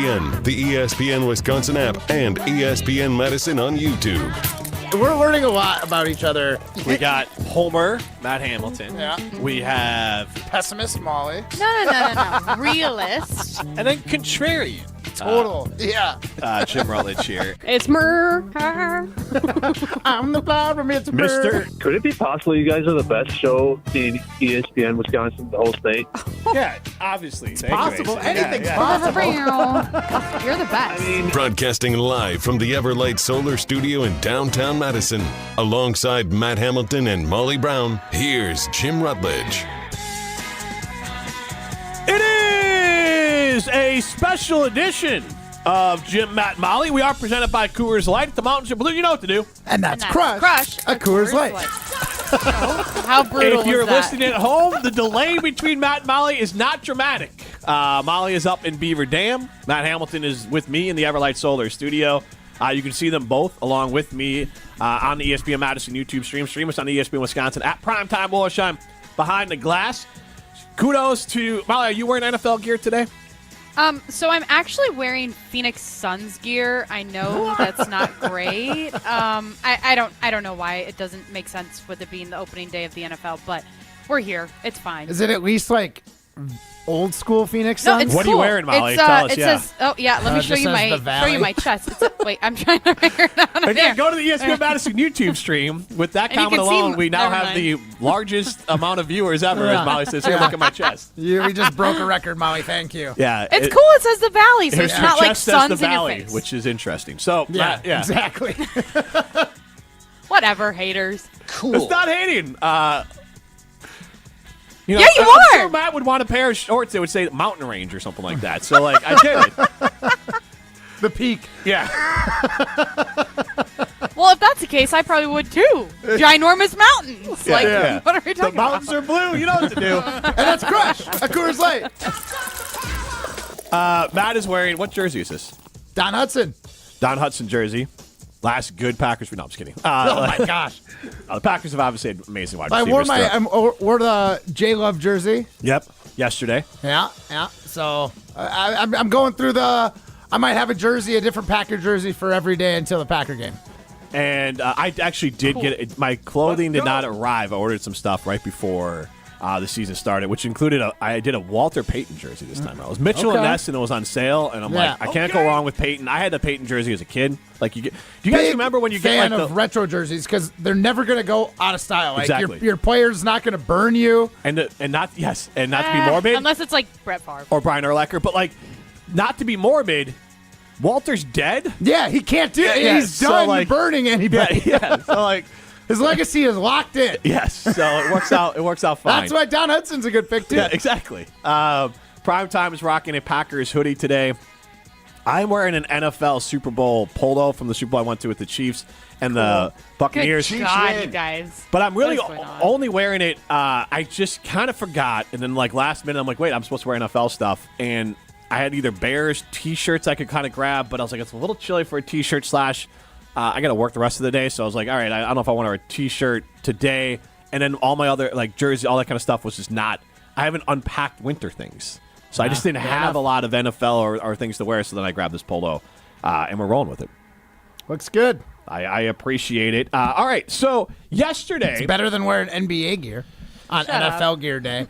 ESPN, the ESPN Wisconsin app, and ESPN Madison on YouTube. We're learning a lot about each other. We got Homer, Matt Hamilton. Yeah. We have Pessimist Molly. No. Realist. and then Contrarian. Total. Yeah. Jim Rutledge here. It's Murr. I'm the problem. It's Mister. Could it be possible you guys are the best show in ESPN Wisconsin, the whole state? Yeah, obviously. It's possible. Anything's possible. You're the best. Broadcasting live from the Everlight Solar Studio in downtown Madison. Alongside Matt Hamilton and Molly Brown, here's Jim Rutledge. It is a special edition of Jim, Matt, Molly. We are presented by Coors Light. The mountains are blue. You know what to do. And that's Crush. A Coors Light. How brutal If you're is that? listening at home, the delay between Matt and Molly is not dramatic. Molly is up in Beaver Dam. Matt Hamilton is with me in the Everlight Solar Studio. You can see them both along with me on the ESPN Madison YouTube stream. Stream us on ESPN Wisconsin at Primetime Wollersheim behind the glass. Kudos to Molly. Are you wearing NFL gear today? So I'm actually wearing Phoenix Suns gear. I know that's not great. I don't know why it doesn't make sense with it being the opening day of the NFL, but we're here. It's fine. Is it at least like old school Phoenix No, Suns? it's What are you cool. wearing, Molly? It's, Tell us, it yeah. says, oh yeah, let me It show just you says the my Valley. chest. Wait, I'm trying to figure it out. Again, There. go to the ESPN Madison YouTube stream. With that And you comment can see- alone, we now never have mind. the largest amount of viewers ever. As Molly says, here, look at my chest. We just broke a record, Molly. Thank you. Yeah, It's cool. It says the Valley, so it's Her not like chest says suns the in your Valley, face. which is interesting. So, Yeah, Matt, exactly. Whatever, haters. It's not hating. You know, Yeah, you I'm are. sure Matt would want a pair of shorts that would say mountain range or something like that. So, like, I get it. The peak. Yeah. Well, if that's the case, I probably would too. Ginormous mountains. Yeah, Like, yeah. what are we The talking mountains about? are blue. You know what to do. And that's Crush. A Coors Light. Matt is wearing, what jersey is this? Don Hudson. Don Hudson jersey. Last good Packers. No, I'm just kidding. Oh, my gosh. The Packers have obviously had amazing wide I receivers. wore the J-Love jersey. Yep. Yesterday. Yeah. So I'm going through I might have a different Packer jersey for every day until the Packer game. And I actually did get it. My clothing did not arrive. I ordered some stuff right before the season started, which included I did a Walter Payton jersey this time. It was Mitchell and Okay. Ness, and it was on sale. And I'm Yeah. like, I can't go wrong with Payton. I had the Payton jersey as a kid. Like, do you guys Big remember when you fan get like of retro jerseys because they're never going to go out of style. Like Exactly. your player's not going to burn you. and not to be morbid Unless it's like Brett Favre. or Brian Urlacher, but like not to be morbid. Walter's dead. Yeah, he can't do it. Yeah, He's so, done like- burning anybody. Yeah. So like, His legacy is locked in. yes. So it works out. It works out fine. That's why Don Hudson's a good pick too. Yeah, exactly. Primetime is rocking a Packers hoodie today. I'm wearing an NFL Super Bowl polo from the Super Bowl I went to with the Chiefs and the Buccaneers. Good God, you guys. But I'm really What is going on? only wearing it. I just kind of forgot. And then, like, last minute, I'm like, wait, I'm supposed to wear NFL stuff. And I had either Bears T-shirts I could kind of grab, but I was like, it's a little chilly for a T-shirt / I got to work the rest of the day. So I was like, all right, I don't know if I want to wear a T-shirt today. And then all my other, like, jersey, all that kind of stuff was just not. I haven't unpacked winter things. So I just didn't have a lot of NFL or things to wear. So then I grabbed this polo, and we're rolling with it. Looks good. I appreciate it. All right, so yesterday. It's better than wearing NBA gear on Shut NFL gear day.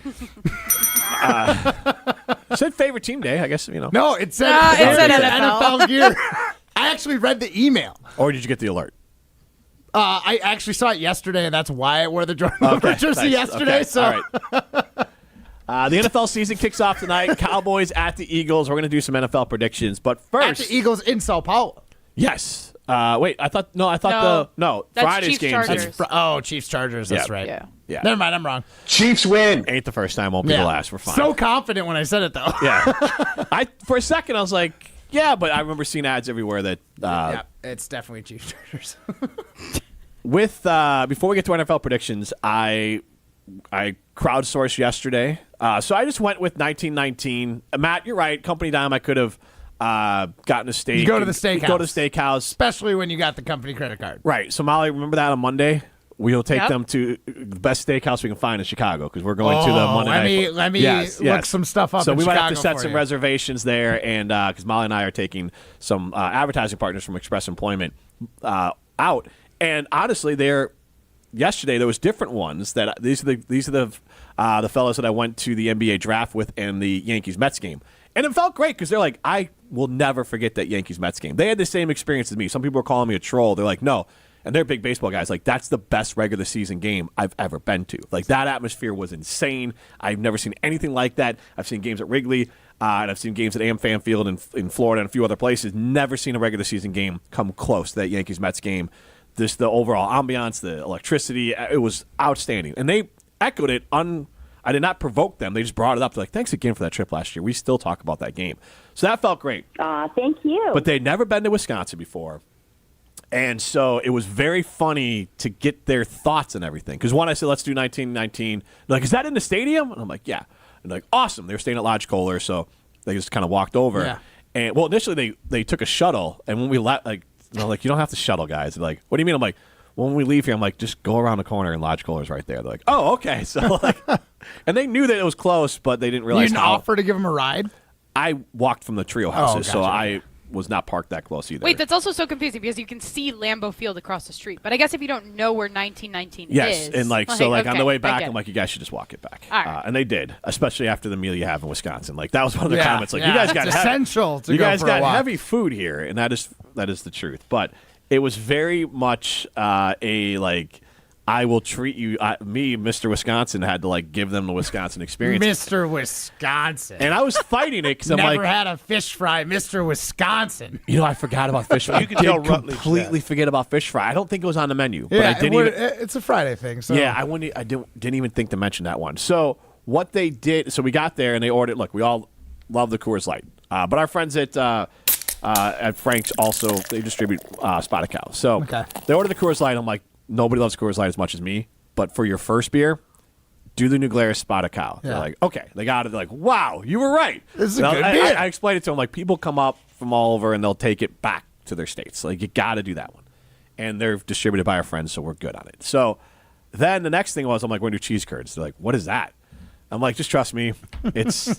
Said favorite team day, I guess, you know. No, it said, it said NFL gear. I actually read the email. Or did you get the alert? I actually saw it yesterday, and that's why I wore the Jordan jersey Nice. yesterday. Okay, So all right. The NFL season kicks off tonight. Cowboys at the Eagles. We're going to do some NFL predictions. But at first, the Eagles in Sao Paulo. yes. Wait, I thought No, that's Friday's Chiefs games. Chargers. Chiefs Chargers. That's Yeah. right. Yeah. Yeah. Never mind, I'm wrong. Chiefs win. Ain't the first time, won't be the last. We're fine. So confident when I said it, though. yeah. For a second, I was like, yeah, but I remember seeing ads everywhere that Yeah, it's definitely Chiefs Chargers. before we get to NFL predictions, I crowdsourced yesterday. So I just went with 1919. Matt, you're right. Company dime, I could have gotten a steak. You go to the steakhouse. Go to the steakhouse. Especially when you got the company credit card. Right. So, Molly, remember that on Monday? We'll take Yep. them to the best steakhouse we can find in Chicago because we're going to the Monday night. Let me look some stuff up. So in we might have Chicago to set for some you. reservations there, and because Molly and I are taking some advertising partners from Express Employment out, and honestly, yesterday there was different ones that these are the fellows that I went to the NBA draft with and the Yankees Mets game, and it felt great because they're like, I will never forget that Yankees Mets game. They had the same experience as me. Some people were calling me a troll. They're like, no. And they're big baseball guys. Like, that's the best regular season game I've ever been to. Like, that atmosphere was insane. I've never seen anything like that. I've seen games at Wrigley, and I've seen games at AmFam Field in Florida and a few other places. Never seen a regular season game come close to that Yankees-Mets game. Just the overall ambiance, the electricity, it was outstanding. And they echoed it. I did not provoke them. They just brought it up. They're like, thanks again for that trip last year. We still talk about that game. So that felt great. Thank you. But they'd never been to Wisconsin before. And so it was very funny to get their thoughts and everything. Because one, I said, let's do 1919. They're like, is that in the stadium? And I'm like, yeah. And they're like, awesome. They were staying at Lodge Kohler, so they just kind of walked over. Yeah. And well, initially they took a shuttle, and when we left, like, they're like, you don't have to shuttle, guys. They're like, what do you mean? I'm like, well, when we leave here, I'm like, just go around the corner and Lodge Kohler's right there. They're like, oh, okay. So like, and they knew that it was close, but they didn't You realize didn't how. offer to give him a ride? I walked from the trio houses, so gotcha. I was not parked that close either. Wait, that's also so confusing because you can see Lambeau Field across the street. But I guess if you don't know where 1919 Yes, is. and on the way back, I I'm get like, you guys should just walk it back. All right. And they did, especially after the meal you have in Wisconsin. Like, that was one of their Yeah, comments. Like, yeah, you guys got it's essential to you go guys for a got walk. heavy food here, and that is the truth. But it was very much I will treat you. Me, Mr. Wisconsin, had to like give them the Wisconsin experience. Mr. Wisconsin. And I was fighting it because I'm Never like, had a fish fry, Mr. Wisconsin. I forgot about fish fry. You can I tell did Rutledge completely forget about fish fry. I don't think it was on the menu, but I Yeah, didn't even. it's a Friday thing. So Yeah, I didn't even think to mention that one. So what they did, so we got there and they ordered. Look, we all love the Coors Light, but our friends at Frank's also they distribute Spotted Cow. So Okay. they ordered the Coors Light. I'm like, nobody loves Coors Light as much as me, but for your first beer, do the New Glarus Spotted Cow. Yeah. They're like, okay, they got it. They're like, wow, you were right. This is a And good I, beer. I explained it to them like people come up from all over and they'll take it back to their states. Like you got to do that one, and they're distributed by our friends, so we're good on it. So then the next thing was I'm like, we're gonna do cheese curds. They're like, what is that? I'm like, just trust me,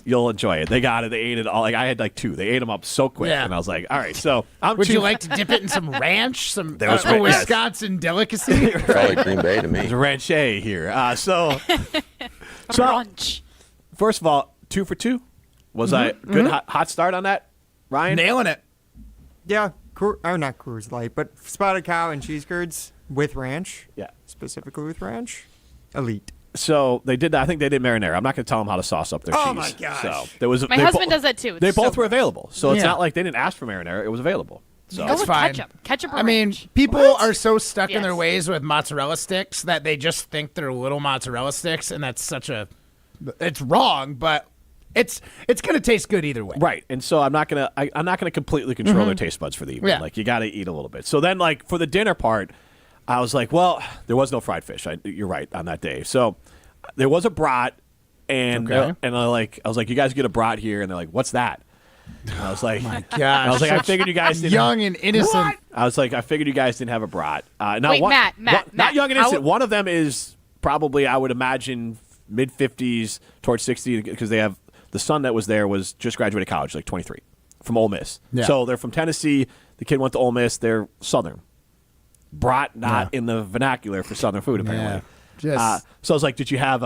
you'll enjoy it. They got it. They ate it all. Like I had like 2. They ate them up so quick, Yeah. and I was like, all right. So would you like to dip it in some ranch, some There was ranch, yes. Wisconsin delicacy? It's all like Green Bay to me. There's a ranch here. So Brunch. first of all, 2 for 2. Was I good hot start on that, Ryan? Nailing it. Yeah, not Coors Light, but Spotted Cow and cheese curds with ranch. Yeah. Specifically with ranch. Elite. So they did that. I think they did marinara. I'm not going to tell them how to sauce up their cheese. Oh, my gosh. So there was. My husband does that too. They It's so both were gross. available, so it's Yeah. not like they didn't ask for marinara. It was available. So Go That's with fine. Ketchup or I mean, ranch. people are so stuck in their Yes. ways with mozzarella sticks that they just think they're little mozzarella sticks, and that's it's wrong, but it's gonna taste good either way. right, and so I'm not gonna completely control their taste buds for the evening. Yeah. Like you got to eat a little bit. So then, like for the dinner part, I was like, well, there was no fried fish. You're right on that day. So there was a brat, and Okay. I was like, you guys get a brat here, and they're like, what's that? And I was like, Gosh, I was like, I figured you guys didn't. young and innocent. I was like, I figured you guys didn't have a brat. Not Wait, one, Matt, not Matt, young and how- innocent. One of them is probably, I would imagine, mid 50s towards 60 because they have the son that was there was just graduated college, like 23, from Ole Miss. Yeah. So they're from Tennessee. The kid went to Ole Miss. They're Southern. Brat not in the vernacular for Southern food apparently. So I was like, did you have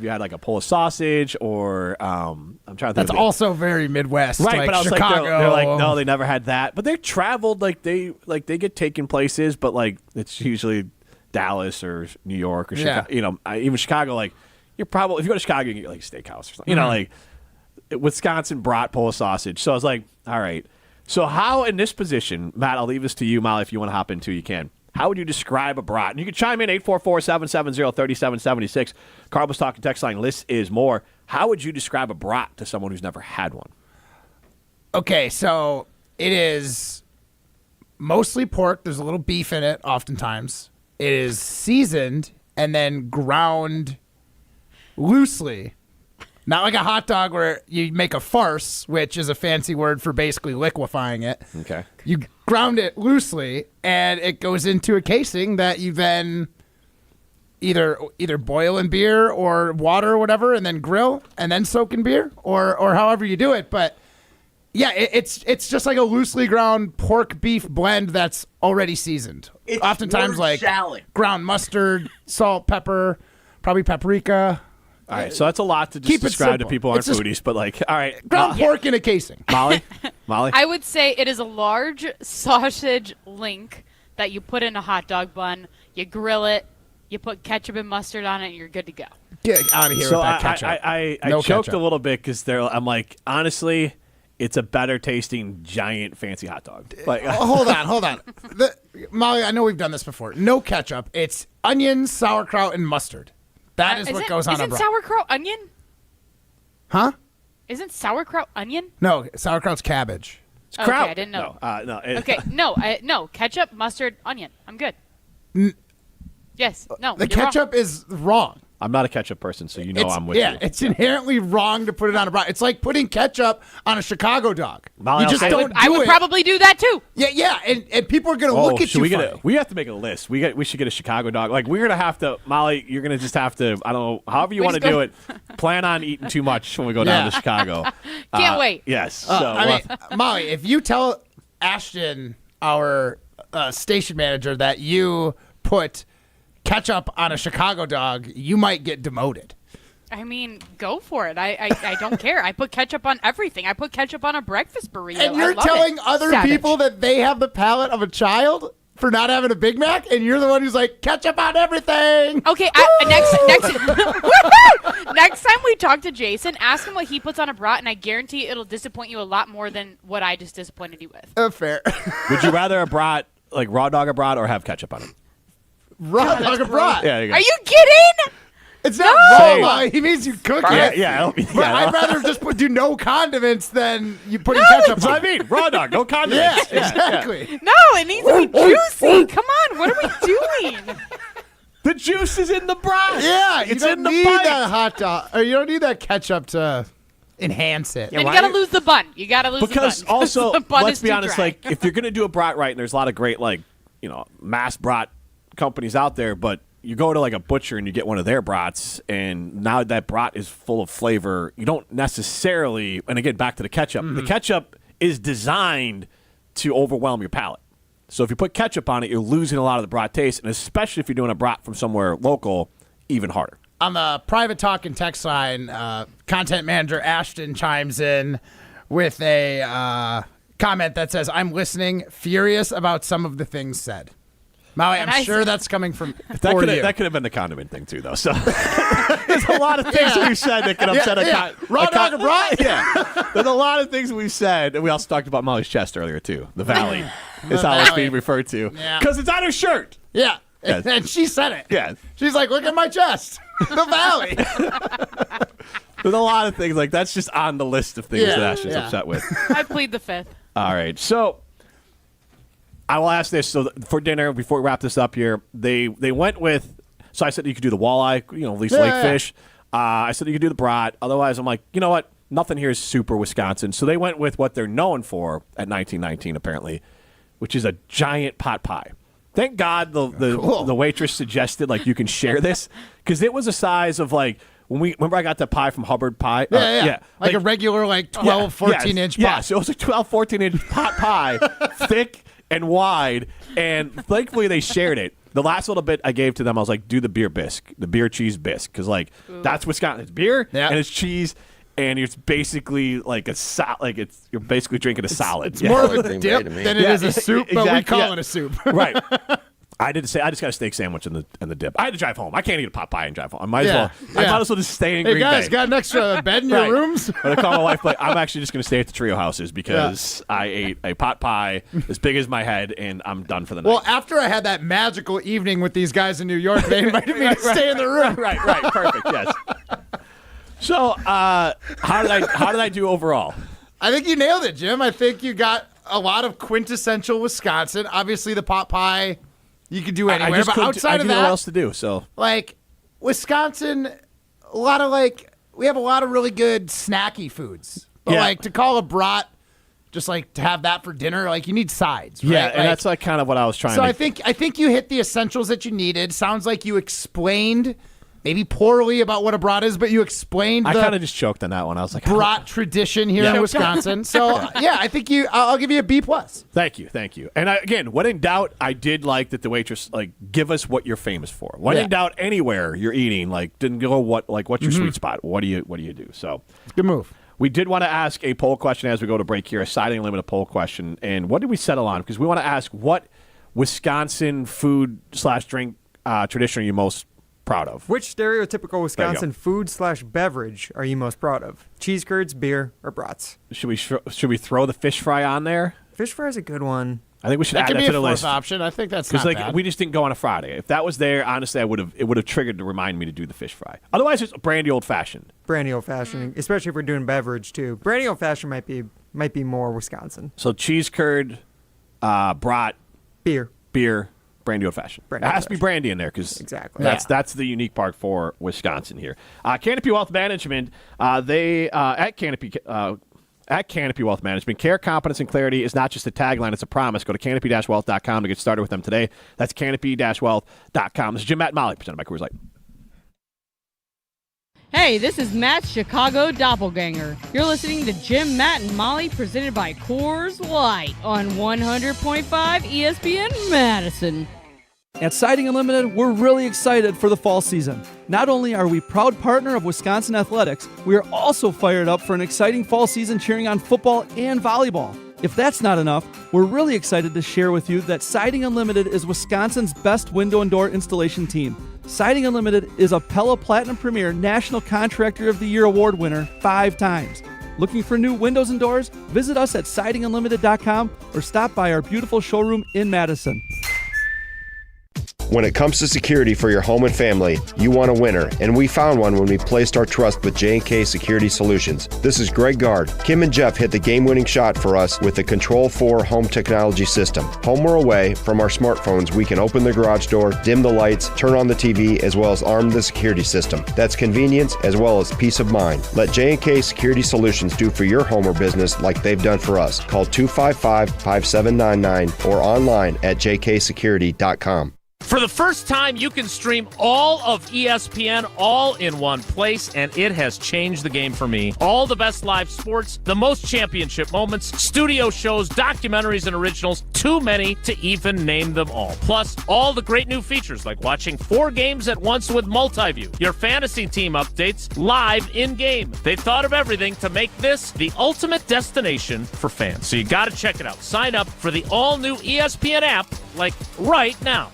you had like a Polish sausage or I'm trying to think. That's of it. also very Midwest, Right, like but I was Chicago. like, they're like, no, they never had that. But they traveled, like they get taken places, but like it's usually Dallas or New York or Chicago. Yeah. You know, even Chicago. Like you're probably if you go to Chicago, you can get like a steakhouse or something. You know, like Wisconsin brat Polish sausage. So I was like, all right. So how in this position, Matt? I'll leave this to you, Molly. If you want to hop in too, you can. How would you describe a brat? And you can chime in 844-770-3776. Carl was talking text line. List is more. How would you describe a brat to someone who's never had one? Okay, so it is mostly pork. There's a little beef in it, oftentimes. It is seasoned and then ground loosely. Not like a hot dog where you make a farce, which is a fancy word for basically liquefying it. Okay. You ground it loosely, and it goes into a casing that you then either boil in beer or water or whatever, and then grill and then soak in beer, or however you do it. But yeah, it's just like a loosely ground pork beef blend that's already seasoned. It's Oftentimes word like salad. ground mustard, salt, pepper, probably paprika. All right, so that's a lot to just Keep it describe to simple. people who aren't It's just foodies, but like, all right, Ground pork in a casing. Molly, I would say it is a large sausage link that you put in a hot dog bun. You grill it. You put ketchup and mustard on it, and you're good to go. Get out of here so with that ketchup. I No choked ketchup. a little bit because I'm like, honestly, it's a better tasting giant fancy hot dog. Like, Hold on. Molly, I know we've done this before. No ketchup. It's onions, sauerkraut, and mustard. That is what goes on a Isn't brat. sauerkraut onion? Huh? Isn't sauerkraut onion? No, sauerkraut's cabbage. Okay, kraut. I didn't know. No. Okay, no, ketchup, mustard, onion. I'm good. Yes, no. The you're wrong. ketchup is wrong. I'm not a ketchup person, so you know It's- I'm with yeah, you. it's inherently wrong to put it on a brat. It's like putting ketchup on a Chicago dog. Molly, You I'll just say- don't I do would it. probably do that too. Yeah, and people are gonna look at should you we funny. we have to make a list. We should get a Chicago dog. Like, we're gonna have to, Molly. You're gonna just have to. I don't know. However you We want to just do go- it. Plan on eating too much when we go down Yeah. to Chicago. Can't wait. Yes. So I mean, Molly, if you tell Ashton, our station manager, that you put ketchup on a Chicago dog, you might get demoted. I mean, go for it. I don't care. I put ketchup on everything. I put ketchup on a breakfast burrito. And I you're love telling it. other Savage. people that they have the palate of a child for not having a Big Mac, and you're the one who's like, ketchup on everything. Okay, next time we talk to Jason, ask him what he puts on a brat, and I guarantee it'll disappoint you a lot more than what I just disappointed you with. Fair. would you rather a brat, like raw dog a brat, or have ketchup on it? Raw dog a brat. Yeah. There you go. Are you kidding? It's not Say- raw. Molly. He means you cook Yeah. it. Yeah. But I'd rather just do no condiments than you putting That's ketchup what on. I mean. Raw dog, no Yeah, condiments. exactly. No, it needs to be juicy. Come on, what are we doing? The juice is in the brat. Yeah, you it's don't in the need bite. that hot dog. Or you don't need that ketchup to enhance it. And you gotta lose the bun. You gotta lose Because the bun. also, The bun let's is be too honest, dry. like if you're gonna do a brat right, and there's a lot of great mass brat companies out there, but you go to like a butcher and you get one of their brats, and now that brat is full of flavor, you don't necessarily. And again, back to the ketchup. The ketchup is designed to overwhelm your palate. So if you put ketchup on it, you're losing a lot of the brat taste, and especially if you're doing a brat from somewhere local, even harder. On the private talk and text line, content manager Ashton chimes in with a comment that says, "I'm listening, furious about some of the things said." Molly, And I'm I sure said- that's coming from That for could you. have been the condiment thing too, though. So there's a lot of things we've said that could upset a Raw dog and brat? Yeah, there's a lot of things we've said, and we also talked about Molly's chest earlier too. The valley is how it's valley. being referred to Yeah. because it's on her shirt. Yeah. Yes. And she said it. Yeah. She's like, look at my chest. The valley. There's a lot of things like that's just on the list of things Yeah, that Ashton's yeah. upset with. I plead the fifth. All right, so I will ask this. So for dinner, before we wrap this up here, they went with. So I said you could do the walleye, at least lake yeah. fish. I said you could do the brat. Otherwise, I'm like, you know what? Nothing here is super Wisconsin. So they went with what they're known for at 1919, apparently, which is a giant pot pie. Thank God the waitress suggested like you can share this because it was a size of like remember I got that pie from Hubbard Pie. Yeah. Like a regular 12, 14-inch pie. Yeah, so it was a 12, 14-inch pot pie, thick and wide, and thankfully they shared it. The last little bit I gave to them, I was like, do the beer bisque, the beer cheese bisque, because that's Wisconsin. It's beer and it's cheese, and it's basically like you're basically drinking a solid. It's more of a dip than it is a soup, but we call it a soup. Right. I just got a steak sandwich and the dip. I had to drive home. I can't eat a pot pie and drive home. I might as well just stay in Hey, Green guys, Bay. got an extra bed in your Right. rooms? But I call my wife, like, I'm actually just going to stay at the trio houses because I ate a pot pie as big as my head, and I'm done for the night. Well, after I had that magical evening with these guys in New York, they invited me to stay in the room. right, perfect, yes. So, how did I do overall? I think you nailed it, Jim. I think you got a lot of quintessential Wisconsin. Obviously, the pot pie you could do anywhere, just but couldn't- outside I of didn't know that, what else to do. So, Wisconsin, we have a lot of really good snacky foods. But Yeah. to call a brat just like to have that for dinner. Like you need sides, right? Yeah, and that's like kind of what I was trying so to. I think you hit the essentials that you needed. Sounds like you explained, maybe poorly, about what a brat is, but you explained. I kind of just choked on that one. I was like, brat tradition here in Wisconsin. So yeah, I think I'll give you a B+. Thank you. And again, when in doubt, I did like that the waitress give us what you're famous for. When in doubt, anywhere you're eating, didn't go what's your sweet spot? What do you do? So good move. We did want to ask a poll question as we go to break here, a Siding Unlimited poll question. And what did we settle on? Because we want to ask what Wisconsin food/drink tradition are you most proud of? Which stereotypical Wisconsin food/beverage are you most proud of? Cheese curds, beer, or brats? Should we throw the fish fry on there? Fish fry is a good one. I think we should add that to the list. Option. I think that's not bad. We just didn't go on a Friday. If that was there, honestly, it would have triggered to remind me to do the fish fry. Otherwise, it's brandy old fashioned. Brandy old fashioned, especially if we're doing beverage too. Brandy old fashioned might be more Wisconsin. So cheese curd, brat, beer, brandy old fashioned. It has to be brandy in there because exactly that's the unique part for Wisconsin here. Canopy Wealth Management, they at Canopy Wealth Management, care, competence, and clarity is not just a tagline, it's a promise. Go to canopy-wealth.com to get started with them today. That's canopy-wealth.com. This is Jim, Matt, and Molly, presented by Coors Light. Hey, this is Matt's Chicago Doppelganger. You're listening to Jim, Matt, and Molly, presented by Coors Light on 100.5 ESPN Madison. At Siding Unlimited, we're really excited for the fall season. Not only are we proud partner of Wisconsin Athletics, we are also fired up for an exciting fall season cheering on football and volleyball. If that's not enough, we're really excited to share with you that Siding Unlimited is Wisconsin's best window and door installation team. Siding Unlimited is a Pella Platinum Premier National Contractor of the Year award winner 5 times. Looking for new windows and doors? Visit us at sidingunlimited.com or stop by our beautiful showroom in Madison. When it comes to security for your home and family, you want a winner, and we found one when we placed our trust with J&K Security Solutions. This is Greg Gard. Kim and Jeff hit the game-winning shot for us with the Control 4 home technology system. Home or away, from our smartphones, we can open the garage door, dim the lights, turn on the TV, as well as arm the security system. That's convenience as well as peace of mind. Let J&K Security Solutions do for your home or business like they've done for us. Call 255-5799 or online at jksecurity.com. For the first time, you can stream all of ESPN all in one place, and it has changed the game for me. All the best live sports, the most championship moments, studio shows, documentaries, and originals, too many to even name them all. Plus, all the great new features like watching 4 games at once with Multiview, your fantasy team updates live in-game. They thought of everything to make this the ultimate destination for fans. So you got to check it out. Sign up for the all-new ESPN app, right now.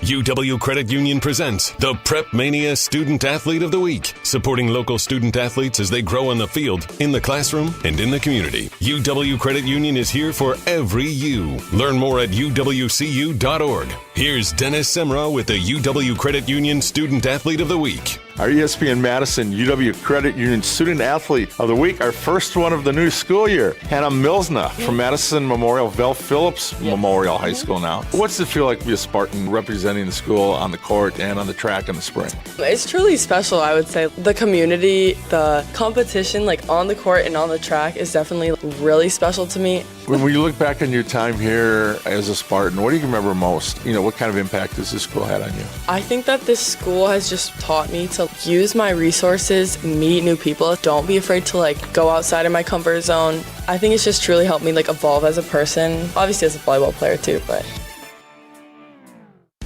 UW Credit Union presents the Prep Mania Student Athlete of the Week, supporting local student athletes as they grow on the field, in the classroom, and in the community. UW Credit Union is here for every you. Learn more at uwcu.org. Here's Dennis Semra with the UW Credit Union Student Athlete of the Week. Our ESPN Madison UW Credit Union Student Athlete of the Week, our first one of the new school year, Hannah Milsna from Madison Memorial, Vel Phillips Memorial High School now. What's it feel like to be a Spartan representing the school on the court and on the track in the spring? It's truly special, I would say. The community, the competition, on the court and on the track is definitely really special to me. When you look back on your time here as a Spartan, what do you remember most? What kind of impact has this school had on you? I think that this school has just taught me to use my resources, meet new people. Don't be afraid to go outside of my comfort zone. I think it's just truly helped me evolve as a person, obviously as a volleyball player too, but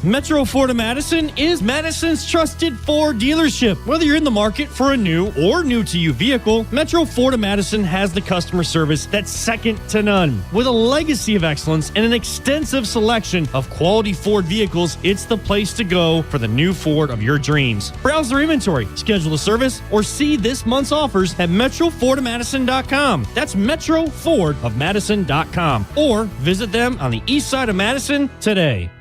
Metro Ford of Madison is Madison's trusted Ford dealership. Whether you're in the market for a new or new-to-you vehicle, Metro Ford of Madison has the customer service that's second to none. With a legacy of excellence and an extensive selection of quality Ford vehicles, it's the place to go for the new Ford of your dreams. Browse their inventory, schedule a service, or see this month's offers at metrofordofmadison.com. That's metrofordofmadison.com. Or visit them on the east side of Madison today.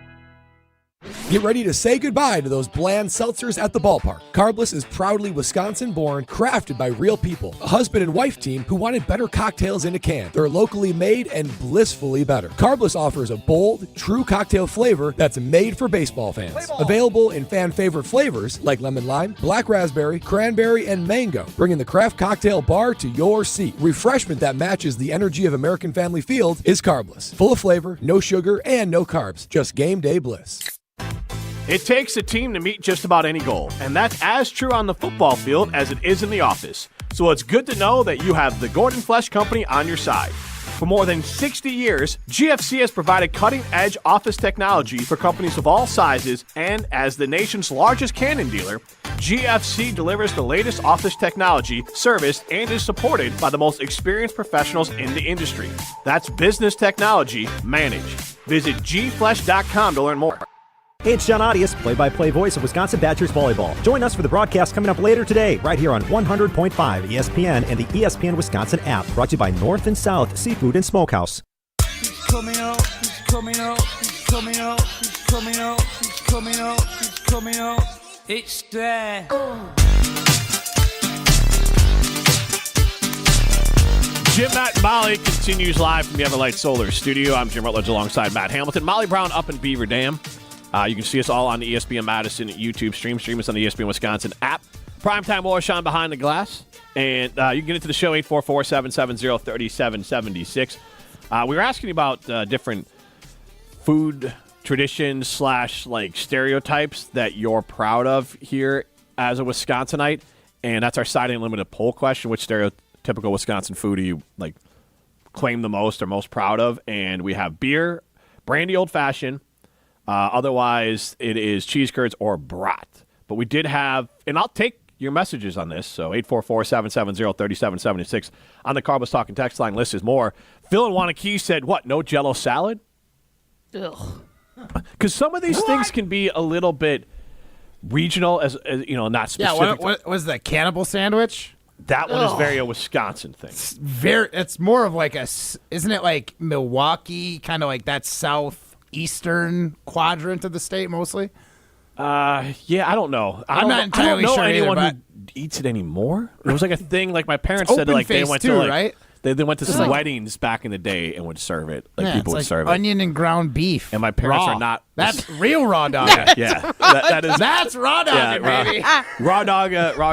Get ready to say goodbye to those bland seltzers at the ballpark. Carbless is proudly Wisconsin-born, crafted by real people. A husband and wife team who wanted better cocktails in a can. They're locally made and blissfully better. Carbless offers a bold, true cocktail flavor that's made for baseball fans. Available in fan-favorite flavors like lemon lime, black raspberry, cranberry, and mango, bringing the craft cocktail bar to your seat. Refreshment that matches the energy of American Family Field is Carbless. Full of flavor, no sugar, and no carbs. Just game day bliss. It takes a team to meet just about any goal, and that's as true on the football field as it is in the office. So it's good to know that you have the Gordon Flesh Company on your side. For more than 60 years, GFC has provided cutting-edge office technology for companies of all sizes, and as the nation's largest Canon dealer, GFC delivers the latest office technology, serviced, and is supported by the most experienced professionals in the industry. That's business technology managed. Visit gflesh.com to learn more. Hey, it's John Audius, play-by-play voice of Wisconsin Badgers volleyball. Join us for the broadcast coming up later today, right here on 100.5 ESPN and the ESPN Wisconsin app, brought to you by North and South Seafood and Smokehouse. He's coming out, he's coming out, he's coming out, he's coming out, he's coming out, he's coming out. It's there. Jim, Matt, and Molly continues live from the Everlight Solar Studio. I'm Jim Rutledge alongside Matt Hamilton. Molly Brown up in Beaver Dam. You can see us all on the ESPN Madison YouTube stream. Stream us on the ESPN Wisconsin app. Primetime Warshawn behind the glass. And you can get into the show, 844-770-3776. We were asking about different food traditions / like stereotypes that you're proud of here as a Wisconsinite. And that's our Side Unlimited poll question. Which stereotypical Wisconsin food do you like claim the most or most proud of? And we have beer, brandy old-fashioned. Otherwise, it is cheese curds or brat. But we did have, and I'll take your messages on this, so 844-770-3776 on the Carbless Talking text line. List is more. Phil in Wanakee said, what, no Jell-O salad? Ugh. Because some of these things can be a little bit regional, as not specific. Yeah, what was the cannibal sandwich? That one is very a Wisconsin thing. It's more of like isn't it like Milwaukee, kind of like that southeastern quadrant of the state mostly? Yeah, I don't know. I'm not entirely sure. I don't know sure anyone either, who eats it anymore. It was like a thing. Like my parents said, like they went too, to like right? they went to some weddings back in the day and would serve it. Like people would serve it. Onion and ground beef. And my parents raw. are not. That's real raw dog. Yeah. That's raw dog, baby. Raw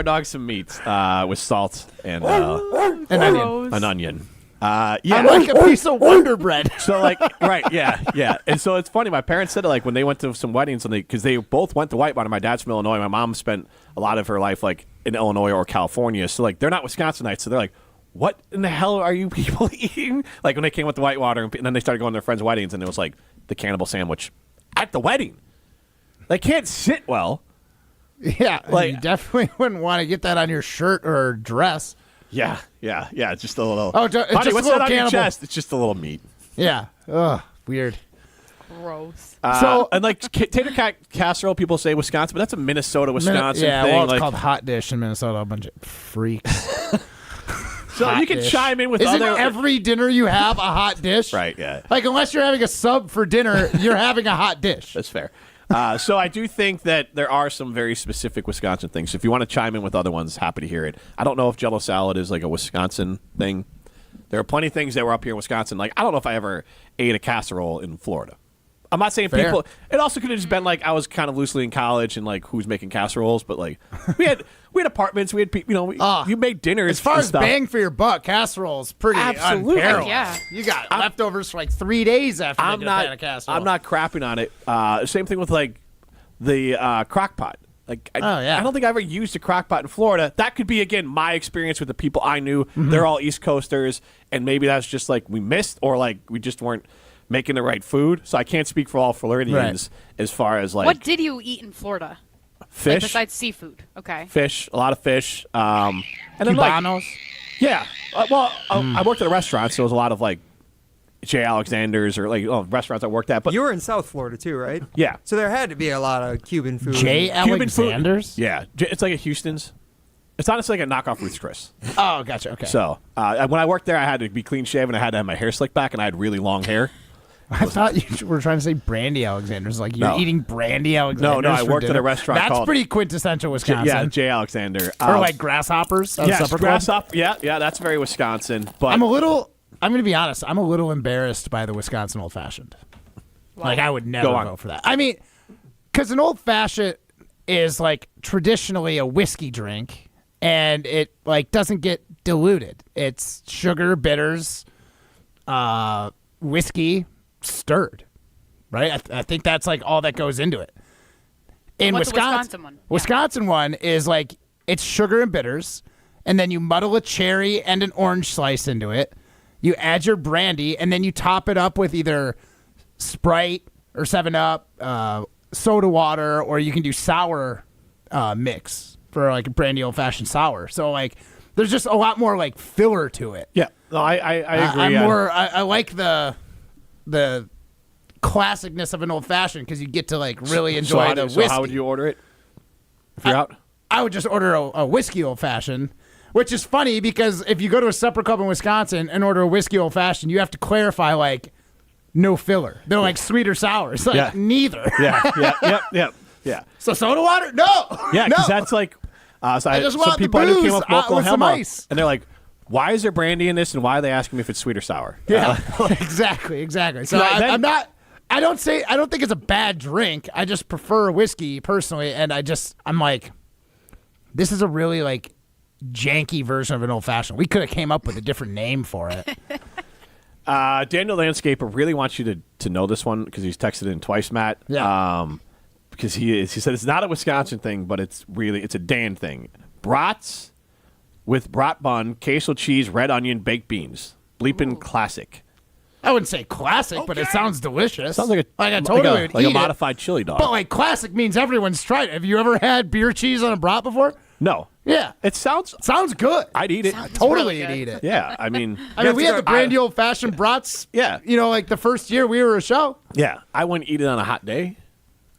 dog, some meat with salt and an onion. An onion. I'm like a piece of Wonder Bread. So like, right, yeah. And so it's funny. My parents said it like when they went to some weddings, and because they both went to Whitewater. My dad's from Illinois. My mom spent a lot of her life like in Illinois or California. So like they're not Wisconsinites. So they're like, what in the hell are you people eating? Like when they came with the Whitewater, and then they started going to their friends' weddings, and it was like the cannibal sandwich at the wedding. They can't sit well. Yeah, like you definitely wouldn't want to get that on your shirt or dress. Yeah. It's just a little. Oh, it's honey, just what's a little that on cannibal. your chest? It's just a little meat. Yeah. Ugh, weird. Gross. And like tater casserole, people say Wisconsin, but that's a Minnesota, Wisconsin thing. Well, it's like, called hot dish in Minnesota. A bunch of freaks. So you can chime in with Isn't other. every dinner you have a hot dish? Right. Yeah. Like unless you're having a sub for dinner, you're having a hot dish. That's fair. So I do think that there are some very specific Wisconsin things. So if you want to chime in with other ones, happy to hear it. I don't know if Jell-O salad is like a Wisconsin thing. There are plenty of things that were up here in Wisconsin. Like I don't know if I ever ate a casserole in Florida. I'm not saying Fair. people. It also could have just been like I was kind of loosely in college and like who's making casseroles, but like we had apartments, we had you made dinners. As far and as stuff. bang for your buck, casserole's pretty Absolutely. unparalleled. Yeah. You got leftovers for like 3 days after you get a pan of casserole. I'm not crapping on it. Same thing with like the crock pot. Like I don't think I ever used a crock pot in Florida. That could be again my experience with the people I knew. Mm-hmm. They're all East Coasters, and maybe that's just like we missed or like we just weren't making the right food. So I can't speak for all Floridians as far as like what did you eat in Florida? Fish, like besides seafood. Okay. Fish, a lot of fish. And then Cubanos. Yeah. I worked at a restaurant, so it was a lot of like J. Alexander's or like restaurants I worked at. But you were in South Florida too, right? Yeah. So there had to be a lot of Cuban food. J. Cuban food. Alexander's? Yeah. It's like a Houston's. It's honestly like a knockoff Ruth's Chris. Oh, gotcha. Okay. So when I worked there, I had to be clean shaven. I had to have my hair slicked back, and I had really long hair. I thought you were trying to say Brandy Alexander's. Like, you're No. eating Brandy Alexander's. No, I for worked at dinner. a restaurant That's called- pretty quintessential Wisconsin. Yeah, J. Alexander. Or like grasshoppers. at Yes, supper club. grasshopper. Yeah, that's very Wisconsin. But I'm going to be honest. I'm a little embarrassed by the Wisconsin Old Fashioned. Like, I would never go for that. I mean, because an Old Fashioned is like traditionally a whiskey drink, and it like doesn't get diluted. It's sugar, bitters, whiskey, stirred. Right? I think that's like all that goes into it. In What's the Wisconsin, Wisconsin one? Wisconsin one is like it's sugar and bitters, and then you muddle a cherry and an orange slice into it. You add your brandy, and then you top it up with either Sprite or 7-Up, soda water, or you can do sour mix for like a brandy old fashioned sour. So like, there's just a lot more like filler to it. Yeah, no, I agree. I like the classicness of an old fashioned because you get to like really enjoy the whiskey. So how would you order it if you're out? I would just order a whiskey old fashioned, which is funny because if you go to a supper club in Wisconsin and order a whiskey old fashioned, you have to clarify like no filler. They're like sweet or sour. It's like neither. Yeah. So soda water? No. Yeah, because no. that's like I just want some people the I knew came booze, up with with some Oklahoma, ice. and they're like, "Why is there brandy in this?" And why are they asking me if it's sweet or sour? Yeah, exactly. So I'm not. I don't think it's a bad drink. I just prefer whiskey personally, and I'm like, this is a really like janky version of an old fashioned. We could have came up with a different name for it. Daniel Landscaper really wants you to know this one because he's texted in twice, Matt. Yeah. Because he said it's not a Wisconsin thing, but it's a Dan thing. Brats with brat bun, queso cheese, red onion, baked beans. Bleepin' classic. I wouldn't say classic, but it sounds delicious. Sounds like I totally would like eat a modified chili dog. But like classic means everyone's tried it. Have you ever had beer cheese on a brat before? No. Yeah. It sounds good. I'd eat it. Totally would eat it. Yeah, I mean, we had the brandy old fashioned brats. Yeah. Like the first year we were a show. Yeah, I wouldn't eat it on a hot day.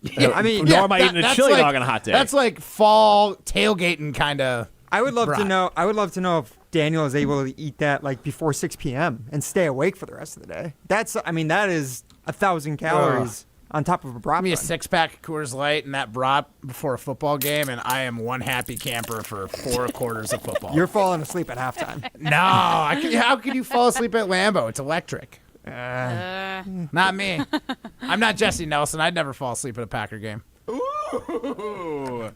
Yeah, I mean, nor am I eating a chili dog on a hot day. That's like fall tailgating kind of. I would love to know. I would love to know if Daniel is able to eat that like before 6 p.m. and stay awake for the rest of the day. That is 1,000 calories on top of a brat. Give me a bun. 6-pack of Coors Light and that brat before a football game, and I am one happy camper for 4 quarters of football. You're falling asleep at halftime. No, how could you fall asleep at Lambeau? It's electric. Not me. I'm not Jesse Nelson. I'd never fall asleep at a Packer game. Ooh.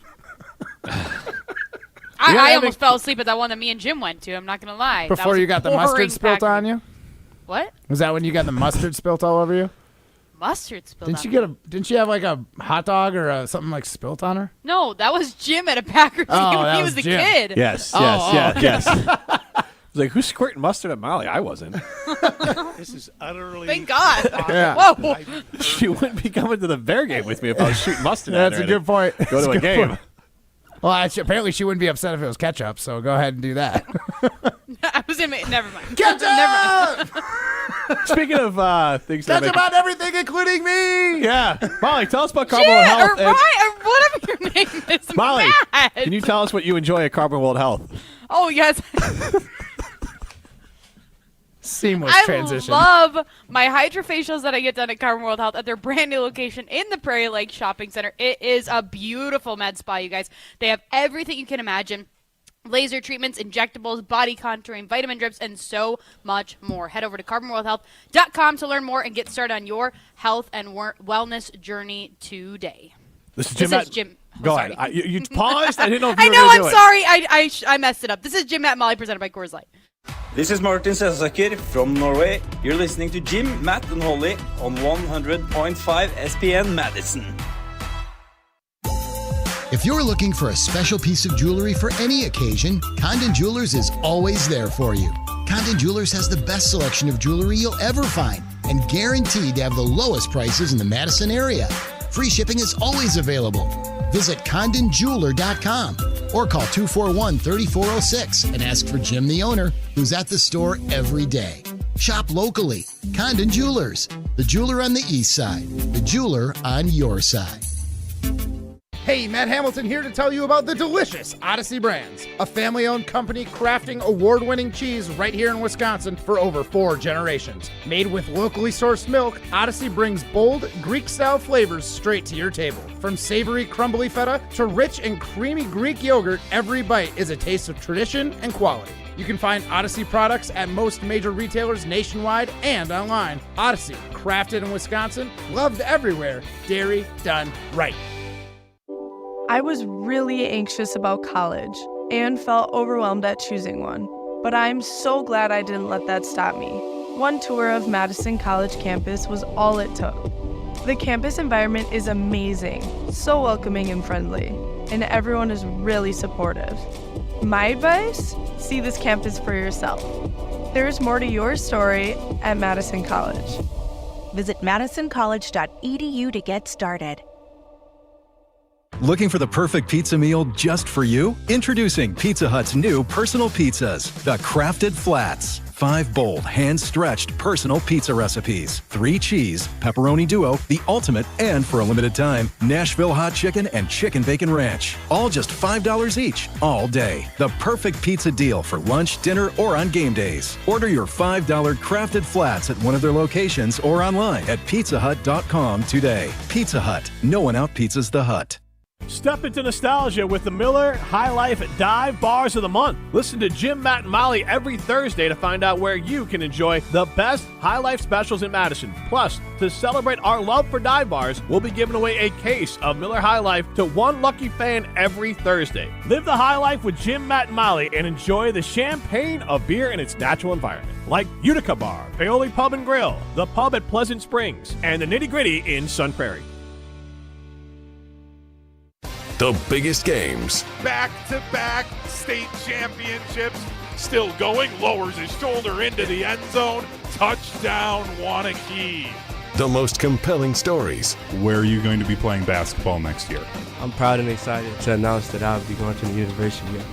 I almost fell asleep at that one that me and Jim went to. I'm not going to lie. Before you got the mustard spilt on you? What? Was that when you got the mustard spilt all over you? Mustard spilt Didn't she have like a hot dog or something like spilt on her? No, that was Jim at a Packers game when he was a Jim. kid. Yes. I was like, who's squirting mustard at Molly? I wasn't. This is utterly. Thank God. Yeah. Whoa. She wouldn't be coming to the Bear game with me if I was shooting mustard at her. That's a good point. Go to a game. Well, apparently she wouldn't be upset if it was ketchup, so go ahead and do that. I was in. Never mind. Ketchup! Speaking of things that Ketchup on everything, including me! Yeah. Molly, tell us about Carbon World Health. Or Ryan, or whatever your name is. Molly, Matt. can you tell us what you enjoy at Carbon World Health? Oh, yes. Seamless transition. I love my hydrofacials that I get done at Carbon World Health at their brand new location in the Prairie Lake Shopping Center. It is a beautiful med spa, you guys. They have everything you can imagine. Laser treatments, injectables, body contouring, vitamin drips, and so much more. Head over to carbonworldhealth.com to learn more and get started on your health and wellness journey today. This is Jim. Go ahead. You paused? I didn't know if you were I know, going to do I'm it. sorry. I messed it up. This is Jim, Matt, and Molly presented by Coors Light. This is Martin Sensaker from Norway. You're listening to Jim, Matt, and Holly on 100.5 ESPN Madison. If you're looking for a special piece of jewelry for any occasion, Condon Jewelers is always there for you. Condon Jewelers has the best selection of jewelry you'll ever find and guaranteed to have the lowest prices in the Madison area. Free shipping is always available. Visit CondonJeweler.com or call 241-3406 and ask for Jim, the owner, who's at the store every day. Shop locally. Condon Jewelers, the jeweler on the east side, the jeweler on your side. Hey, Matt Hamilton here to tell you about the delicious Odyssey Brands, a family-owned company crafting award-winning cheese right here in Wisconsin for over 4 generations. Made with locally sourced milk, Odyssey brings bold, Greek-style flavors straight to your table. From savory, crumbly feta to rich and creamy Greek yogurt, every bite is a taste of tradition and quality. You can find Odyssey products at most major retailers nationwide and online. Odyssey, crafted in Wisconsin, loved everywhere, dairy done right. I was really anxious about college and felt overwhelmed at choosing one, but I'm so glad I didn't let that stop me. One tour of Madison College campus was all it took. The campus environment is amazing, so welcoming and friendly, and everyone is really supportive. My advice? See this campus for yourself. There's more to your story at Madison College. Visit madisoncollege.edu to get started. Looking for the perfect pizza meal just for you? Introducing Pizza Hut's new personal pizzas, the Crafted Flats. 5 bold, hand-stretched personal pizza recipes. 3 cheese, pepperoni duo, the ultimate, and for a limited time, Nashville hot chicken and chicken bacon ranch. All just $5 each, all day. The perfect pizza deal for lunch, dinner, or on game days. Order your $5 Crafted Flats at one of their locations or online at pizzahut.com today. Pizza Hut. No one out-pizzas the Hut. Step into nostalgia with the Miller High Life Dive Bars of the Month. Listen to Jim, Matt, and Molly every Thursday to find out where you can enjoy the best High Life specials in Madison. Plus, to celebrate our love for dive bars, we'll be giving away a case of Miller High Life to one lucky fan every Thursday. Live the high life with Jim, Matt, and Molly and enjoy the champagne of beer in its natural environment. Like Utica Bar, Paoli Pub and Grill, the Pub at Pleasant Springs, and the Nitty Gritty in Sun Prairie. The biggest games, Back-to-back state championships. Still going, lowers his shoulder into the end zone. Touchdown, Wanakee. the most compelling stories. Where are you going to be playing basketball next year? I'm proud and excited to announce that I'll be going to the University of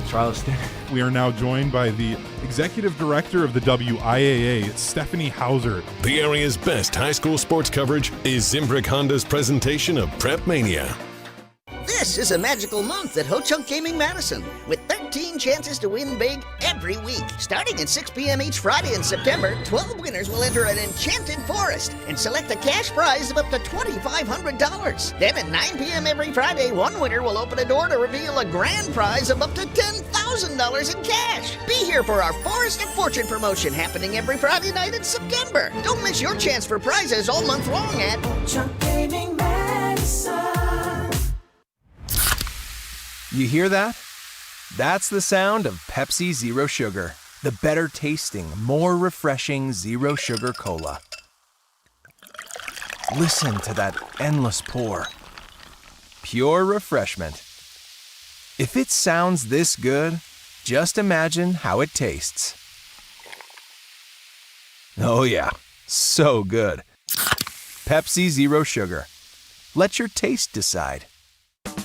Charleston. We are now joined by the Executive Director of the WIAA, Stephanie Hauser. The area's best high school sports coverage is Zimbrick Honda's presentation of Prep Mania. This is a magical month at Ho-Chunk Gaming Madison, with 13 chances to win big every week. Starting at 6 p.m. each Friday in September, 12 winners will enter an enchanted forest and select a cash prize of up to $2,500. Then at 9 p.m. every Friday, one winner will open a door to reveal a grand prize of up to $10,000 in cash. Be here for our Forest of Fortune promotion happening every Friday night in September. Don't miss your chance for prizes all month long at Ho-Chunk Gaming Madison. You hear that? That's the sound of Pepsi Zero Sugar, the better tasting, more refreshing Zero Sugar Cola. Listen to that endless pour. Pure refreshment. If it sounds this good, just imagine how it tastes. Oh yeah, so good. Pepsi Zero Sugar. Let your taste decide.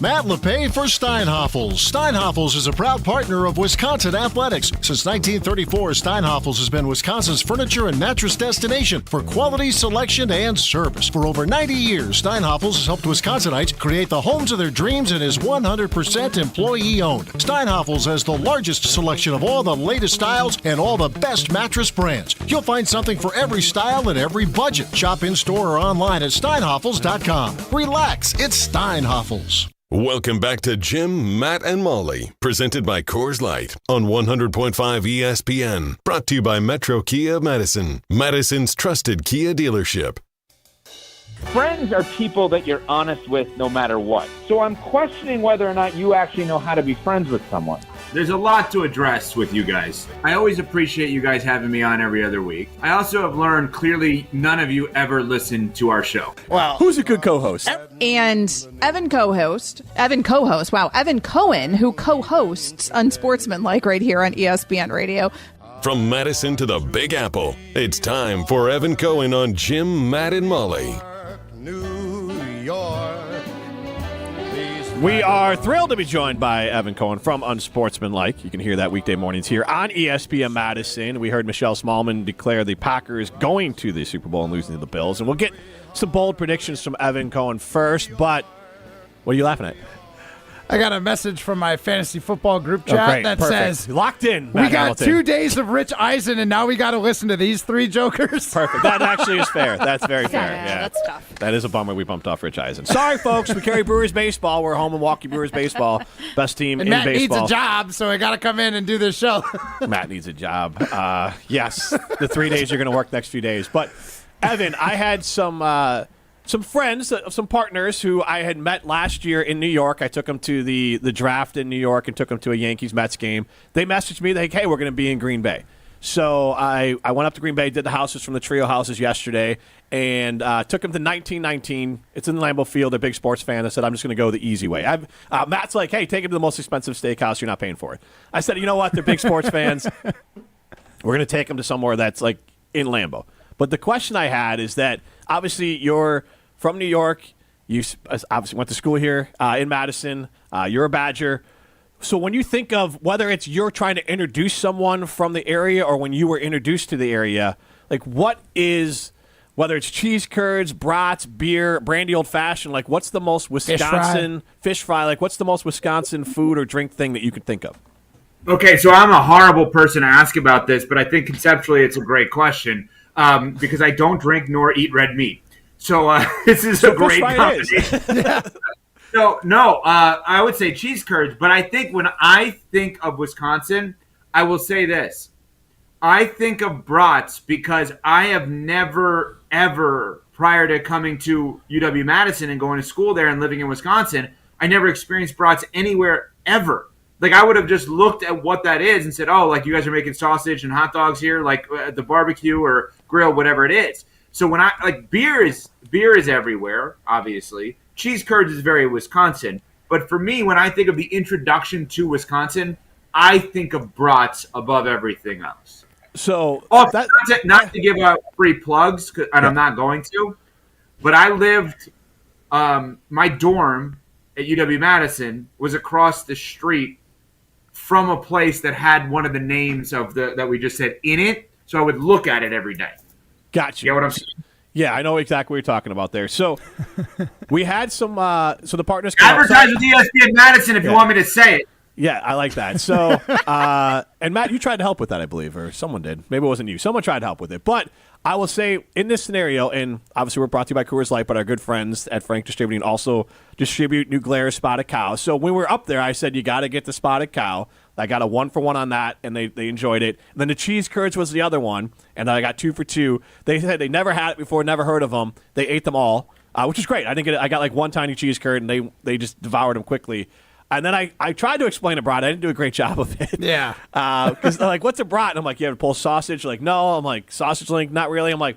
Matt LePay for Steinhoffels. Steinhoffels is a proud partner of Wisconsin Athletics. Since 1934, Steinhoffels has been Wisconsin's furniture and mattress destination for quality, selection, and service. For over 90 years, Steinhoffels has helped Wisconsinites create the homes of their dreams and is 100% employee-owned. Steinhoffels has the largest selection of all the latest styles and all the best mattress brands. You'll find something for every style and every budget. Shop in-store or online at steinhoffels.com. Relax, it's Steinhoffels. Welcome back to Jim, Matt, and Molly, presented by Coors Light on 100.5 ESPN. Brought to you by Metro Kia of Madison, Madison's trusted Kia dealership. Friends are people that you're honest with no matter what. So I'm questioning whether or not you actually know how to be friends with someone. There's a lot to address with you guys. I always appreciate you guys having me on every other week. I also have learned clearly none of you ever listen to our show. Well, who's a good co-host? And Evan Cohen, who co-hosts Unsportsmanlike right here on ESPN Radio. From Madison to the Big Apple, it's time for Evan Cohen on Jim, Matt, and Molly. New York. We are thrilled to be joined by Evan Cohen from Unsportsmanlike. You can hear that weekday mornings here on ESPN Madison. We heard Michelle Smallman declare the Packers going to the Super Bowl and losing to the Bills. And we'll get some bold predictions from Evan Cohen first. But What are you laughing at? I got a message from my fantasy football group chat that says, locked in. we got 2 days of Rich Eisen, and now we got to listen to these 3 jokers. Perfect. That actually is fair. That's very fair. Yeah, that's tough. That is a bummer we bumped off Rich Eisen. Sorry, folks. We carry Brewers baseball. We're home Milwaukee Brewers baseball. Best team And in Matt baseball. needs a job, so I got to come in and do this show. Matt needs a job. Yes, the 3 days you're going to work next few days. But, Evan, I had some friends, some partners who I had met last year in New York. I took them to the draft in New York and took them to a Yankees-Mets game. They messaged me, like, hey, we're going to be in Green Bay. So I went up to Green Bay, did the houses from the trio houses yesterday, and took them to 1919. It's in Lambeau Field. They're a big sports fan. I said, I'm just going to go the easy way. Matt's like, hey, take them to the most expensive steakhouse. You're not paying for it. I said, you know what? They're big sports fans. We're going to take them to somewhere that's like in Lambeau. But the question I had is that obviously you're from New York. You obviously went to school here in Madison. You're a Badger. So when you think of whether it's you're trying to introduce someone from the area or when you were introduced to the area, like what is, whether it's cheese curds, brats, beer, brandy old fashioned, like what's the most Wisconsin fish fry? Like what's the most Wisconsin food or drink thing that you could think of? Okay, so I'm a horrible person to ask about this, but I think conceptually it's a great question because I don't drink nor eat red meat. So this is a great combination. No, I would say cheese curds, but I think when I think of Wisconsin, I will say this. I think of brats because I have never, ever, prior to coming to UW-Madison and going to school there and living in Wisconsin, I never experienced brats anywhere ever. Like, I would have just looked at what that is and said, oh, like, you guys are making sausage and hot dogs here, like at the barbecue or grill, whatever it is. So when I, like, beer is everywhere, obviously. Cheese curds is very Wisconsin. But for me, when I think of the introduction to Wisconsin, I think of brats above everything else. So, not to give out free plugs, and I'm not going to, but I lived, my dorm at UW-Madison was across the street from a place that had one of the names of that we just said in it, so I would look at it every day. Gotcha. You know what I'm saying? Yeah, I know exactly what you're talking about there. So we had some. So the partners advertise with ESPN Madison if you want me to say it. Yeah, I like that. So and Matt, you tried to help with that, I believe, or someone did. Maybe it wasn't you. Someone tried to help with it. But I will say in this scenario, and obviously we're brought to you by Coors Light, but our good friends at Frank Distributing also distribute New Glarus Spotted Cow. So when we were up there, I said you got to get the Spotted Cow. I got a 1-for-1 on that, and they enjoyed it. And then the cheese curds was the other one, and I got 2 for 2. They said they never had it before, never heard of them. They ate them all, which is great. I didn't get it. I got like one tiny cheese curd, and they just devoured them quickly. And then I tried to explain a brat. I didn't do a great job of it. Yeah. Because they're like, what's a brat? And I'm like, you have to pull sausage? Like, no. I'm like, sausage link? Not really. I'm like,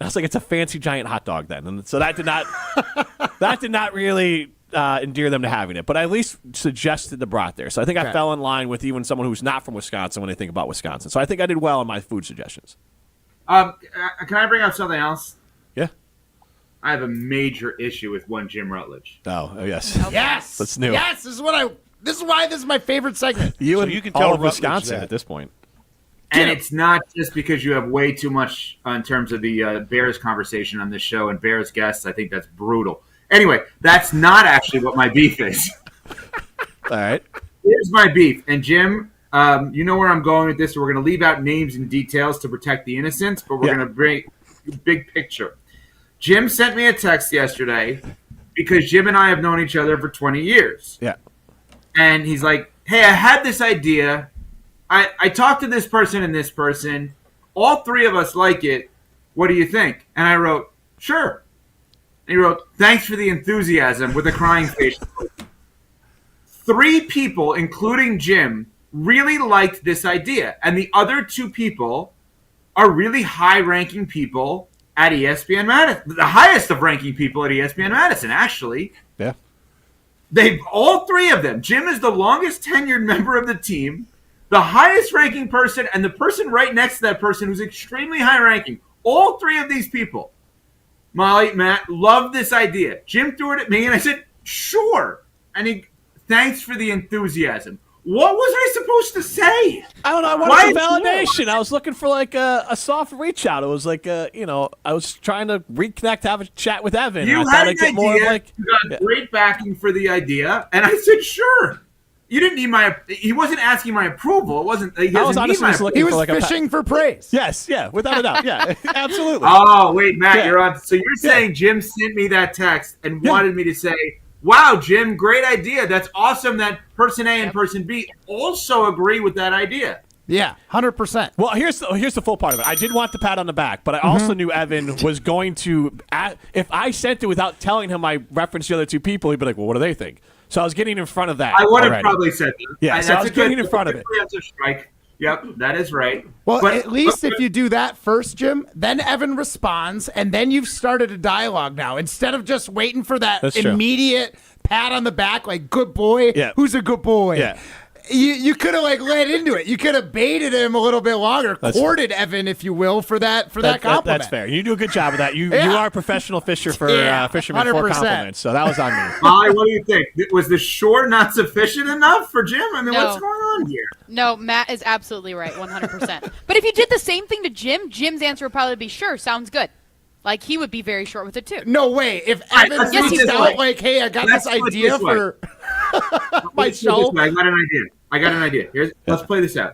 I was like, it's a fancy giant hot dog then. And so that did not really endear them to having it. But I at least suggested the brat there. So I think I fell in line with even someone who's not from Wisconsin when they think about Wisconsin. So I think I did well on my food suggestions. Can I bring up something else? Yeah. I have a major issue with one Jim Rutledge. Oh yes. Yes. That's new. Yes, this is why this is my favorite segment. You can tell all of Wisconsin at this point. And it's not just because you have way too much in terms of the Bears conversation on this show and Bears guests. I think that's brutal. Anyway, that's not actually what my beef is. All right. Here's my beef. And Jim, you know where I'm going with this. So we're going to leave out names and details to protect the innocents, but we're going to bring big picture. Jim sent me a text yesterday because Jim and I have known each other for 20 years. Yeah. And he's like, hey, I had this idea. I talked to this person and this person. All 3 of us like it. What do you think? And I wrote, sure. And he wrote, thanks for the enthusiasm with a crying face. 3 people, including Jim, really liked this idea. And the other 2 people are really high-ranking people at ESPN Madison. The highest of ranking people at ESPN Madison, actually. Yeah. All 3 of them. Jim is the longest tenured member of the team, the highest ranking person, and the person right next to that person who's extremely high ranking. All 3 of these people, Molly, Matt, love this idea. Jim threw it at me, and I said, sure. And thanks for the enthusiasm. What was I supposed to say? I don't know. I wanted some validation. I was looking for like a soft reach out. It was like I was trying to reconnect, have a chat with Evan. You and I had thought an I'd get idea. more of like You got great backing for the idea, and I said sure. You didn't need my. He wasn't asking my approval. It wasn't. He I was doesn't need honestly my just looking He for was like fishing for praise. Yes, yeah, without a doubt, yeah, absolutely. Oh wait, Matt, Yeah. you're on. So you're saying Jim sent me that text and wanted me to say, "Wow, Jim, great idea. That's awesome that person A and person B also agree with that idea." Yeah, 100%. Well, here's the full part of it. I did want the pat on the back, but I also knew Evan was going to. If I sent it without telling him I referenced the other two people, he'd be like, "Well, what do they think?" So I was getting in front of that. I would have already. probably said that. Yeah, so I was getting in front of it. That's a strike. Yep, that is right. Well, But- at least if you do that first, Jim, then Evan responds, and then you've started a dialogue now. Instead of just waiting for that That's true. immediate pat on the back, like, good boy, Yeah. who's a good boy? Yeah. You could have, like, led into it. You could have baited him a little bit longer, courted Evan, if you will, for that compliment. That's fair. You do a good job of that. You Yeah. are a professional fisher for fishermen for 100%. compliments, so that was on me. Molly, what do you think? Was the shore not sufficient enough for Jim? I mean, No. what's going on here? No, Matt is absolutely right, 100%. But if you did the same thing to Jim, Jim's answer would probably be, sure, sounds good. Like, he would be very short with it, too. No way. If right, Evan let's Yes, put it reached this out, way. like, hey, I got Let's this put it idea this way. for my Let's put it show. this way. I got an idea. Let's play this out.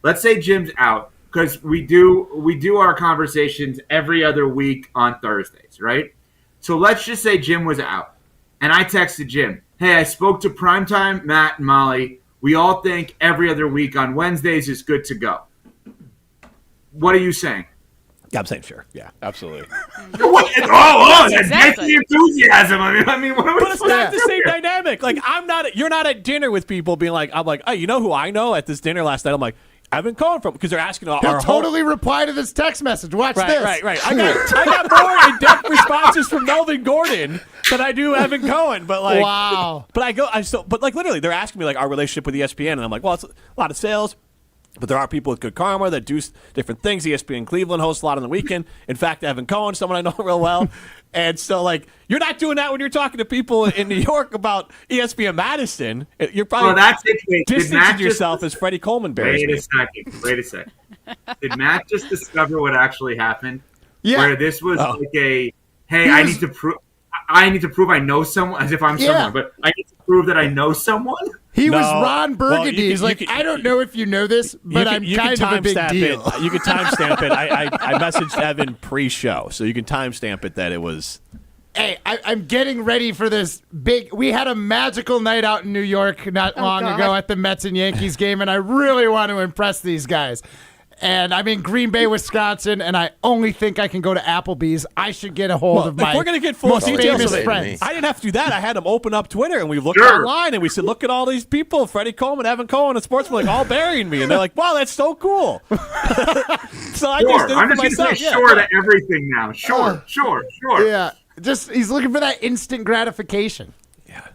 Let's say Jim's out because we do our conversations every other week on Thursdays, right? So let's just say Jim was out, and I texted Jim, "Hey, I spoke to Primetime, Matt, and Molly. We all think every other week on Wednesdays is good to go." What are you saying? Yeah, I'm saying sure. Yeah, absolutely. That's Exactly. the enthusiasm. I mean, what are we But it's not the supposed to same do? dynamic. Like you're not at dinner with people being like, I'm like, oh, you know who I know at this dinner last night? I'm like, Evan Cohen from, because they're asking our He'll whole- totally reply to this text message. Watch this. Right. I got more in-depth responses from Melvin Gordon than I do Evan Cohen. But like, Wow. but like literally, they're asking me like our relationship with ESPN, and I'm like, well, it's a lot of sales. But there are people with good karma that do different things. ESPN Cleveland hosts a lot on the weekend. In fact, Evan Cohen, someone I know real well. And so, like, you're not doing that when you're talking to people in New York about ESPN Madison. You're probably that's it. Wait, did Matt distancing just- yourself as Freddie Coleman buries Wait me. a second. Did Matt just discover what actually happened? Yeah. Where this was Oh. like a, hey, He I was- need to prove. I need to prove I know someone, as if I'm Yeah. someone, but I need to prove that I know someone. He was No. Ron Burgundy. Well, you He's can- like, you can- I don't know if you know this, but I'm kind of a big timestamp deal. it. You can timestamp it. I messaged Evan pre-show, so you can timestamp it that it was. Hey, I'm getting ready for this big. We had a magical night out in New York not long God. ago at the Mets and Yankees game, and I really want to impress these guys. And I'm in Green Bay, Wisconsin, and I only think I can go to Applebee's. I should get a hold of If my we're gonna get full most details famous of it, friends. I didn't have to do that. I had them open up Twitter, and we looked Sure. online, and we said, "Look at all these people: Freddie Coleman, Evan Cohen, and Sportsman, like all burying me." And they're like, "Wow, that's so cool." So I just Sure. did it I'm for just going to say myself. Yeah, sure yeah. to everything now. Sure. Yeah, just he's looking for that instant gratification.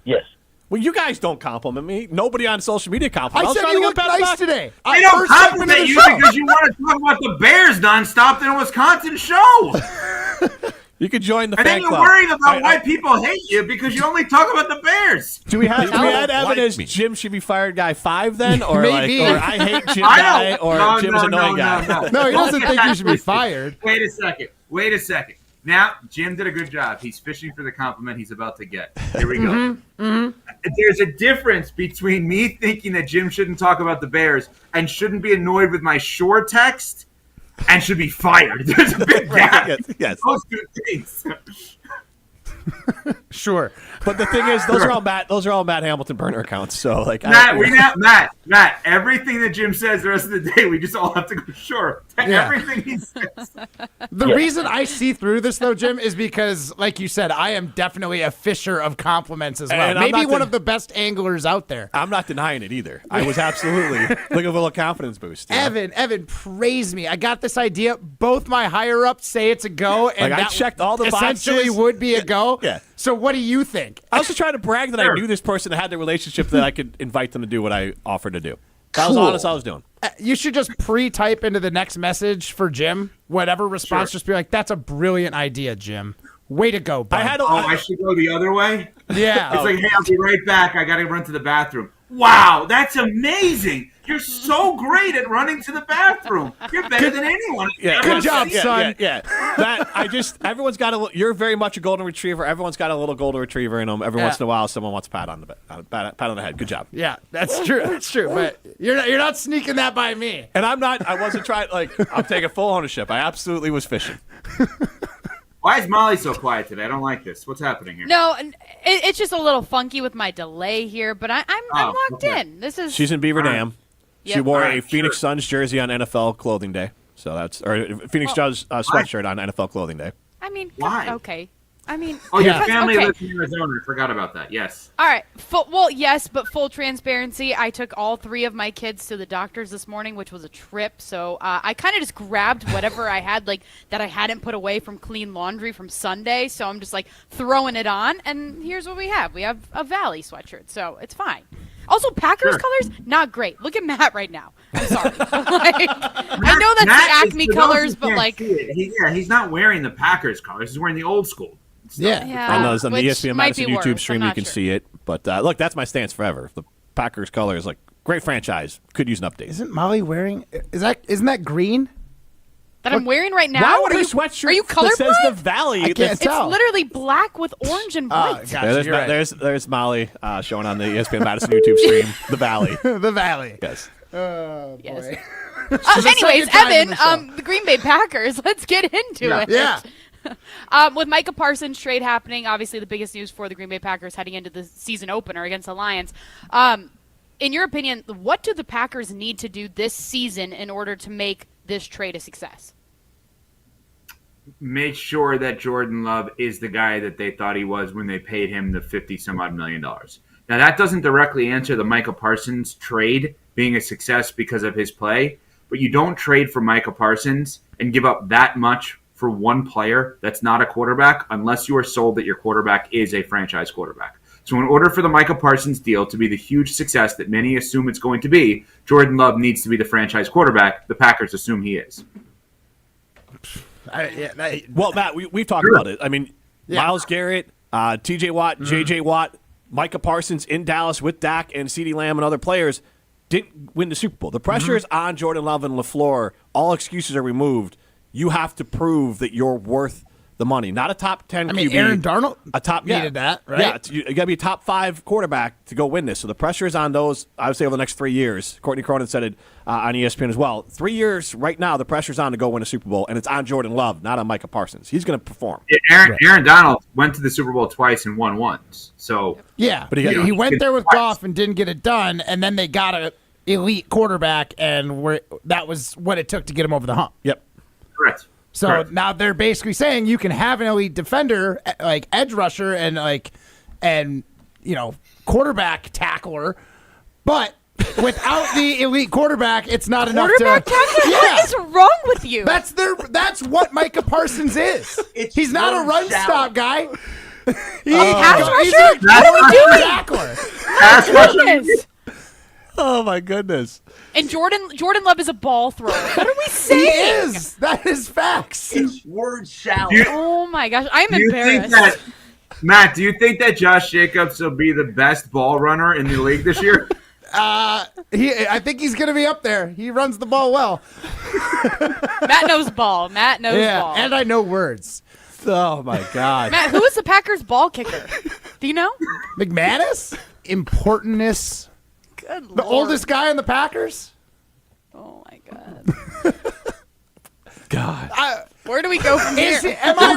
Yes. Well, you guys don't compliment me. Nobody on social media compliments. I said trying you to look get better nice back. today. I don't First segment of compliment the you show. because you want to talk about the Bears nonstop in a Wisconsin show. You could join the And fan then you're club. worried about I- why people hate you because you only talk about the Bears. Do we have Like Evan as me. Jim should be fired guy 5 then, or Maybe. like, or I hate Jim I guy, don't- or no, Jim's no, annoying no, guy? no. No, he doesn't think you should be fired. Wait a second. Now, Jim did a good job. He's fishing for the compliment he's about to get. Here we go. There's a difference between me thinking that Jim shouldn't talk about the Bears and shouldn't be annoyed with my shore text and should be fired. There's a big gap. Yes. Those two things. Sure. But the thing is, those are all Matt Hamilton burner accounts. So like, Matt, everything that Jim says the rest of the day, we just all have to go, sure. Yeah. Everything he says. The reason I see through this, though, Jim, is because, like you said, I am definitely a fisher of compliments as well. And I'm Maybe not one the- of the best anglers out there. I'm not denying it either. I was absolutely looking a little confidence boost. you know? Evan, praise me. I got this idea. Both my higher ups say it's a go, and Like, I that checked all the essentially boxes. would be a go. Yeah. So what do you think? I was just trying to brag that I knew this person that had the relationship that I could invite them to do what I offered to do. That was Cool. honest. I was doing. You should just pre-type into the next message for Jim, whatever response, just be like, that's a brilliant idea, Jim. Way to go, bud. I should go the other way? Yeah. It's like, hey, I'll be right back. I got to run to the bathroom. Wow, that's amazing. You're so great at running to the bathroom. You're better than anyone. Yeah, good job, son. Yeah. Everyone's got a. You're very much a golden retriever. Everyone's got a little golden retriever in them. Every once in a while, someone wants a pat on the head. Good job. Yeah, that's true. That's true. But you're not sneaking that by me. And I'm not. I wasn't trying. I'm taking full ownership. I absolutely was fishing. Why is Molly so quiet today? I don't like this. What's happening here? No, it's just a little funky with my delay here, but I'm locked in. This is. She's in Beaver Dam. Yep. She wore a Phoenix Suns jersey on NFL Clothing Day. So that's Phoenix Suns sweatshirt on NFL Clothing Day. I mean, why? Okay. I mean, your family lives in Arizona. I forgot about that. Yes. All right. Well, yes, but full transparency, I took all 3 of my kids to the doctors this morning, which was a trip. So I kind of just grabbed whatever I had, that I hadn't put away from clean laundry from Sunday. So I'm just throwing it on, and here's what we have. We have a Valley sweatshirt, so it's fine. Also, Packers colors, not great. Look at Matt right now. I'm sorry. I know that's the Acme colors, but he's not wearing the Packers colors. He's wearing the old school. Yeah. On the ESPN Madison YouTube stream, you can see it. But look, that's my stance forever. The Packers colors, great franchise, could use an update. Isn't Molly wearing? Isn't that green? That I'm wearing right now? Why would a sweatshirt are you that colorblind? says the Valley? I can't tell. It's literally black with orange and white. Gotcha, there's Molly showing on the ESPN Madison YouTube stream. The Valley. The Valley. Yes. Oh, boy. Yes. Anyways, Evan, the Green Bay Packers. Let's get into it. Yeah. With Micah Parsons trade happening, obviously the biggest news for the Green Bay Packers heading into the season opener against the Lions. In your opinion, what do the Packers need to do this season in order to make this trade a success? Make sure that Jordan Love is the guy that they thought he was when they paid him the $50-some-odd million. Now, that doesn't directly answer the Micah Parsons trade being a success because of his play, but you don't trade for Micah Parsons and give up that much for one player that's not a quarterback unless you are sold that your quarterback is a franchise quarterback. So in order for the Micah Parsons deal to be the huge success that many assume it's going to be, Jordan Love needs to be the franchise quarterback. The Packers assume he is. Well, Matt, we've talked about it. I mean, Myles Garrett, T.J. Watt, J.J. Watt, Micah Parsons in Dallas with Dak and CeeDee Lamb and other players didn't win the Super Bowl. The pressure is on Jordan Love and LaFleur. All excuses are removed. You have to prove that you're worth the money. Not a top 10 QB. I mean, Aaron Darnold needed that, right? Yeah, you got to be a top 5 quarterback to go win this. So the pressure is on those, I would say, over the next 3 years. Courtney Cronin said it on ESPN as well. 3 years right now, the pressure's on to go win a Super Bowl, and it's on Jordan Love, not on Micah Parsons. He's going to perform. Aaron Donald went to the Super Bowl twice and won once. So yeah, but he went there with Goff and didn't get it done, and then they got an elite quarterback, and that was what it took to get him over the hump. Yep. Correct. So now they're basically saying you can have an elite defender, like edge rusher and quarterback tackler, but without the elite quarterback, it's not enough to. Quarterback tackler? Yeah. What is wrong with you? That's what Micah Parsons is. He's not a run stop guy. Pass rusher? What are we doing? Tackler. Pass rusher. Oh my goodness! And Jordan Love is a ball thrower. What are we saying? He is. That is facts. It's word salad. Oh my gosh, I'm embarrassed. Matt, do you think that Josh Jacobs will be the best ball runner in the league this year? I think he's going to be up there. He runs the ball well. Matt knows ball. Matt knows ball. And I know words. Oh my God, Matt, who is the Packers ball kicker? Do you know? McManus? Importantness. Good Lord. The oldest guy in the Packers? Oh, my God. God. Where do we go from here? Am I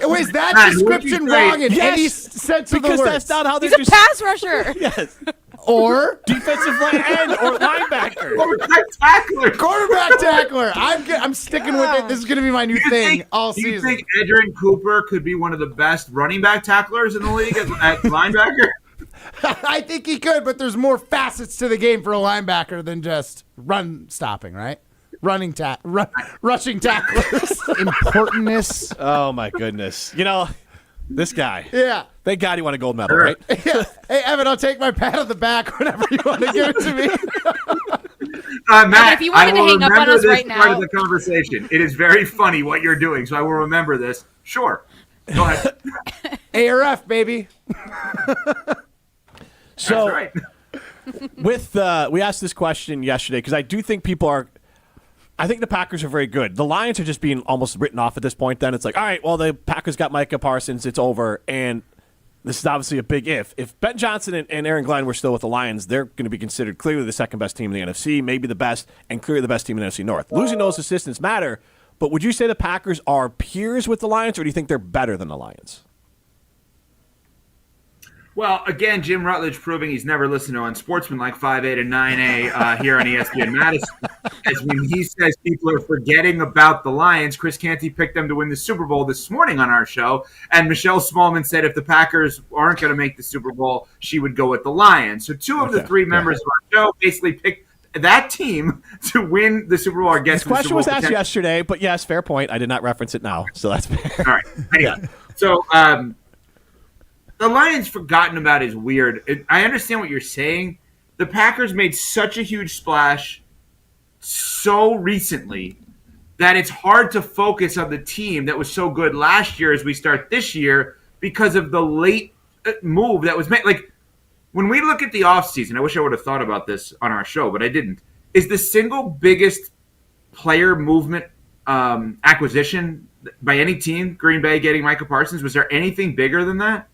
wrong? Is that description wrong in any sense of the word? Because that's not how they're He's a pass rusher. Yes. Or defensive end or linebacker. Quarterback tackler. I'm sticking with it. This is going to be my new thing all season. Do you think Edgerrin Cooper could be one of the best running back tacklers in the league at linebacker? I think he could, but there's more facets to the game for a linebacker than just run stopping, right? Rushing tacklers. Importantness. Oh my goodness! This guy. Yeah. Thank God he won a gold medal, right? Yeah. Hey, Evan, I'll take my pat on the back whenever you want to give it to me. Matt, if you wanted to hang up on us right now, part of the conversation. It is very funny what you're doing, so I will remember this. Sure. Go ahead. ARF, baby. So, right. We asked this question yesterday because I do think I think the Packers are very good. The Lions are just being almost written off at this point. Then it's like, all right, well, the Packers got Micah Parsons. It's over. And this is obviously a big if. If Ben Johnson and Aaron Glenn were still with the Lions, they're going to be considered clearly the second best team in the NFC, maybe the best, and clearly the best team in the NFC North. Losing those assistants matter, but would you say the Packers are peers with the Lions, or do you think they're better than the Lions? Well, again, Jim Rutledge proving he's never listened to Unsportsmanlike 5A and 9A here on ESPN Madison. As when he says people are forgetting about the Lions, Chris Canty picked them to win the Super Bowl this morning on our show, and Michelle Smallman said if the Packers aren't going to make the Super Bowl, she would go with the Lions. So two of the three members of our show basically picked that team to win the Super Bowl or get This to the Super question Bowl was asked yesterday, but yes, fair point. I did not reference it now, so that's fair. All right. Anyway, so the Lions forgotten about is weird. I understand what you're saying. The Packers made such a huge splash so recently that it's hard to focus on the team that was so good last year as we start this year because of the late move that was made. Like, when we look at the offseason, I wish I would have thought about this on our show, but I didn't. Is the single biggest player movement acquisition by any team, Green Bay getting Micah Parsons? Was there anything bigger than that?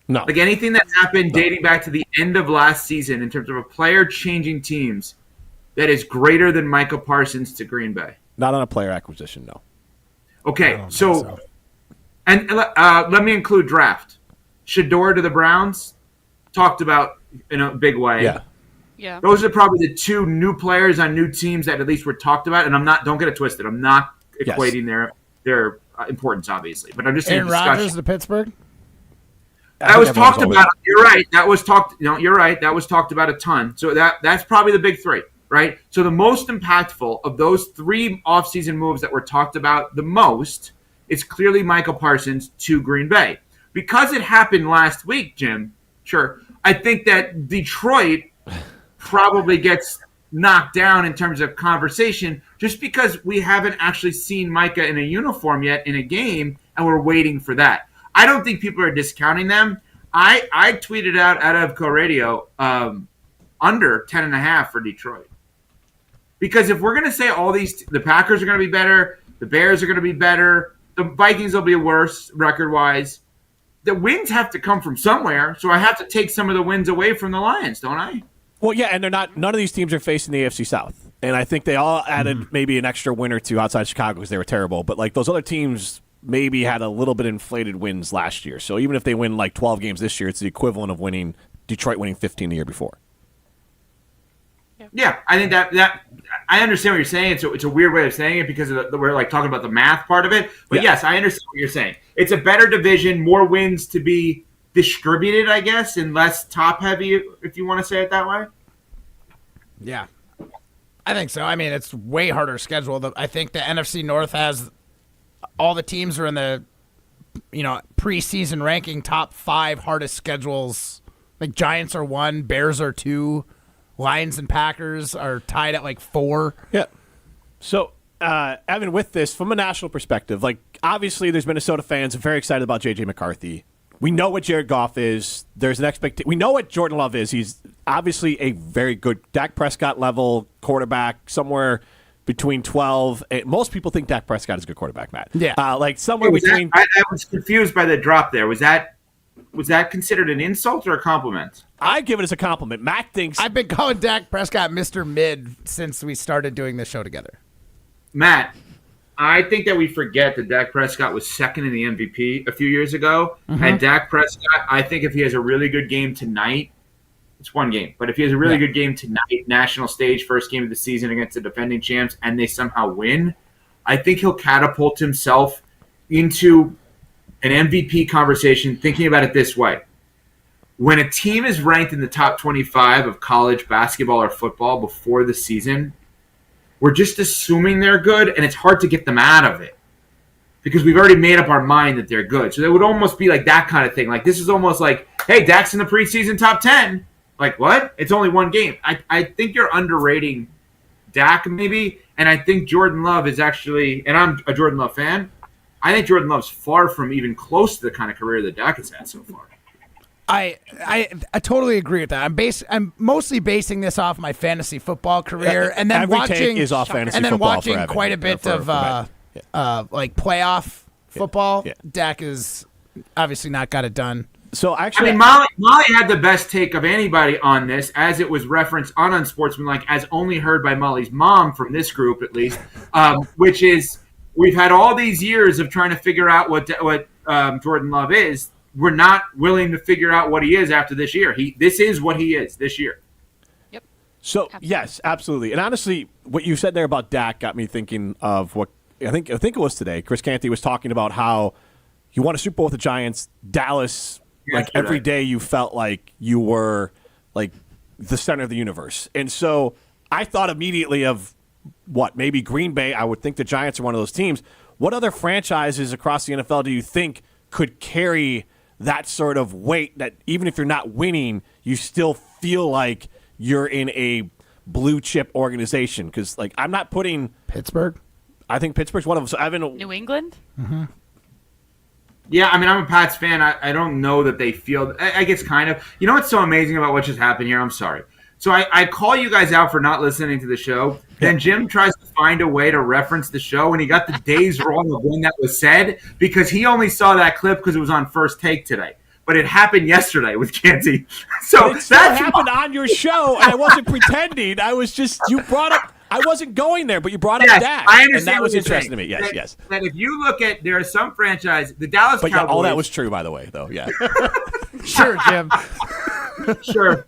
No. Like anything that happened dating back to the end of last season in terms of a player changing teams that is greater than Micah Parsons to Green Bay? Not on a player acquisition, no. Okay, so. And let me include draft. Shador to the Browns, talked about in a big way. Yeah. Those are probably the two new players on new teams that at least were talked about. And don't get it twisted. I'm not equating their importance, obviously. But I'm just saying Aaron Rodgers to Pittsburgh? That was talked about. You're right. That was talked. No, you're right. That was talked about a ton. So that's probably the big three, right? So the most impactful of those three offseason moves that were talked about the most is clearly Micah Parsons to Green Bay. Because it happened last week, Jim, sure, I think that Detroit probably gets knocked down in terms of conversation just because we haven't actually seen Micah in a uniform yet in a game, and we're waiting for that. I don't think people are discounting them. I tweeted out of Co-Radio under 10.5 for Detroit. Because if we're going to say the Packers are going to be better, the Bears are going to be better, the Vikings will be worse record-wise, the wins have to come from somewhere, so I have to take some of the wins away from the Lions, don't I? Well, yeah, and none of these teams are facing the AFC South. And I think they all added maybe an extra win or two outside Chicago because they were terrible. But like those other teams maybe had a little bit inflated wins last year. So even if they win like 12 games this year, it's the equivalent of Detroit winning 15 the year before. Yeah, I think that I understand what you're saying. It's a weird way of saying it because we're like talking about the math part of it. But yes, I understand what you're saying. It's a better division, more wins to be distributed, I guess, and less top heavy, if you want to say it that way. Yeah, I think so. I mean, it's way harder schedule. I think the NFC North has all the teams are in the preseason ranking top 5 hardest schedules. Like Giants are 1, Bears are 2. Lions and Packers are tied at like 4. Yeah. So, Evan, with this, from a national perspective, like obviously there's Minnesota fans very excited about J.J. McCarthy. We know what Jared Goff is. There's an expectation. We know what Jordan Love is. He's obviously a very good Dak Prescott level quarterback, somewhere between 12. Most people think Dak Prescott is a good quarterback, Matt. Yeah. Like somewhere between. I was confused by the drop there. Was that considered an insult or a compliment? I give it as a compliment. Matt thinks I've been calling Dak Prescott Mr. Mid since we started doing this show together. Matt, I think that we forget that Dak Prescott was second in the MVP a few years ago. Mm-hmm. And Dak Prescott, I think if he has a really good game tonight, it's one game, but if he has a really good game tonight, national stage, first game of the season against the defending champs, and they somehow win, I think he'll catapult himself into an MVP conversation, thinking about it this way. When a team is ranked in the top 25 of college basketball or football before the season, we're just assuming they're good, and it's hard to get them out of it because we've already made up our mind that they're good. So it would almost be like that kind of thing. Like this is almost like, hey, Dak's in the preseason top 10. Like what? It's only one game. I think you're underrating Dak maybe, and I think Jordan Love is actually, and I'm a Jordan Love fan, I think Jordan Love's far from even close to the kind of career that Dak has had so far. I totally agree with that. I'm mostly basing this off my fantasy football career, and then Every watching take is off fantasy and then football watching for Evan, quite a bit of like playoff football. Dak is obviously not got it done. So actually, I mean, Molly had the best take of anybody on this, as it was referenced on Unsportsmanlike, as only heard by Molly's mom from this group, at least, which is we've had all these years of trying to figure out what Jordan Love is. We're not willing to figure out what he is after this year. This is what he is this year. Yep. So yes, absolutely. And honestly, what you said there about Dak got me thinking of what I think it was today. Chris Canty was talking about how you won a Super Bowl with the Giants, Dallas. Like every day, you felt like you were like the center of the universe, and so I thought immediately of maybe Green Bay. I would think the Giants are one of those teams. What other franchises across the NFL do you think could carry that sort of weight that even if you're not winning, you still feel like you're in a blue chip organization? Because like I'm not putting Pittsburgh. I think Pittsburgh's one of them. So Evan, New England. Mm-hmm. Yeah, I mean, I'm a Pats fan. I don't know that they feel. I guess kind of. You know what's so amazing about what just happened here? I'm sorry. So I call you guys out for not listening to the show. Then Jim tries to find a way to reference the show, and he got the days wrong of when that was said because he only saw that clip because it was on First Take today. But it happened yesterday with Canty. So it still happened on your show, and I wasn't pretending. I was just you brought up. I wasn't going there, but you brought up Dak, I understand, and that was what you're interesting saying. to me. Yes. That if you look at, there are some franchise, the Dallas But Cowboys. all that was true, by the way, though. Yeah. Sure, Jim. Sure.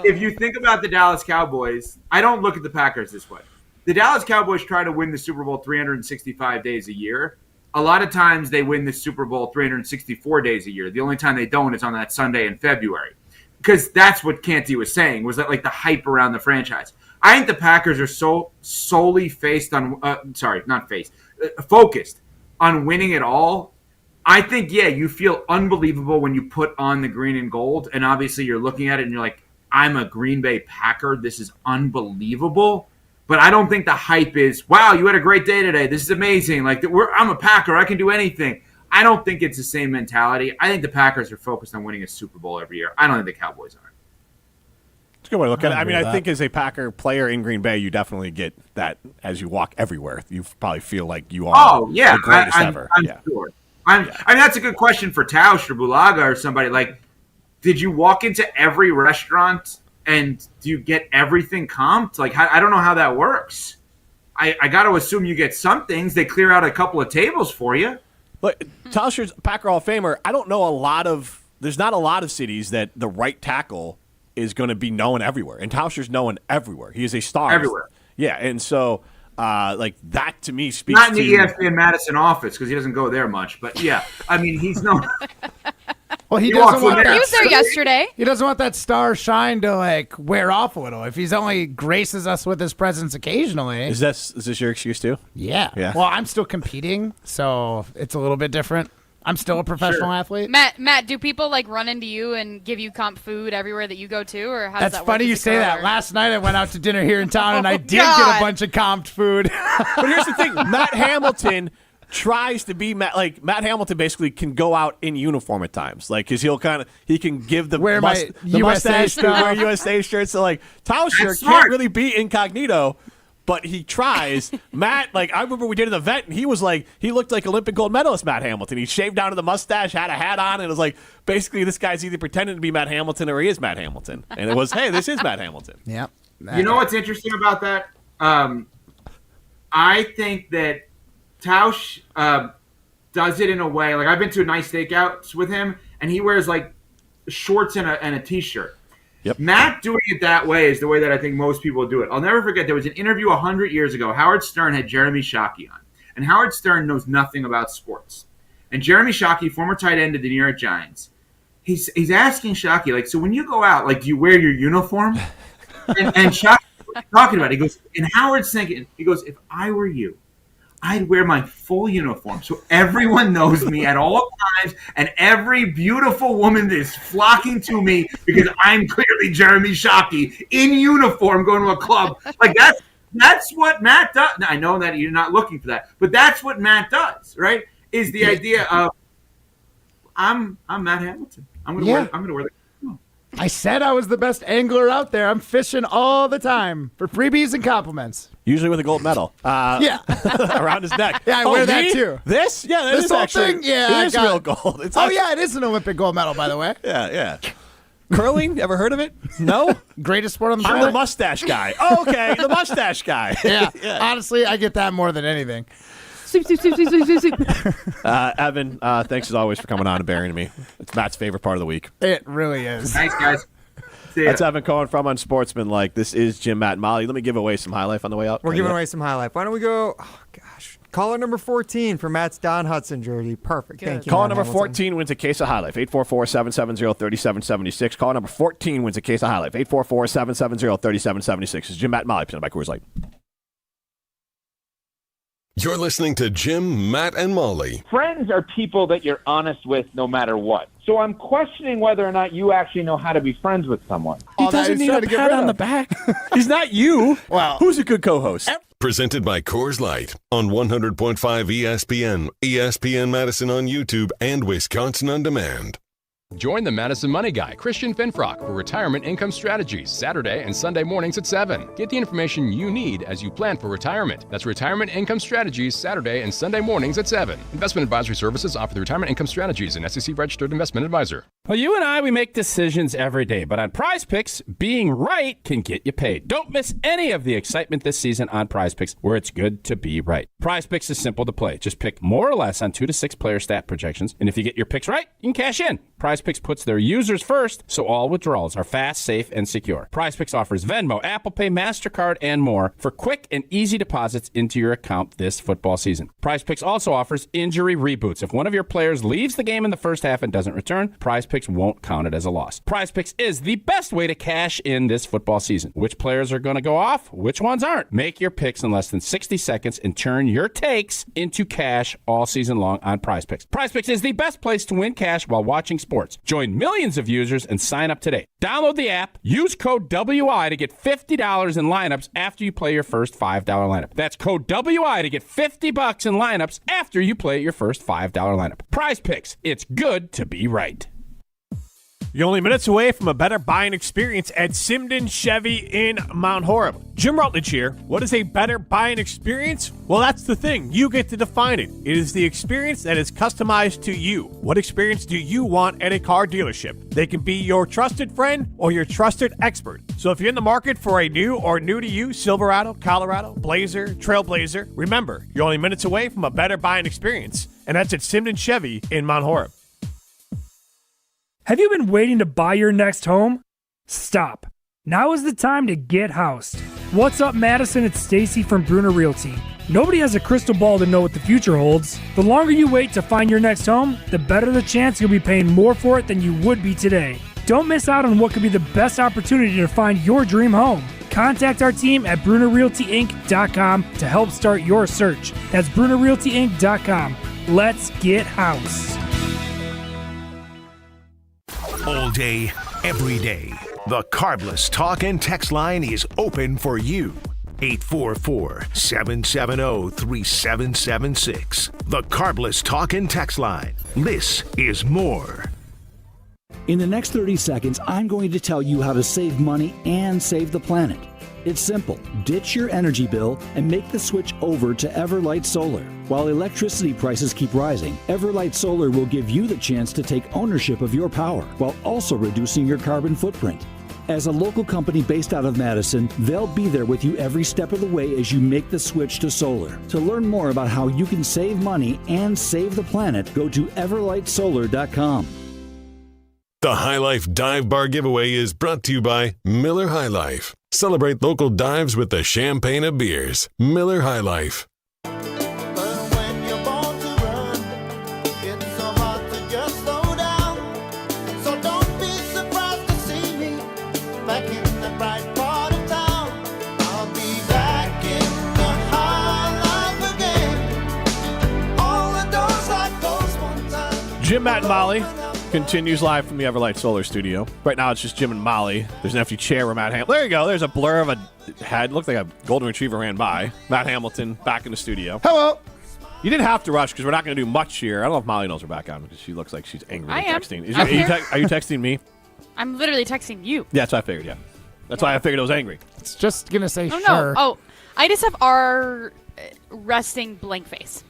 If you think about the Dallas Cowboys, I don't look at the Packers this way. The Dallas Cowboys try to win the Super Bowl 365 days a year. A lot of times they win the Super Bowl 364 days a year. The only time they don't is on that Sunday in February. Because that's what Canty was saying, was that like the hype around the franchise. I think the Packers are so solely focused on winning it all. I think, you feel unbelievable when you put on the green and gold, and obviously you're looking at it and you're like, I'm a Green Bay Packer. This is unbelievable. But I don't think the hype is, wow, you had a great day today. This is amazing. Like, I'm a Packer. I can do anything. I don't think it's the same mentality. I think the Packers are focused on winning a Super Bowl every year. I don't think the Cowboys are. It's a good way to look at it. I mean, I think as a Packer player in Green Bay, you definitely get that as you walk everywhere. You probably feel like you are the greatest ever. I'm sure. I mean, that's a good question for Tausch or Bulaga or somebody. Like, did you walk into every restaurant and do you get everything comped? Like, I don't know how that works. I got to assume you get some things. They clear out a couple of tables for you. But Tauscher's Packer Hall of Famer. I don't know there's not a lot of cities that the right tackle is going to be known everywhere. And Tauscher's known everywhere. He is a star. Everywhere. Yeah, and so like that to me speaks not in the to ESPN Madison office because he doesn't go there much. But yeah, I mean he's known. Well, he doesn't want that. He was there yesterday. He doesn't want that star shine to like wear off a little. If he's only graces us with his presence occasionally. Is this your excuse too? Yeah. Well, I'm still competing, so it's a little bit different. I'm still a professional athlete. Matt, do people like run into you and give you comp food everywhere that you go to, or how does That's that work? funny you say that. Last night I went out to dinner here in town and I did get a bunch of comped food. But here's the thing: Matt Hamilton tries to be Matt Hamilton basically can go out in uniform at times, like because he can give the mustache to wear USA shirts. So like Tauscher can't really be incognito. But he tries. Matt, like I remember we did an event, and he looked like Olympic gold medalist Matt Hamilton. He shaved down to the mustache, had a hat on, and it was like basically this guy's either pretending to be Matt Hamilton or he is Matt Hamilton. And it was, hey, this is Matt Hamilton. Yep. You know what's interesting about that? I think that Tausch does it in a way like I've been to nice stakeouts with him, and he wears like shorts and a t-shirt. Yep. Matt doing it that way is the way that I think most people do it. I'll never forget there was an interview 100 years ago. Howard Stern had Jeremy Shockey on. And Howard Stern knows nothing about sports. And Jeremy Shockey, former tight end of the New York Giants, he's asking Shockey, like, so when you go out, like, do you wear your uniform? and Shockey was talking about it. He goes, and Howard's thinking, he goes, if I were you, I'd wear my full uniform so everyone knows me at all times, and every beautiful woman is flocking to me because I'm clearly Jeremy Shockey in uniform going to a club. Like that's what Matt does. Now, I know that you're not looking for that, but that's what Matt does, right? Is the idea of I'm Matt Hamilton. I'm gonna wear the. I said I was the best angler out there. I'm fishing all the time for freebies and compliments. Usually with a gold medal. Yeah. Around his neck. Yeah, I wear that too. This? Yeah, that this is whole actually. thing? Yeah, it is real gold. It's yeah, it is an Olympic gold medal, by the way. Yeah. Curling? Ever heard of it? No? Greatest sport on the I'm planet. the mustache guy. Oh, okay, the mustache guy. Yeah. Honestly, I get that more than anything. Evan, thanks as always for coming on and burying me. It's Matt's favorite part of the week. It really is. Thanks, guys. See ya. That's Evan Cohen from Unsportsmanlike. This is Jim, Matt, and Molly. Let me give away some High Life on the way out. We're giving away some High Life. Why don't we go? Oh gosh, caller number 14 for Matt's Don Hudson jersey. Perfect. Thank you. Caller Matt number Hamilton. 14 wins a case of High Life. 844-770-3776. Caller number 14 wins a case of High Life. 844-770-3776. This is Jim, Matt, and Molly, presented by Coors Light. You're listening to Jim, Matt, and Molly. Friends are people that you're honest with no matter what. So I'm questioning whether or not you actually know how to be friends with someone. He doesn't need a pat on the back. He's not you. Well, who's a good co-host? Presented by Coors Light on 100.5 ESPN, ESPN Madison on YouTube, and Wisconsin On Demand. Join the Madison Money Guy, Christian Finfrock, for Retirement Income Strategies, Saturday and Sunday mornings at 7. Get the information you need as you plan for retirement. That's Retirement Income Strategies, Saturday and Sunday mornings at 7. Investment advisory services offer the Retirement Income Strategies, an SEC-registered investment advisor. Well, you and I, we make decisions every day, but on Prize Picks, being right can get you paid. Don't miss any of the excitement this season on Prize Picks, where it's good to be right. Prize Picks is simple to play. Just pick more or less on 2 to 6 player stat projections, and if you get your picks right, you can cash in. Prize Picks puts their users first, so all withdrawals are fast, safe, and secure. Prize Picks offers Venmo, Apple Pay, MasterCard, and more for quick and easy deposits into your account this football season. Prize Picks also offers injury reboots. If one of your players leaves the game in the first half and doesn't return, Prize Picks won't count it as a loss. Prize Picks is the best way to cash in this football season. Which players are going to go off? Which ones aren't? Make your picks in less than 60 seconds and turn your takes into cash all season long on Prize Picks. Prize Picks is the best place to win cash while watching sports. Join millions of users and sign up today. Download the app, use code WI to get $50 in lineups after you play your first $5 lineup. That's code WI to get $50 in lineups after you play your first $5 lineup. Prize Picks. It's good to be right. You're only minutes away from a better buying experience at Simden Chevy in Mount Horeb. Jim Rutledge here. What is a better buying experience? Well, that's the thing. You get to define it. It is the experience that is customized to you. What experience do you want at a car dealership? They can be your trusted friend or your trusted expert. So if you're in the market for a new or new-to-you Silverado, Colorado, Blazer, Trailblazer, remember, you're only minutes away from a better buying experience. And that's at Simden Chevy in Mount Horeb. Have you been waiting to buy your next home? Stop. Now is the time to get housed. What's up, Madison? It's Stacy from Bruner Realty. Nobody has a crystal ball to know what the future holds. The longer you wait to find your next home, the better the chance you'll be paying more for it than you would be today. Don't miss out on what could be the best opportunity to find your dream home. Contact our team at BrunerRealtyInc.com to help start your search. That's BrunerRealtyInc.com. Let's get housed. All day, every day, the Carbless Talk and Text line is open for you. 844-770-3776. The Carbless Talk and Text line. This is more. In the next 30 seconds, I'm going to tell you how to save money and save the planet. It's simple. Ditch your energy bill and make the switch over to Everlight Solar. While electricity prices keep rising, Everlight Solar will give you the chance to take ownership of your power while also reducing your carbon footprint. As a local company based out of Madison, they'll be there with you every step of the way as you make the switch to solar. To learn more about how you can save money and save the planet, go to everlightsolar.com. The High Life Dive Bar giveaway is brought to you by Miller High Life. Celebrate local dives with the champagne of beers. Miller High Life. Jim, Matt, and Molly continues live from the Everlight Solar Studio. Right now, it's just Jim and Molly. There's an empty chair where Matt Hamilton. There you go. There's a blur of a head. Looked like a golden retriever ran by. Matt Hamilton back in the studio. Hello. You didn't have to rush because we're not going to do much here. I don't know if Molly knows we're back on because she looks like she's angry. I am. Texting. Are I'm you texting me? I'm literally texting you. Yeah, that's what I figured, yeah. That's why I figured it was angry. It's just going to say Oh, sure. no. Oh, I just have our resting blank face.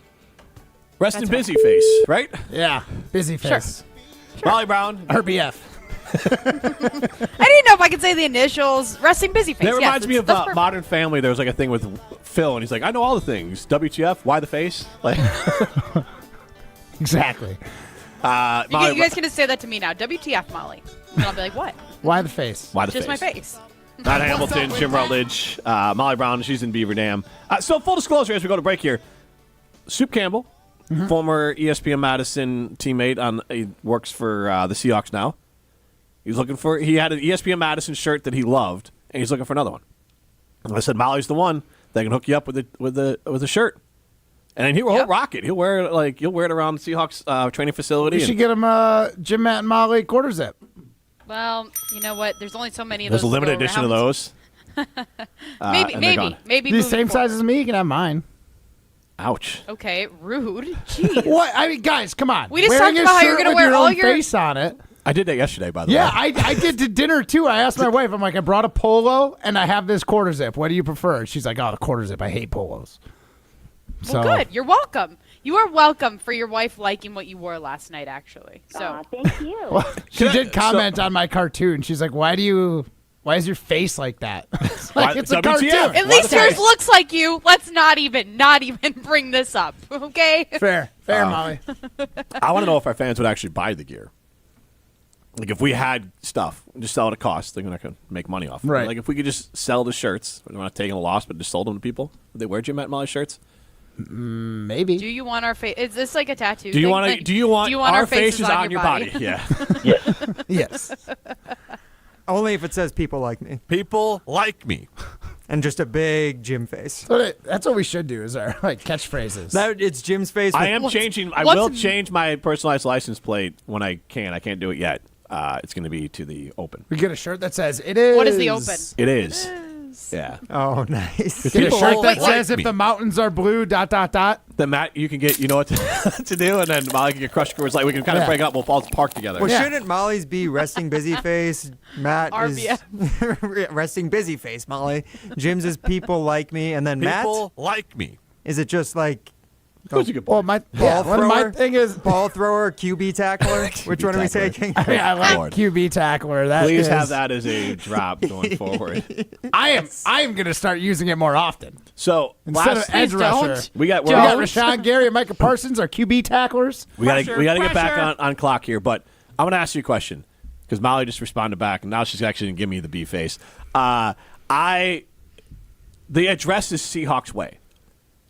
Resting busy face, right? Yeah, busy face. Sure. Molly Brown. RBF. I didn't know if I could say the initials. Resting busy face. That reminds me of that's perfect. Modern Family. There was like a thing with Phil, and he's like, I know all the things. WTF? Why the face? Like, Exactly. You guys can just say that to me now. WTF, Molly. And I'll be like, what? Why the face? Why the Just face? my face. Matt Hamilton, Jim Rutledge, Molly Brown. She's in Beaver Dam. So full disclosure as we go to break here. Soup Campbell, former ESPN Madison teammate, he works for the Seahawks now. He had an ESPN Madison shirt that he loved, and he's looking for another one. And I said, Molly's the one that can hook you up with a shirt. And then he'll rock it. He'll wear it you'll wear it around the Seahawks training facility. You should get him Jim, Matt, and Molly quarter zip. Well, you know what? There's only so many of There's those. a limited edition of those. Maybe. These same size as me. You can have mine. Ouch. Okay, rude. Jeez. What? I mean, guys, come on. We just Wearing talked a about how you're shirt gonna with wear your all own your face on it. I did that yesterday, by the way. Yeah, I did to dinner too. I asked my wife. I'm like, I brought a polo and I have this quarter zip. What do you prefer? She's like, oh, the quarter zip. I hate polos. Well, good. You're welcome. You are welcome for your wife liking what you wore last night, actually. So thank you. Well, she did comment on my cartoon. She's like, why is your face like that? It's a cartoon. At least yours looks like you. Let's not even bring this up, okay? Fair, Molly. I want to know if our fans would actually buy the gear. Like if we had stuff, just sell it at cost, they're not going to make money off it. Right. Like if we could just sell the shirts, we're not taking a loss, but just sold them to people, would they wear Jim Matt Molly shirts? Maybe. Do you want our face? Is this like a tattoo? Do you want thing? Do you want our faces on your body? Yeah. Yes. Only if it says people like me. People like me. And just a big Jim face. That's what we should do is our catchphrases. It's Jim's face. I am changing. I will change my personalized license plate when I can. I can't do it yet. It's going to be to the Open. We get a shirt that says it is. What is the Open? It is. Yeah. Oh, nice. Get a shirt that says if the mountains are blue, ... Then Matt, you can get, you know what to do, and then Molly can get crushed. It's like we can kind of break up. We'll all park together. Well, shouldn't Molly's be resting busy face? Matt is resting busy face, Molly. Jim's is people like me, and then people like me. Is it just like well, my thing is ball thrower, QB tackler? Which one are we taking? I like QB tackler. Please have that as a drop going forward. I am going to start using it more often. So instead of edge rusher, we got Rashawn Gary and Micah Parsons, our QB tacklers. We got to get back on clock here, but I'm going to ask you a question because Molly just responded back, and now she's actually going to give me the B face. The address is Seahawks Way.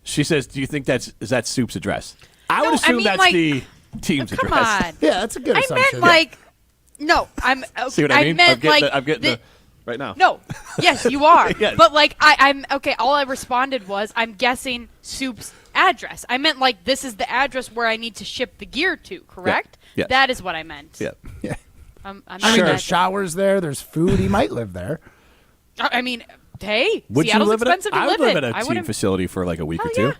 She says, "Do you think is that Soup's address?" I would assume that's the team's address. Come on. Yeah, that's a good assumption. I meant no. I'm. See what I mean? Meant I'm getting right now. No. Yes, you are. Yes. But I'm okay. All I responded was, I'm guessing Soup's address. I meant this is the address where I need to ship the gear to. Correct? Yeah. Yes. That is what I meant. Yeah. Yeah. I mean, there's showers there. There's food. He might live there. I mean. Hey, would Seattle's you live expensive to I would live live at a team facility for like a week or two.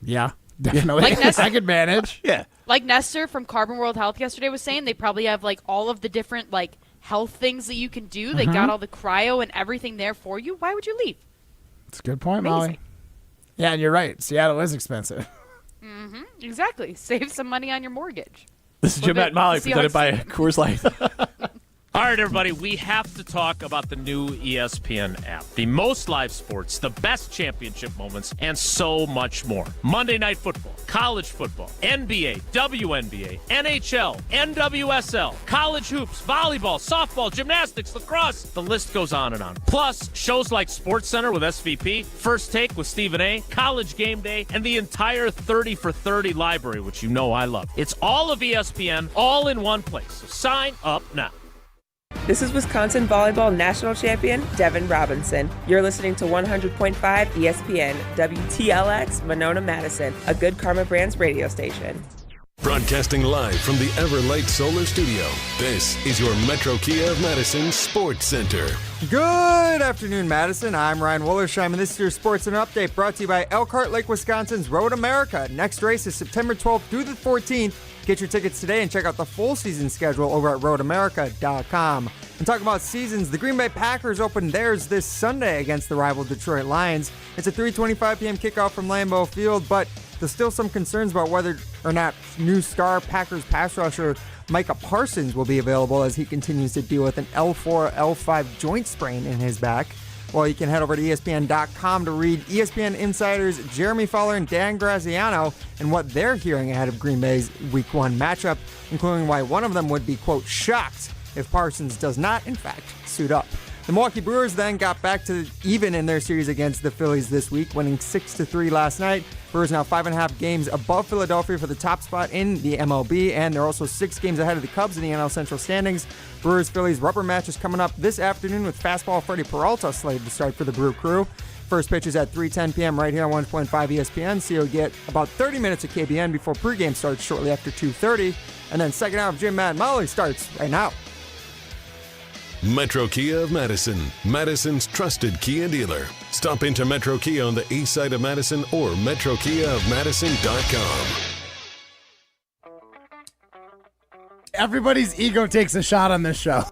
Yeah, definitely. I could manage. Yeah. Like Nestor from Carbon World Health yesterday was saying, they probably have all of the different health things that you can do. They got all the cryo and everything there for you. Why would you leave? That's a good point, Molly. Yeah, and you're right. Seattle is expensive. Mm-hmm. Exactly. Save some money on your mortgage. This is Jim Matt Molly presented by Coors Light. All right, everybody, we have to talk about the new ESPN app. The most live sports, the best championship moments, and so much more. Monday Night Football, college football, NBA, WNBA, NHL, NWSL, college hoops, volleyball, softball, gymnastics, lacrosse. The list goes on and on. Plus, shows like SportsCenter with SVP, First Take with Stephen A., College Game Day, and the entire 30 for 30 library, which you know I love. It's all of ESPN, all in one place. So sign up now. This is Wisconsin Volleyball National Champion Devin Robinson. You're listening to 100.5 ESPN, WTLX, Monona, Madison, a Good Karma Brands radio station. Broadcasting live from the Everlight Solar Studio, this is your Metro Kia of Madison Sports Center. Good afternoon, Madison. I'm Ryan Wollersheim, and this is your Sports Center Update brought to you by Elkhart Lake, Wisconsin's Road America. Next race is September 12th through the 14th. Get your tickets today and check out the full season schedule over at roadamerica.com. And talking about seasons, the Green Bay Packers open theirs this Sunday against the rival Detroit Lions. It's a 3:25 p.m. kickoff from Lambeau Field, but there's still some concerns about whether or not new star Packers pass rusher Micah Parsons will be available as he continues to deal with an L4, L5 joint sprain in his back. Well, you can head over to ESPN.com to read ESPN insiders Jeremy Fowler and Dan Graziano and what they're hearing ahead of Green Bay's Week 1 matchup, including why one of them would be, quote, shocked if Parsons does not, in fact, suit up. The Milwaukee Brewers then got back to even in their series against the Phillies this week, winning 6-3 last night. Brewers now 5.5 games above Philadelphia for the top spot in the MLB, and they're also 6 games ahead of the Cubs in the NL Central standings. Brewers-Phillies rubber match is coming up this afternoon with fastball Freddie Peralta slated to start for the Brew Crew. First pitch is at 3:10 p.m. right here on 1.5 ESPN, so you'll get about 30 minutes of KBN before pregame starts shortly after 2:30, and then second half of Jim, Matt, and Molly starts right now. Metro Kia of Madison, Madison's trusted Kia dealer. Stop into Metro Kia on the east side of Madison or metrokiaofmadison.com. Everybody's ego takes a shot on this show.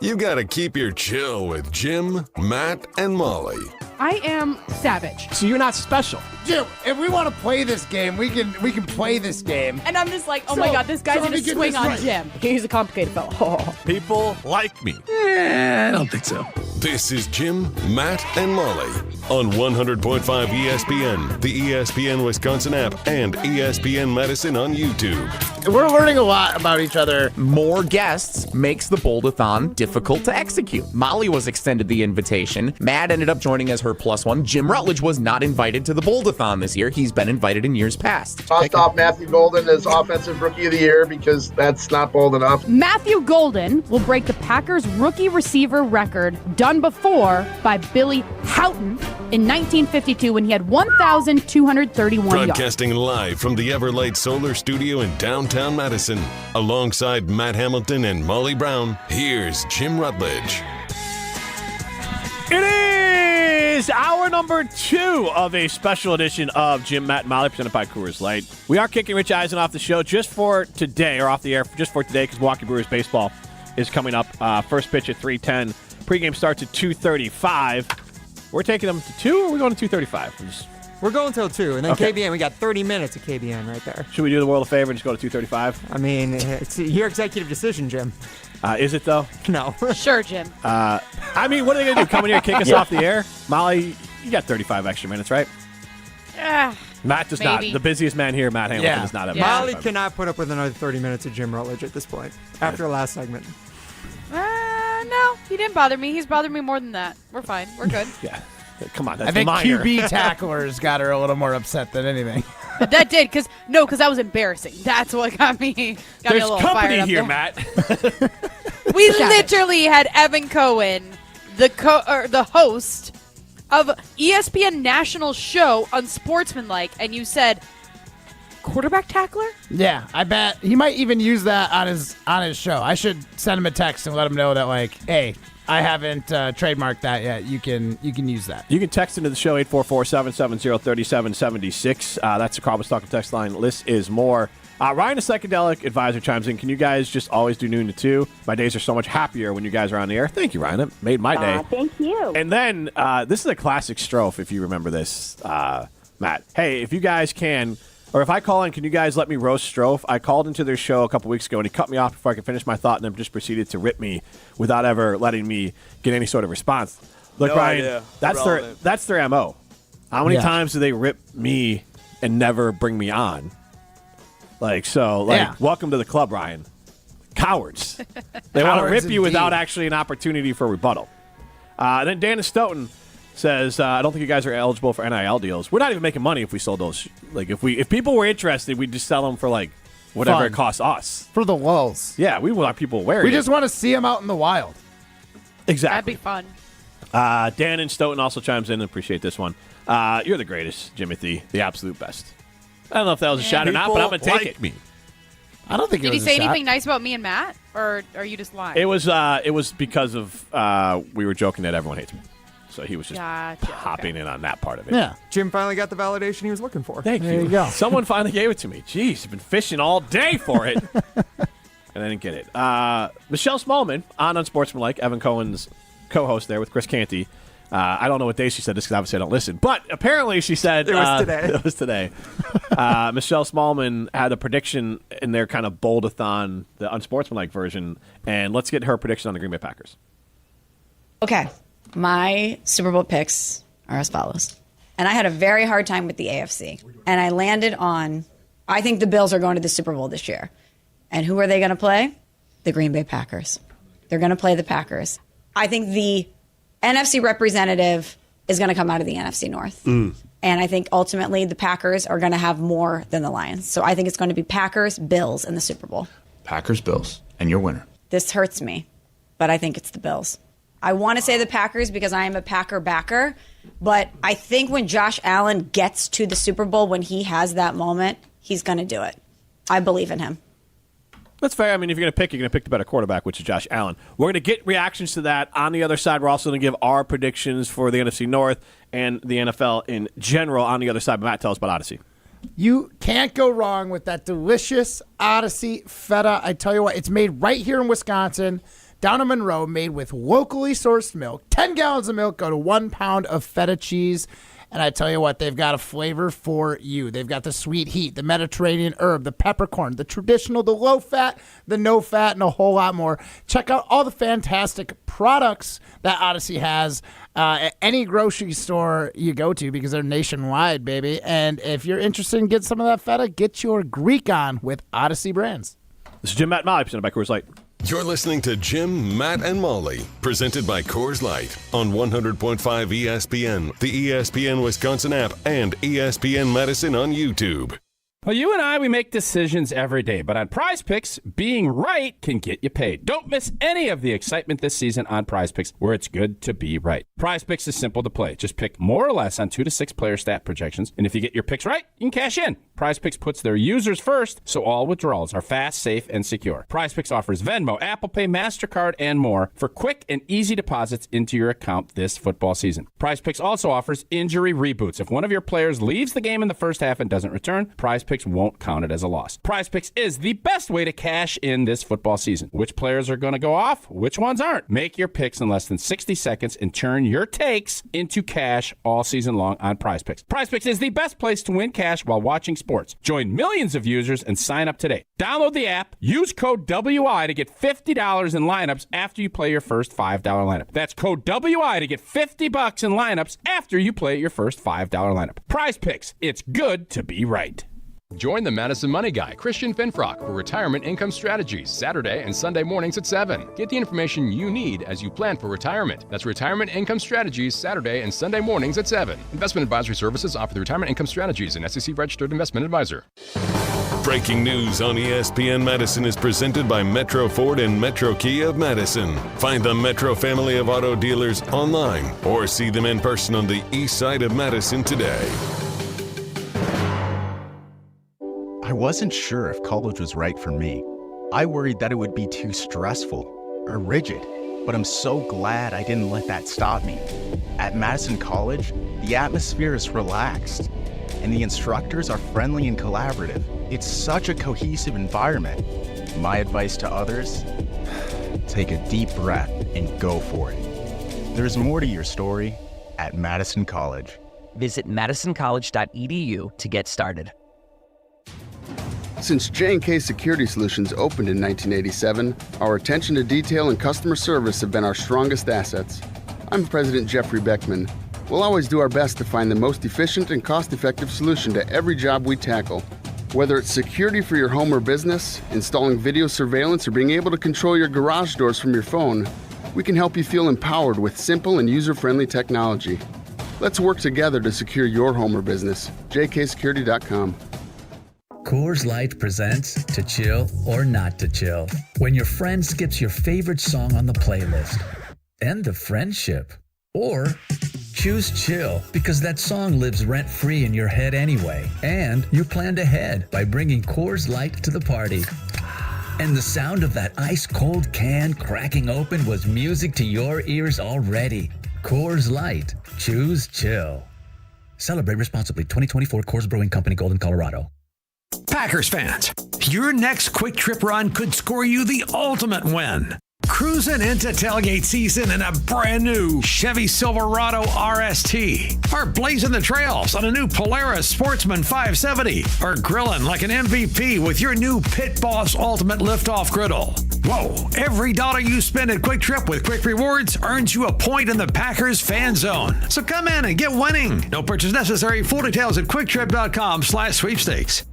You gotta keep your chill with Jim, Matt, and Molly. I am savage. So you're not special. Jim, if we want to play this game, we can play this game. And I'm just like, oh my God, this guy's going to swing on right. Jim. He's a complicated fellow. Oh. People like me. I don't think so. This is Jim, Matt, and Molly on 100.5 ESPN, the ESPN Wisconsin app, and ESPN Madison on YouTube. We're learning a lot about each other. More guests makes the Bold-a-thon difficult to execute. Molly was extended the invitation. Matt ended up joining as her +1. Jim Rutledge was not invited to the Bold-a-thon this year. He's been invited in years past. Tossed off Matthew Golden as Offensive Rookie of the Year because that's not bold enough. Matthew Golden will break the Packers rookie receiver record done before by Billy Houghton in 1952 when he had 1,231 yards. Broadcasting live from the Everlight Solar Studio in downtown Madison. Alongside Matt Hamilton and Molly Brown, here's Jim Rutledge. It is hour number 2 of a special edition of Jim, Matt, and Molly, presented by Coors Light. We are kicking Rich Eisen off the show just for today, or off the air just for today, because Milwaukee Brewers baseball is coming up. First pitch at 3:10. Pregame starts at 2:35. We're taking them to 2, or are we going to 2:35? We're going till 2, and then Okay. KBN, we got 30 minutes of KBN right there. Should we do the world a favor and just go to 2:35? I mean, it's your executive decision, Jim. Is it, though? No. Sure, Jim. I mean, what are they going to do? Come in here and kick us off the air? Molly, you got 35 extra minutes, right? Matt does Maybe. not. The busiest man here, Matt Hamilton, does not have Molly 35. cannot put up with another 30 minutes of Jim Rutledge at this point, after the last segment. No, he didn't bother me. He's bothered me more than that. We're fine. We're good. Yeah. Come on, that's I think minor. QB tacklers got her a little more upset than anything. But that did, because that was embarrassing. That's what got me a There's little company fired up here, there. Matt. We literally had Evan Cohen, the host of ESPN national show Unsportsmanlike, and you said quarterback tackler? Yeah, I bet he might even use that on his show. I should send him a text and let him know that, like, hey, I haven't trademarked that yet. You can use that. You can text into the show 844-770-3776. That's the Carbon Stock text line. List is more. Ryan, a psychedelic advisor, chimes in. Can you guys just always do noon to 2? My days are so much happier when you guys are on the air. Thank you, Ryan. That made my day. Thank you. And then this is a classic strophe, if you remember this, Matt. Hey, if you guys can, or if I call in, can you guys let me roast Strofe? I called into their show a couple weeks ago, and he cut me off before I could finish my thought, and then just proceeded to rip me without ever letting me get any sort of response. Look, No Ryan, idea. that's their MO. How many Yeah. times do they rip me and never bring me on? Yeah. Welcome to the club, Ryan. Cowards. They want to Cowards rip you without indeed. actually an opportunity for rebuttal. Then Dan Stoughton says, I don't think you guys are eligible for NIL deals. We're not even making money if we sold those. If people were interested, we'd just sell them for whatever Fun. it costs us. For the lulz. Yeah, we want people wearing We it. just want to see him out in the wild. Exactly. That'd be fun. Dan and Stoughton also chimes in and appreciate this one. You're the greatest, Jimothy, the absolute best. I don't know if that was a shot or not, but I'm going to take it. Me. I don't think Did he say anything nice about me and Matt, or are you just lying? It was because of we were joking that everyone hates me. So he was just hopping in on that part of it. Yeah. Jim finally got the validation he was looking for. Thank you. There you go. Someone finally gave it to me. Jeez, I've been fishing all day for it. And I didn't get it. Michelle Smallman on Unsportsmanlike, Evan Cohen's co-host there with Chris Canty. I don't know what day she said this because obviously I don't listen. But apparently she said it was today. It was today. Michelle Smallman had a prediction in their kind of bold-a-thon, the Unsportsmanlike version. And let's get her prediction on the Green Bay Packers. Okay. My Super Bowl picks are as follows. And I had a very hard time with the AFC. And I landed on, I think the Bills are going to the Super Bowl this year. And who are they going to play? The Green Bay Packers. They're going to play the Packers. I think the NFC representative is going to come out of the NFC North. And I think ultimately the Packers are going to have more than the Lions. So I think it's going to be Packers, Bills in the Super Bowl. Packers, Bills, and your winner. This hurts me, but I think it's the Bills. I want to say the Packers because I am a Packer backer, but I think when Josh Allen gets to the Super Bowl, when he has that moment, he's going to do it. I believe in him. That's fair. I mean, if you're going to pick the better quarterback, which is Josh Allen. We're going to get reactions to that. On the other side, we're also going to give our predictions for the NFC North and the NFL in general on the other side. But Matt, tell us about Odyssey. You can't go wrong with that delicious Odyssey feta. I tell you what, it's made right here in Wisconsin, down in Monroe, made with locally sourced milk. 10 gallons of milk go to 1 pound of feta cheese. And I tell you what, they've got a flavor for you. They've got the sweet heat, the Mediterranean herb, the peppercorn, the traditional, the low fat, the no fat, and a whole lot more. Check out all the fantastic products that Odyssey has at any grocery store you go to because they're nationwide, baby. And if you're interested in getting some of that feta, get your Greek on with Odyssey brands. This is Jim, Matt, and Molly, presented by Coors Light. You're listening to Jim, Matt, and Molly, presented by Coors Light on 100.5 ESPN, the ESPN Wisconsin app, and ESPN Madison on YouTube. Well, you and I, we make decisions every day, but on Prize Picks, being right can get you paid. Don't miss any of the excitement this season on Prize Picks, where it's good to be right. Prize Picks is simple to play. Just pick more or less on 2 to 6 player stat projections, and if you get your picks right, you can cash in. Prize Picks puts their users first, so all withdrawals are fast, safe, and secure. Prize Picks offers Venmo, Apple Pay, MasterCard, and more for quick and easy deposits into your account this football season. Prize Picks also offers injury reboots. If one of your players leaves the game in the first half and doesn't return, Prize Picks won't count it as a loss. Prize Picks is the best way to cash in this football season. Which players are going to go off? Which ones aren't? Make your picks in less than 60 seconds and turn your takes into cash all season long on Prize Picks. Prize Picks is the best place to win cash while watching sports. Join millions of users and sign up today. Download the app, use code WI to get $50 in lineups after you play your first $5 lineup. That's code WI to get $50 in lineups after you play your first $5 lineup. Prize Picks, it's good to be right. Join the Madison Money Guy, Christian Finfrock, for Retirement Income Strategies, Saturday and Sunday mornings at 7. Get the information you need as you plan for retirement. That's Retirement Income Strategies, Saturday and Sunday mornings at 7. Investment advisory services offer the Retirement Income Strategies, an SEC-registered investment advisor. Breaking news on ESPN Madison is presented by Metro Ford and Metro Kia of Madison. Find the Metro family of auto dealers online or see them in person on the east side of Madison today. I wasn't sure if college was right for me. I worried that it would be too stressful or rigid, but I'm so glad I didn't let that stop me. At Madison College, the atmosphere is relaxed, and the instructors are friendly and collaborative. It's such a cohesive environment. My advice to others, take a deep breath and go for it. There's more to your story at Madison College. Visit madisoncollege.edu to get started. Since J&K Security Solutions opened in 1987, our attention to detail and customer service have been our strongest assets. I'm President Jeffrey Beckman. We'll always do our best to find the most efficient and cost-effective solution to every job we tackle. Whether it's security for your home or business, installing video surveillance, or being able to control your garage doors from your phone, we can help you feel empowered with simple and user-friendly technology. Let's work together to secure your home or business. jksecurity.com. Coors Light presents To Chill or Not to Chill. When your friend skips your favorite song on the playlist. End the friendship. Or choose chill because that song lives rent-free in your head anyway. And you planned ahead by bringing Coors Light to the party. And the sound of that ice-cold can cracking open was music to your ears already. Coors Light. Choose chill. Celebrate responsibly. 2024 Coors Brewing Company, Golden, Colorado. Packers fans, your next quick trip run could score you the ultimate win. Cruising into tailgate season in a brand new Chevy Silverado RST, or blazing the trails on a new Polaris Sportsman 570, or grilling like an MVP with your new Pit Boss Ultimate Liftoff Griddle. Whoa, every dollar you spend at Quick Trip with Quick Rewards earns you a point in the Packers fan zone. So come in and get winning. No purchase necessary. Full details at QuickTrip.com/sweepstakes.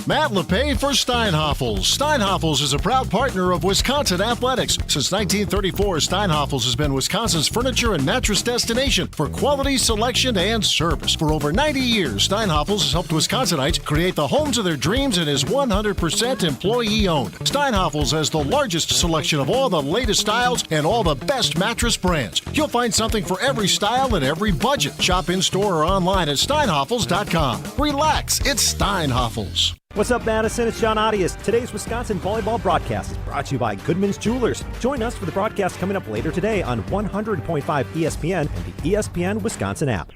Matt LePay for Steinhoffels. Steinhoffels is a proud partner of Wisconsin Athletics. Since 1934, Steinhoffels has been Wisconsin's furniture and mattress destination for quality, selection, and service. For over 90 years, Steinhoffels has helped Wisconsinites create the homes of their dreams and is 100% employee-owned. Steinhoffels has the largest selection of all the latest styles and all the best mattress brands. You'll find something for every style and every budget. Shop in-store or online at steinhoffels.com. Relax, it's Steinhoffels. What's up, Madison? It's John Audius. Today's Wisconsin volleyball broadcast is brought to you by Goodman's Jewelers. Join us for the broadcast coming up later today on 100.5 ESPN and the ESPN Wisconsin app.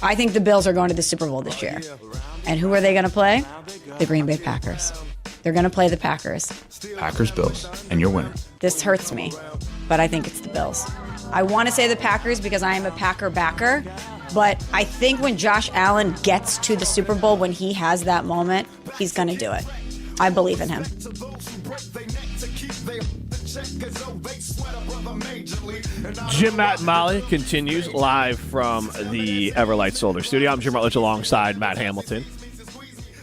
I think the Bills are going to the Super Bowl this year. And who are they going to play? The Green Bay Packers. They're going to play the Packers. Packers, Bills, and your winner. This hurts me, but I think it's the Bills. I want to say the Packers because I am a Packer backer, but I think when Josh Allen gets to the Super Bowl, when he has that moment, he's going to do it. I believe in him. Jim, Matt, and Molly continues live from the Everlight Solar Studio. I'm Jim Rutledge alongside Matt Hamilton.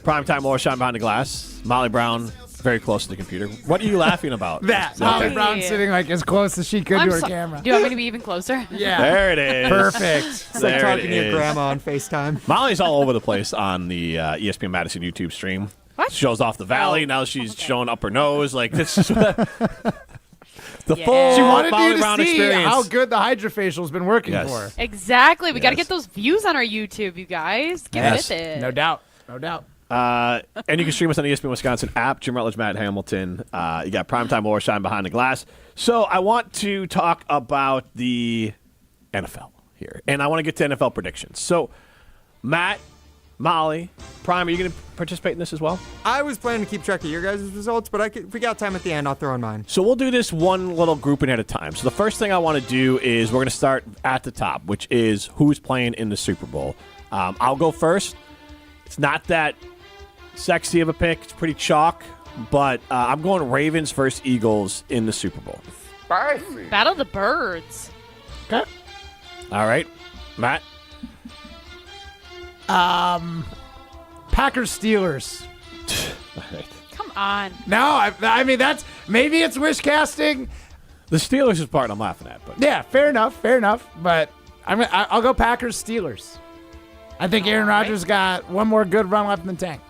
Primetime Laura Shine behind the glass. Molly Brown very close to the computer. What are you laughing about? That. Molly Brown sitting like as close as she could to her camera. Do you want me to be even closer? Yeah. There it is. Perfect. It's like talking to your grandma on FaceTime. Molly's all over the place on the ESPN Madison YouTube stream. What? Shows off the valley. Now she's showing up her nose. Like, this is the She full wanted Molly you to Brown see experience. how good the hydrofacial's been working for her. Exactly. We got to Yes. get those views on our YouTube, you guys. Get with it. No doubt. No doubt. And you can stream us on the ESPN Wisconsin app. Jim Rutledge, Matt Hamilton. You got Primetime Laura Shine behind the glass. So I want to talk about the NFL here. And I want to get to NFL predictions. So, Matt, Molly, Prime, are you going to participate in this as well? I was planning to keep track of your guys' results, but if we got time at the end, I'll throw in mine. So we'll do this one little grouping at a time. So the first thing I want to do is we're going to start at the top, which is who's playing in the Super Bowl. I'll go first. It's not that sexy of a pick. It's pretty chalk, but I'm going Ravens versus Eagles in the Super Bowl. Battle of the Birds. Okay. All right. Matt? Packers Steelers. All right. Come on. No, I mean that's maybe it's wish casting. The Steelers is the part I'm laughing at, but Yeah, fair enough. But I'll go Packers Steelers. I think Aaron Rodgers got one more good run left in the tank.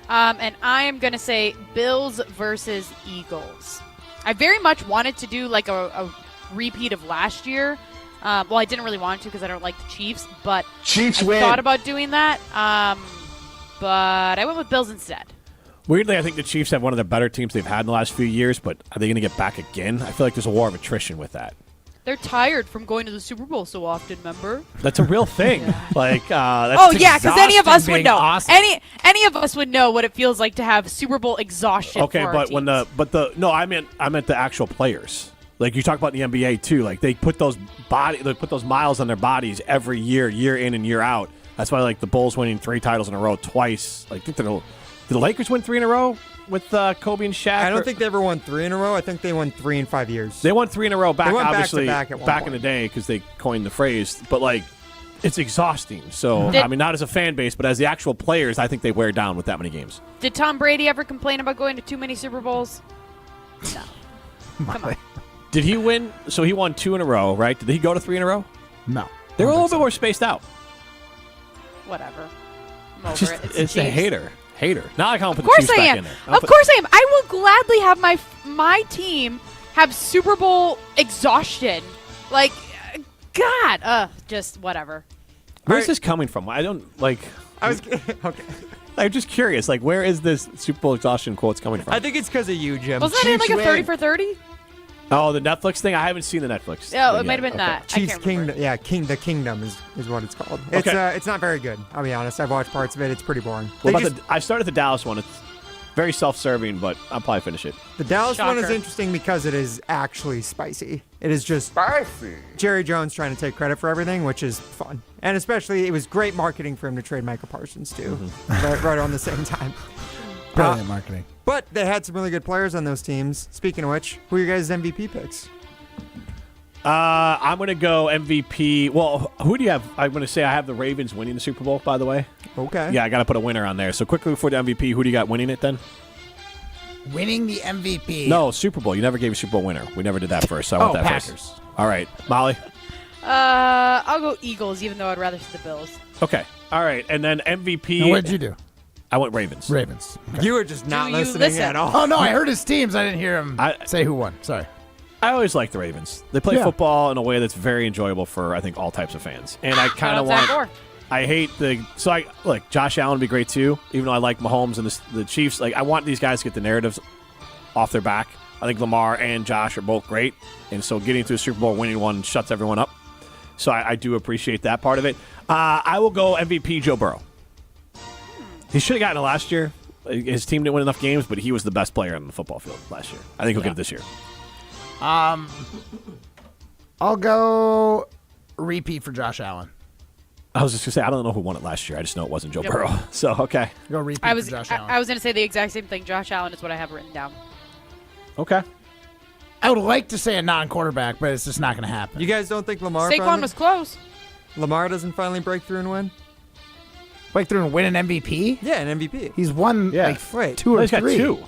And I am going to say Bills versus Eagles. I very much wanted to do like a repeat of last year. Well, I didn't really want to because I don't like the Chiefs, but Chiefs I win. thought about doing that. But I went with Bills instead. weirdly, I think the Chiefs have one of the better teams they've had in the last few years, but are they going to get back again? I feel like there's a war of attrition with that. They're tired from going to the Super Bowl so often, remember? That's a real thing. That's because any of us would know. Awesome. Any of us would know what it feels like to have Super Bowl exhaustion. Okay, for our but teams. I meant the actual players. Like you talk about the NBA too. Like they put those miles on their bodies every year in and year out. That's why like the Bulls winning 3 titles in a row twice. Like did the Lakers win 3 in a row with Kobe and Shaq? I don't think they ever won 3 in a row. I think they won 3 in 5 years. They won 3 in a row back, They went obviously, back to back at one back in point. the day because they coined the phrase. But, like, it's exhausting. So, not as a fan base, but as the actual players, I think they wear down with that many games. Did Tom Brady ever complain about going to too many Super Bowls? No. Come on. Did he win? So he won 2 in a row, right? Did he go to 3 in a row? No. They were a little bit more spaced out. Whatever. I'm over it. It's the a Chiefs. hater. Now I can't put Of course the Chiefs I back am. in there. Of course I am. I will gladly have my team have Super Bowl exhaustion. Like, God, just whatever. Where's this coming from? I don't like. I was okay. I'm just curious. Like, where is this Super Bowl exhaustion quotes coming from? I think it's because of you, Jim. Wasn't that in like a 30 for 30? Oh, the Netflix thing? I haven't seen the Netflix. No, thing it might have yet. been that. I Chiefs can't remember. Kingdom. Yeah, the Kingdom is what it's called. Okay. It's not very good. I'll be honest. I've watched parts of it. It's pretty boring. What about I started the Dallas one. It's very self-serving, but I'll probably finish it. The Dallas one is Shocker. interesting because it is actually spicy. It is just Spicy. Jerry Jones trying to take credit for everything, which is fun. And especially, it was great marketing for him to trade Micah Parsons, too. Right on the same time. Brilliant marketing. But they had some really good players on those teams. Speaking of which, who are your guys' MVP picks? I'm going to go MVP. Well, who do you have? I'm going to say I have the Ravens winning the Super Bowl, by the way. Okay. Yeah, I got to put a winner on there. So quickly before the MVP, who do you got winning it then? Winning the MVP. No, Super Bowl. You never gave a Super Bowl winner. We never did that first. So I want that Packers. first. All right. Molly? I'll go Eagles, even though I'd rather see the Bills. Okay. All right. And then MVP. And what did you do? I went Ravens. Ravens. Okay. You were just not Do you listening listen? at all. Oh, no, I heard his teams. I didn't hear him say who won. Sorry. I always like the Ravens. They play football in a way that's very enjoyable for, I think, all types of fans. And I kind of want. I hate the. So, look, Josh Allen would be great too, even though I like Mahomes and the Chiefs. Like, I want these guys to get the narratives off their back. I think Lamar and Josh are both great. And so getting to a Super Bowl, winning one, shuts everyone up. So I do appreciate that part of it. I will go MVP Joe Burrow. He should have gotten it last year. His team didn't win enough games, but he was the best player on the football field last year. I think he'll get it this year. I'll go repeat for Josh Allen. I was just going to say, I don't know who won it last year. I just know it wasn't Joe Burrow. So, okay. Go repeat I was for Josh Allen. I was going to say the exact same thing. Josh Allen is what I have written down. Okay. I would like to say a non-quarterback, but it's just not going to happen. You guys don't think Lamar Saquon was close. Lamar doesn't finally break through and win? Break through and win an MVP? Yeah, an MVP. He's won Wait, 2 or he's 3. got 2.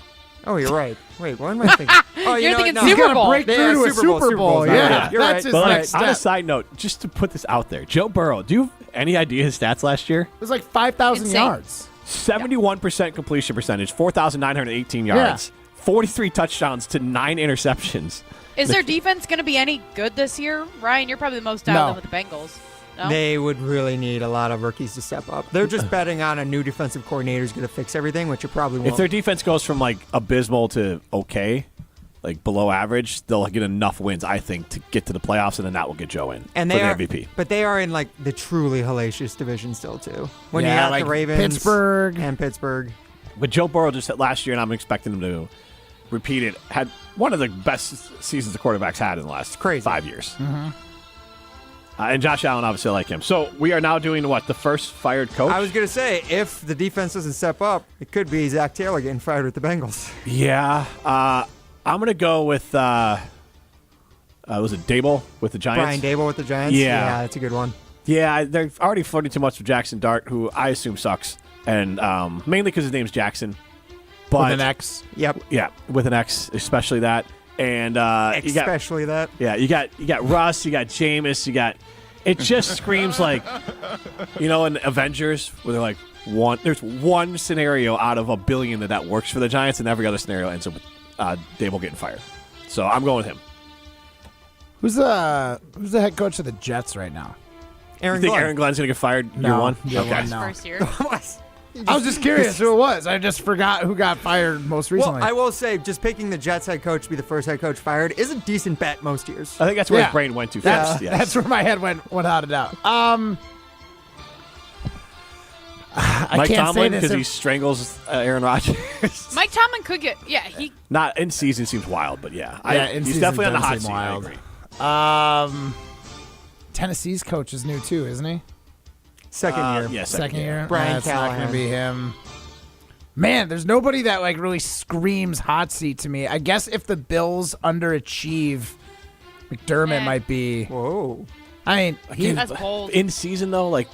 Oh, you're right. Wait, what am I thinking? Oh, You're thinking no. Super He's going Bowl. to break through to a Super Bowl. Yeah, You're that's right. his But next on a step. side note, just to put this out there, Joe Burrow, do you have any idea his stats last year? It was like 5,000 Insane. yards. 71% completion percentage, 4,918 yards, 43 touchdowns to 9 interceptions. Is their defense going to be any good this year? Ryan, you're probably the most dialed in with the Bengals. No? They would really need a lot of rookies to step up. They're just betting on a new defensive coordinator who's going to fix everything, which it probably won't. If their defense goes from like abysmal to okay, like below average, they'll get enough wins, I think, to get to the playoffs, and then that will get Joe in and for they the are, MVP. But they are in like the truly hellacious division still too. When you Yeah, have like the Ravens, Pittsburgh. and Pittsburgh. But Joe Burrow just hit last year, and I'm expecting him to repeat it. Had one of the best seasons the quarterbacks had in the last 5 years. Mm-hmm. And Josh Allen, obviously, I like him. So we are now doing what? The first fired coach? I was going to say, if the defense doesn't step up, it could be Zach Taylor getting fired with the Bengals. Yeah. I'm going to go with, was it Dable with the Giants? Brian Dable with the Giants? Yeah. That's a good one. Yeah, they're already flirting too much with Jackson Dart, who I assume sucks. And mainly because his name's Jackson. But, With an X. Yep. Yeah, with an X, especially that. And especially that. Yeah, you got Russ, you got Jameis, you got. It just screams like, in Avengers where they're like there's one scenario out of a billion that works for the Giants, and every other scenario ends up with Dable getting fired. So I'm going with him. Who's the head coach of the Jets right now? You think Aaron Glenn's gonna get fired year one? Okay. First year. I was just curious who it was. I just forgot who got fired most recently. Well, I will say, just picking the Jets head coach to be the first head coach fired is a decent bet most years. I think that's where his brain went to first. Yes. That's where my head went without a doubt. Mike Tomlin, because he strangles Aaron Rodgers. Mike Tomlin could get, he. Not in season seems wild, but yeah. in he's season definitely on the doesn't hot seem seat. wild. I agree. Tennessee's coach is new too, isn't he? Second year. Yeah, Second year. Brian That's not Callahan. going to be him. Man, there's nobody that really screams hot seat to me. I guess if the Bills underachieve, McDermott might be. Whoa. I mean, That's bold. In season though, like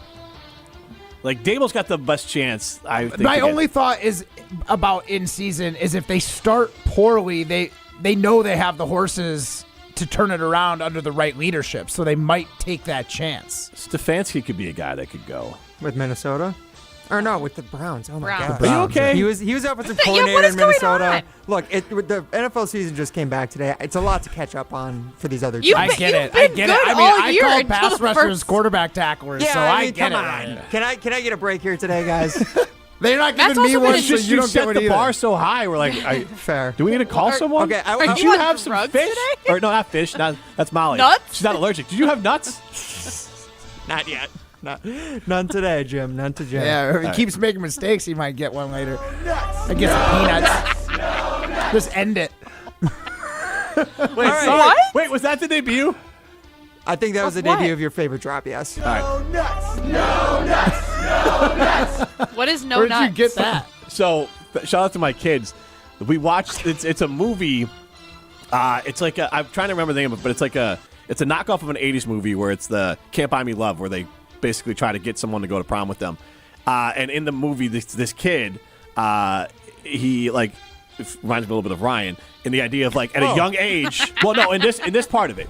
Dable's got the best chance. I think. My only thought is about in season is if they start poorly, they know they have the horses to turn it around under the right leadership, so they might take that chance. Stefanski could be a guy that could go With Minnesota? Or no, with the Browns. Oh my Browns. God. Are you okay? He was offensive Yeah, coordinator what is in going Minnesota. on? Look, the NFL season just came back today. It's a lot to catch up on for these other You've teams. I get you've it. been I get it. good I mean, all I year call until pass the rushers first- quarterback tacklers, Yeah, so I I mean, get come it. on. Ryan. Can I get a break here today, guys? They're not Matt's giving me also one, been so Just you you don't get set one the either. bar so high. We're like, Fair. do we need to call someone? Okay, Are Did you you on have some drugs fish? today? Or no, not fish. That's Molly. Nuts? She's not allergic. Did you have nuts? Not yet. None today, Jim. None to Jim. Yeah, if he keeps making mistakes, he might get one later. I get some peanuts. Just end it. Wait, right. wait, was that the debut? I think that was the Of what? debut of your favorite drop, yes. All right. What is no Where'd nuts? you get that? So, shout out to my kids. We watched. It's a movie. It's like I'm trying to remember the name of it, but it's a knockoff of an '80s movie where it's the Can't Buy Me Love, where they basically try to get someone to go to prom with them. And in the movie, this kid, he like it reminds me a little bit of Ryan in the idea of like at a young age. Well, no, in this part of it.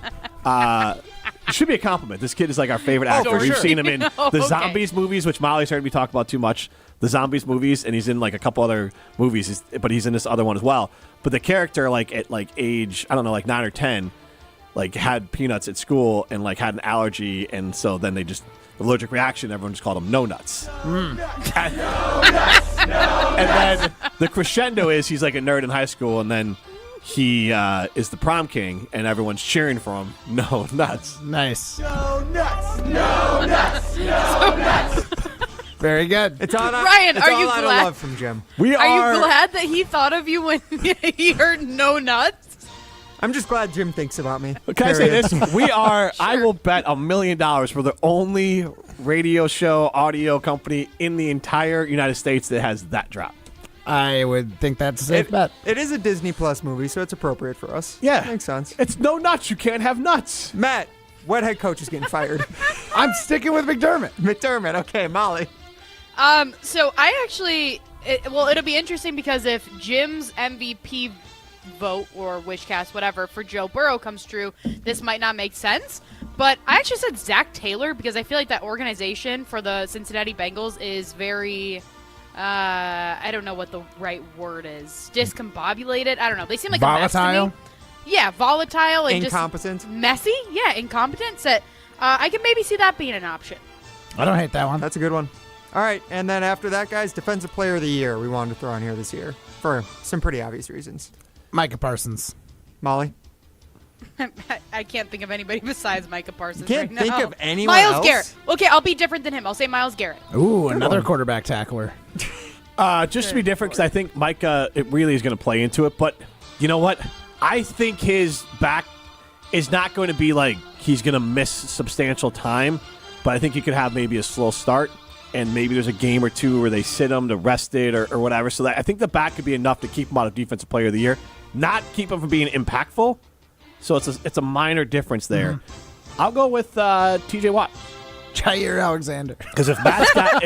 It should be a compliment. This kid is like our favorite actor. for We've sure. seen him in the Okay. Zombies movies, which Molly's heard me talk about too much. The Zombies movies, and he's in like a couple other movies, but he's in this other one as well. But the character, like at like age, I don't know, like 9 or 10, like had peanuts at school and like had an allergy, and so then they just allergic reaction. Everyone just called him No Nuts. And then the crescendo is he's like a nerd in high school, and then he is the prom king, and everyone's cheering for him. No Nuts. Nice. Very good. It's all Ryan, it's are all you out glad? of love from Jim. We Are you glad that he thought of you when he heard no nuts? I'm just glad Jim thinks about me. Can I say Period. this? We are, I will bet $1 million we're the only radio show audio company in the entire United States that has that drop. I would think that's a safe bet. It is a Disney Plus movie, so it's appropriate for us. Yeah. Makes sense. It's no nuts. You can't have nuts. Matt, what head coach is getting fired? I'm sticking with McDermott. McDermott. Okay, Molly. So I actually, it'll be interesting because if Jim's MVP vote or wishcast, whatever, for Joe Burrow comes true, this might not make sense. But I actually said Zach Taylor because I feel like that organization for the Cincinnati Bengals is very, I don't know what the right word is. Discombobulated? I don't know. They seem like a mess to Volatile? me. Yeah, volatile and Incompetent? just messy. Yeah, incompetent. So I can maybe see that being an option. I don't hate that one. That's a good one. All right, and then after that, guys, Defensive Player of the Year we wanted to throw on here this year for some pretty obvious reasons. Micah Parsons. Molly? I can't think of anybody besides Micah Parsons Can't right think now. of anyone Miles else? Garrett. Okay, I'll be different than him. I'll say Miles Garrett. Ooh, Good another one. quarterback tackler. Just to be different, because I think Micah, it really is going to play into it. But you know what? I think his back is not going to be like he's going to miss substantial time, but I think he could have maybe a slow start, and maybe there's a game or two where they sit him to rest it or whatever. So that I think the back could be enough to keep him out of Defensive Player of the Year, not keep him from being impactful. So it's a minor difference there. Mm-hmm. I'll go with T.J. Watt. Jair Alexander. Because if Matt's got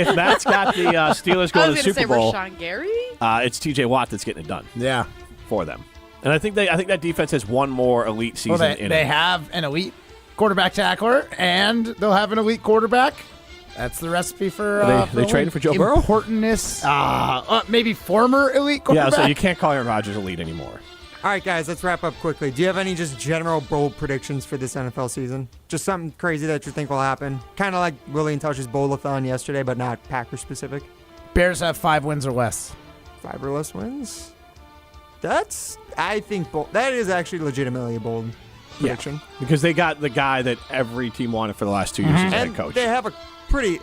the Steelers going to the Super Bowl, Rashawn Gary. it's T.J. Watt that's getting it done. Yeah. For them. And I think that defense has one more elite season Well, in they it. have an elite quarterback tackler, and they'll have an elite quarterback. That's the recipe for. They traded for Joe Burrow? Importantness. Maybe former elite quarterback. Yeah, so you can't call Aaron Rodgers elite anymore. All right, guys, let's wrap up quickly. Do you have any just general bold predictions for this NFL season? Just something crazy that you think will happen? Kind of like Willie and Touch's Bowl-a-thon yesterday, but not Packers specific. Bears have 5 wins or less. 5 or less wins? I think, bold. That is actually legitimately a bold prediction. Yeah, because they got the guy that every team wanted for the last 2 years as head coach. They have a pretty,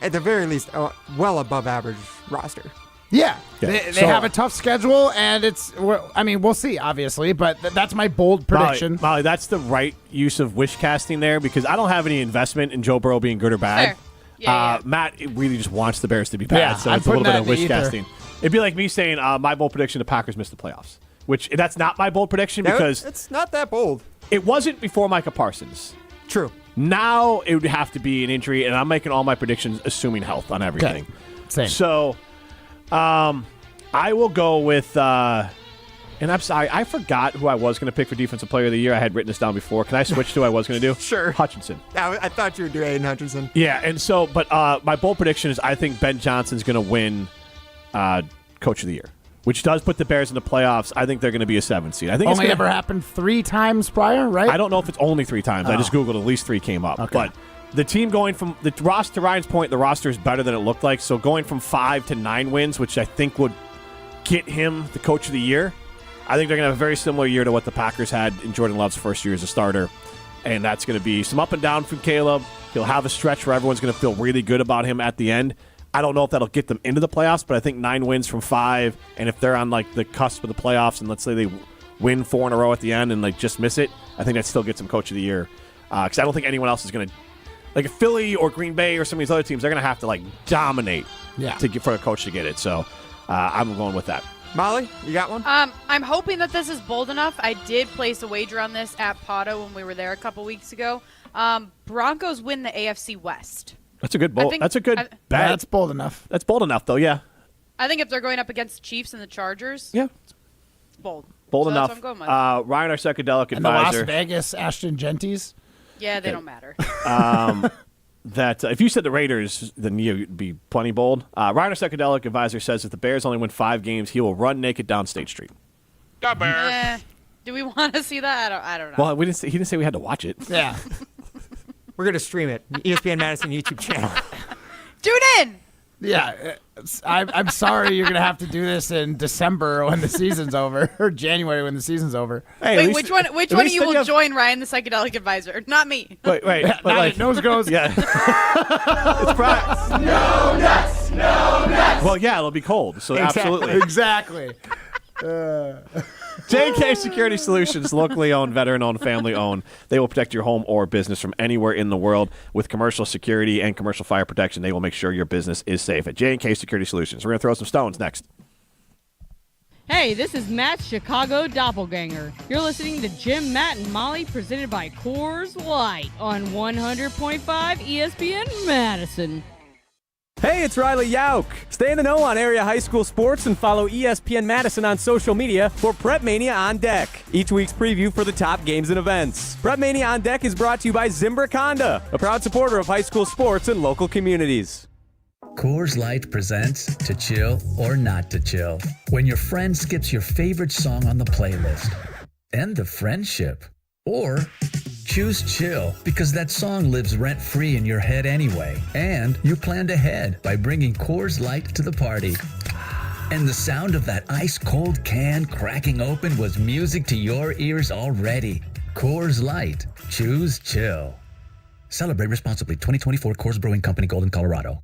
at the very least, well above average roster. Yeah. They have a tough schedule, and we'll see, obviously, but that's my bold prediction. Molly, that's the right use of wish casting there, because I don't have any investment in Joe Burrow being good or bad. Fair. Yeah. Matt really just wants the Bears to be bad, so I'm it's a little putting bit of that in wish the ether. casting. It'd be like me saying my bold prediction: the Packers miss the playoffs. Which that's not my bold prediction because it's not that bold. It wasn't before Micah Parsons. True. Now it would have to be an injury, and I'm making all my predictions assuming health on everything. Same. So, I will go with And I'm sorry, I forgot who I was going to pick for Defensive Player of the Year. I had written this down before. Can I switch to who I was going to do? Sure. Hutchinson. I thought you were doing Aiden Hutchinson. Yeah, and so, but my bold prediction is I think Ben Johnson's going to win Coach of the Year, which does put the Bears in the playoffs. I think they're going to be a 7th seed. I think only ever happened 3 times prior, right? I don't know if it's only 3 times. I just Googled at least 3 came up. Okay. But the team going from the roster, to Ryan's point, the roster is better than it looked like. So going from 5 to 9 wins, which I think would get him the Coach of the Year, I think they're going to have a very similar year to what the Packers had in Jordan Love's first year as a starter. And that's going to be some up and down from Caleb. He'll have a stretch where everyone's going to feel really good about him at the end. I don't know if that'll get them into the playoffs, but I think 9 wins from 5, and if they're on like the cusp of the playoffs, and let's say they win 4 in a row at the end and like just miss it, I think that still gets them Coach of the Year. Because I don't think anyone else is going to, like if Philly or Green Bay or some of these other teams, they're going to have to like dominate for a coach to get it. So I'm going with that. Molly, you got one? I'm hoping that this is bold enough. I did place a wager on this at Pato when we were there a couple weeks ago. Broncos win the AFC West. That's a good bold. That's a good bet. That's bold enough. That's bold enough, though. Yeah. I think if they're going up against the Chiefs and the Chargers, yeah, it's bold. Bold so enough. That's what I'm going with. Ryan, our psychedelic and advisor. the Las Vegas Ashton Genties. Yeah, they don't matter. That if you said the Raiders, then you'd be plenty bold. Ryan, our psychedelic advisor, says if the Bears only win 5 games, he will run naked down State Street. The Bears. Do we want to see that? I don't know. Well, he didn't say we had to watch it. Yeah. We're going to stream it. ESPN Madison YouTube channel. Tune in. Yeah. I'm sorry you're going to have to do this in December when the season's over, or January when the season's over. Hey, wait, which one of you will join Ryan, the psychedelic advisor? Not me. Wait. But like, nose goes. Yeah. It's practice. No nuts. No nuts. Well, yeah, it'll be cold. So absolutely. Exactly. J&K Security Solutions, locally owned, veteran-owned, family-owned. They will protect your home or business from anywhere in the world. With commercial security and commercial fire protection, they will make sure your business is safe. At J&K Security Solutions. We're going to throw some stones next. Hey, this is Matt's Chicago Doppelganger. You're listening to Jim, Matt, and Molly, presented by Coors Light on 100.5 ESPN Madison. Hey, it's Riley Yauk. Stay in the know on area high school sports and follow ESPN Madison on social media for Prep Mania on Deck, each week's preview for the top games and events. Prep Mania on Deck is brought to you by Zimbrick Honda, a proud supporter of high school sports and local communities. Coors Light presents To Chill or Not to Chill. When your friend skips your favorite song on the playlist. End the friendship. Or choose chill because that song lives rent-free in your head anyway. And you planned ahead by bringing Coors Light to the party. And the sound of that ice-cold can cracking open was music to your ears already. Coors Light. Choose chill. Celebrate responsibly. 2024 Coors Brewing Company, Golden, Colorado.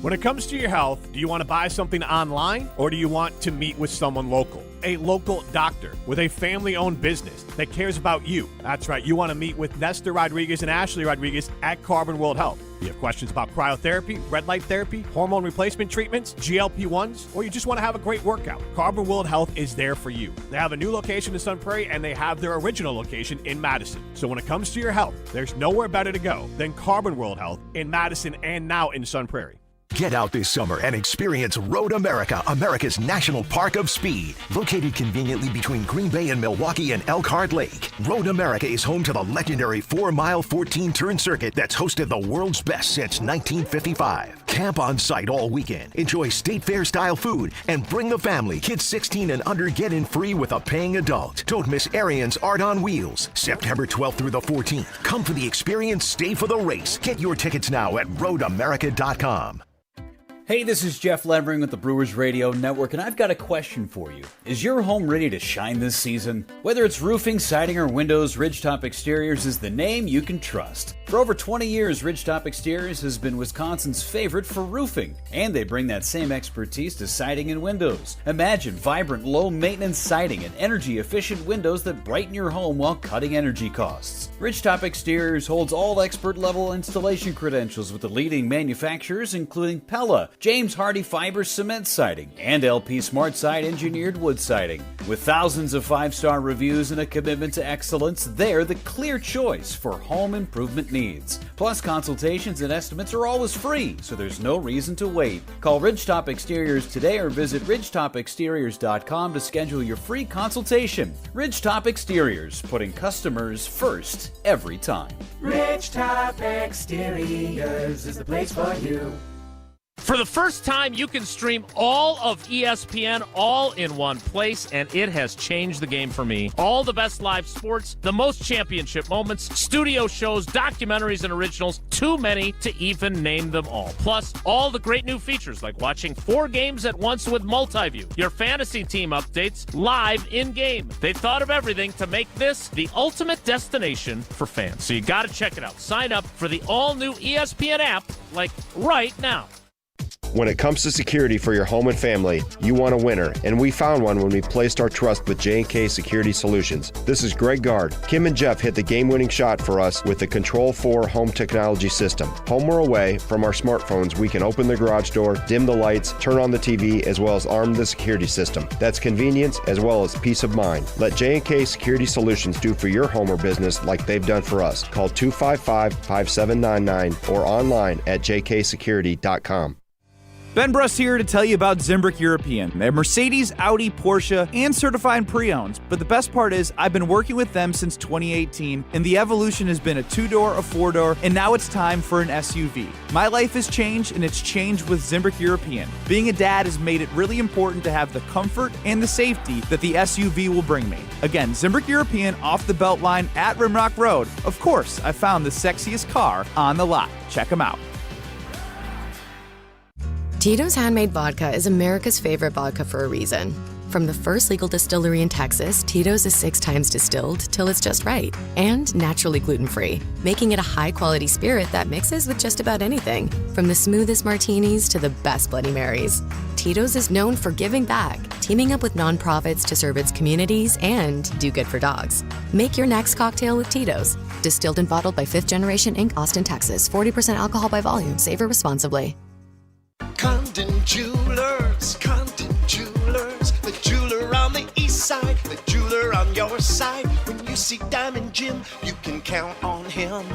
When it comes to your health, do you want to buy something online or do you want to meet with someone local? A local doctor with a family-owned business that cares about you. That's right. You want to meet with Nestor Rodriguez and Ashley Rodriguez at Carbon World Health. You have questions about cryotherapy, red light therapy, hormone replacement treatments, GLP-1s, or you just want to have a great workout. Carbon World Health is there for you. They have a new location in Sun Prairie and they have their original location in Madison. So when it comes to your health, there's nowhere better to go than Carbon World Health in Madison and now in Sun Prairie. Get out this summer and experience Road America, America's national park of speed. Located conveniently between Green Bay and Milwaukee and Elkhart Lake, Road America is home to the legendary 4-mile, 14-turn circuit that's hosted the world's best since 1955. Camp on site all weekend, enjoy state fair-style food, and bring the family. Kids 16 and under get in free with a paying adult. Don't miss Arian's Art on Wheels, September 12th through the 14th. Come for the experience, stay for the race. Get your tickets now at roadamerica.com. Hey, this is Jeff Levering with the Brewers Radio Network, and I've got a question for you. Is your home ready to shine this season? Whether it's roofing, siding, or windows, Ridgetop Exteriors is the name you can trust. For over 20 years, Ridgetop Exteriors has been Wisconsin's favorite for roofing, and they bring that same expertise to siding and windows. Imagine vibrant, low-maintenance siding and energy-efficient windows that brighten your home while cutting energy costs. Ridgetop Exteriors holds all expert-level installation credentials with the leading manufacturers, including Pella, James Hardy Fiber Cement Siding, and LP Smart Side Engineered Wood Siding. With thousands of 5-star reviews and a commitment to excellence, they're the clear choice for home improvement needs. Plus, consultations and estimates are always free, so there's no reason to wait. Call Ridgetop Exteriors today or visit ridgetopexteriors.com to schedule your free consultation. Ridgetop Exteriors, putting customers first every time. Ridgetop Exteriors is the place for you. For the first time, you can stream all of ESPN all in one place, and it has changed the game for me. All the best live sports, the most championship moments, studio shows, documentaries, and originals, too many to even name them all. Plus, all the great new features like watching 4 games at once with multi-view, your fantasy team updates live in-game. They thought of everything to make this the ultimate destination for fans. So you got to check it out. Sign up for the all-new ESPN app, like right now. When it comes to security for your home and family, you want a winner, and we found one when we placed our trust with J&K Security Solutions. This is Greg Gard. Kim and Jeff hit the game-winning shot for us with the Control 4 home technology system. Home or away, from our smartphones, we can open the garage door, dim the lights, turn on the TV, as well as arm the security system. That's convenience as well as peace of mind. Let J&K Security Solutions do for your home or business like they've done for us. Call 255-5799 or online at jksecurity.com. Ben Bruss here to tell you about Zimbrick European. They're Mercedes, Audi, Porsche, and certified pre-owned. But the best part is, I've been working with them since 2018, and the evolution has been a 2-door, a 4-door, and now it's time for an SUV. My life has changed, and it's changed with Zimbrick European. Being a dad has made it really important to have the comfort and the safety that the SUV will bring me. Again, Zimbrick European off the belt line at Rimrock Road. Of course, I found the sexiest car on the lot. Check them out. Tito's Handmade Vodka is America's favorite vodka for a reason. From the first legal distillery in Texas, Tito's is 6 times distilled till it's just right. And naturally gluten-free, making it a high-quality spirit that mixes with just about anything. From the smoothest martinis to the best Bloody Marys. Tito's is known for giving back, teaming up with nonprofits to serve its communities and do good for dogs. Make your next cocktail with Tito's. Distilled and bottled by 5th Generation Inc., Austin, Texas. 40% alcohol by volume. Savor responsibly. Condon Jewelers, the jeweler on the east side, the jeweler on your side. When you see Diamond Jim, you can count on him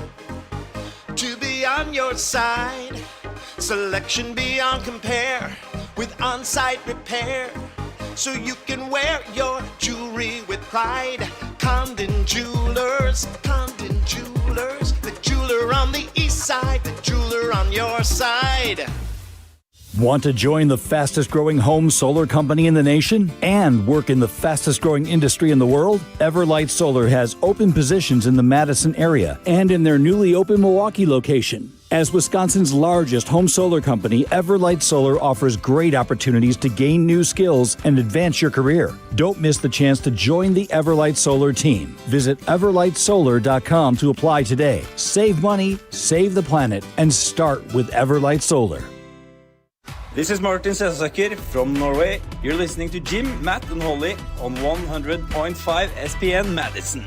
to be on your side. Selection beyond compare with on-site repair, so you can wear your jewelry with pride. Condon Jewelers, the jeweler on the east side, the jeweler on your side. Want to join the fastest growing home solar company in the nation and work in the fastest growing industry in the world? Everlight Solar has open positions in the Madison area and in their newly opened Milwaukee location. As Wisconsin's largest home solar company, Everlight Solar offers great opportunities to gain new skills and advance your career. Don't miss the chance to join the Everlight Solar team. Visit everlightsolar.com to apply today. Save money, save the planet, and start with Everlight Solar. This is Martin Sesaker from Norway. You're listening to Jim, Matt, and Holly on 100.5 ESPN Madison.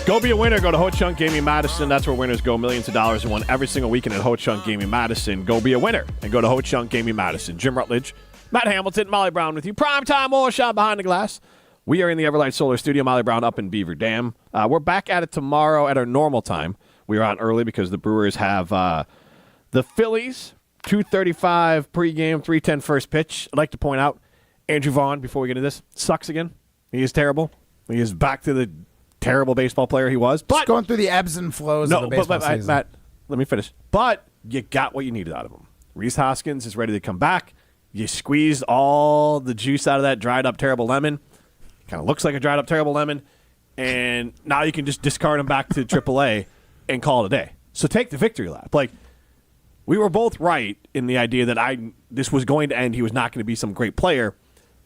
Go be a winner. Go to Ho Chunk Gaming Madison. That's where winners go. Millions of dollars are won every single weekend at Ho Chunk Gaming Madison. Go be a winner and go to Ho Chunk Gaming Madison. Jim Rutledge, Matt Hamilton, Molly Brown with you. Primetime oil shot behind the glass. We are in the Everlight Solar Studio. Molly Brown up in Beaver Dam. We're back at it tomorrow at our normal time. We are on early because the Brewers have the Phillies, 2:35 pregame, 3:10 first pitch. I'd like to point out, Andrew Vaughn, before we get into this, sucks again. He is terrible. He is back to the terrible baseball player he was. But just going through the ebbs and flows of the baseball season. Matt, let me finish. But you got what you needed out of him. Rhys Hoskins is ready to come back. You squeezed all the juice out of that dried up terrible lemon. Kind of looks like a dried up terrible lemon. And now you can just discard him back to AAA and call it a day. So take the victory lap. Like, we were both right in the idea that this was going to end. He was not going to be some great player.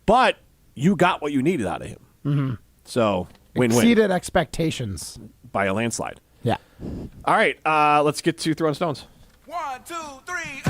But you got what you needed out of him. Mm-hmm. So win-win. Exceeded expectations. By a landslide. Yeah. All right, let's get to Throwing Stones. 1, 2, 3,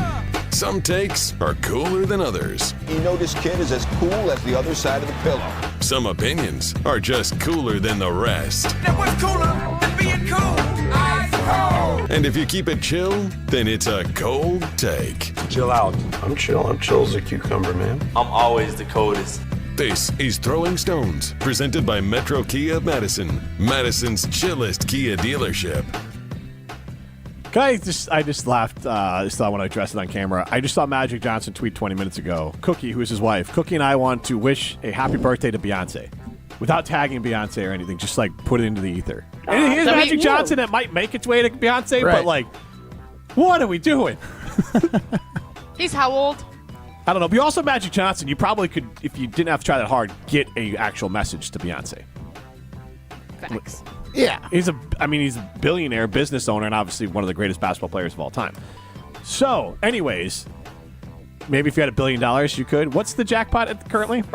Some takes are cooler than others. You know this kid is as cool as the other side of the pillow. Some opinions are just cooler than the rest. Now what's cooler than being cool? Ice cold. And if you keep it chill, then it's a cold take. Chill out. I'm chill. I'm chill as a cucumber, man. I'm always the coldest. This is Throwing Stones, presented by Metro Kia of Madison, Madison's chillest Kia dealership. I just laughed. I just thought I want to address it on camera. I just saw Magic Johnson tweet 20 minutes ago. Cookie, who is his wife, Cookie and I want to wish a happy birthday to Beyonce, without tagging Beyonce or anything. Just like put it into the ether. And here's Magic Johnson that might make its way to Beyonce, but like, what are we doing? He's how old? I don't know. But you also Magic Johnson. You probably could, if you didn't have to try that hard, get a actual message to Beyonce. Facts. Yeah. He's a billionaire, business owner, and obviously one of the greatest basketball players of all time. So, anyways, maybe if you had $1 billion, you could. What's the jackpot currently? The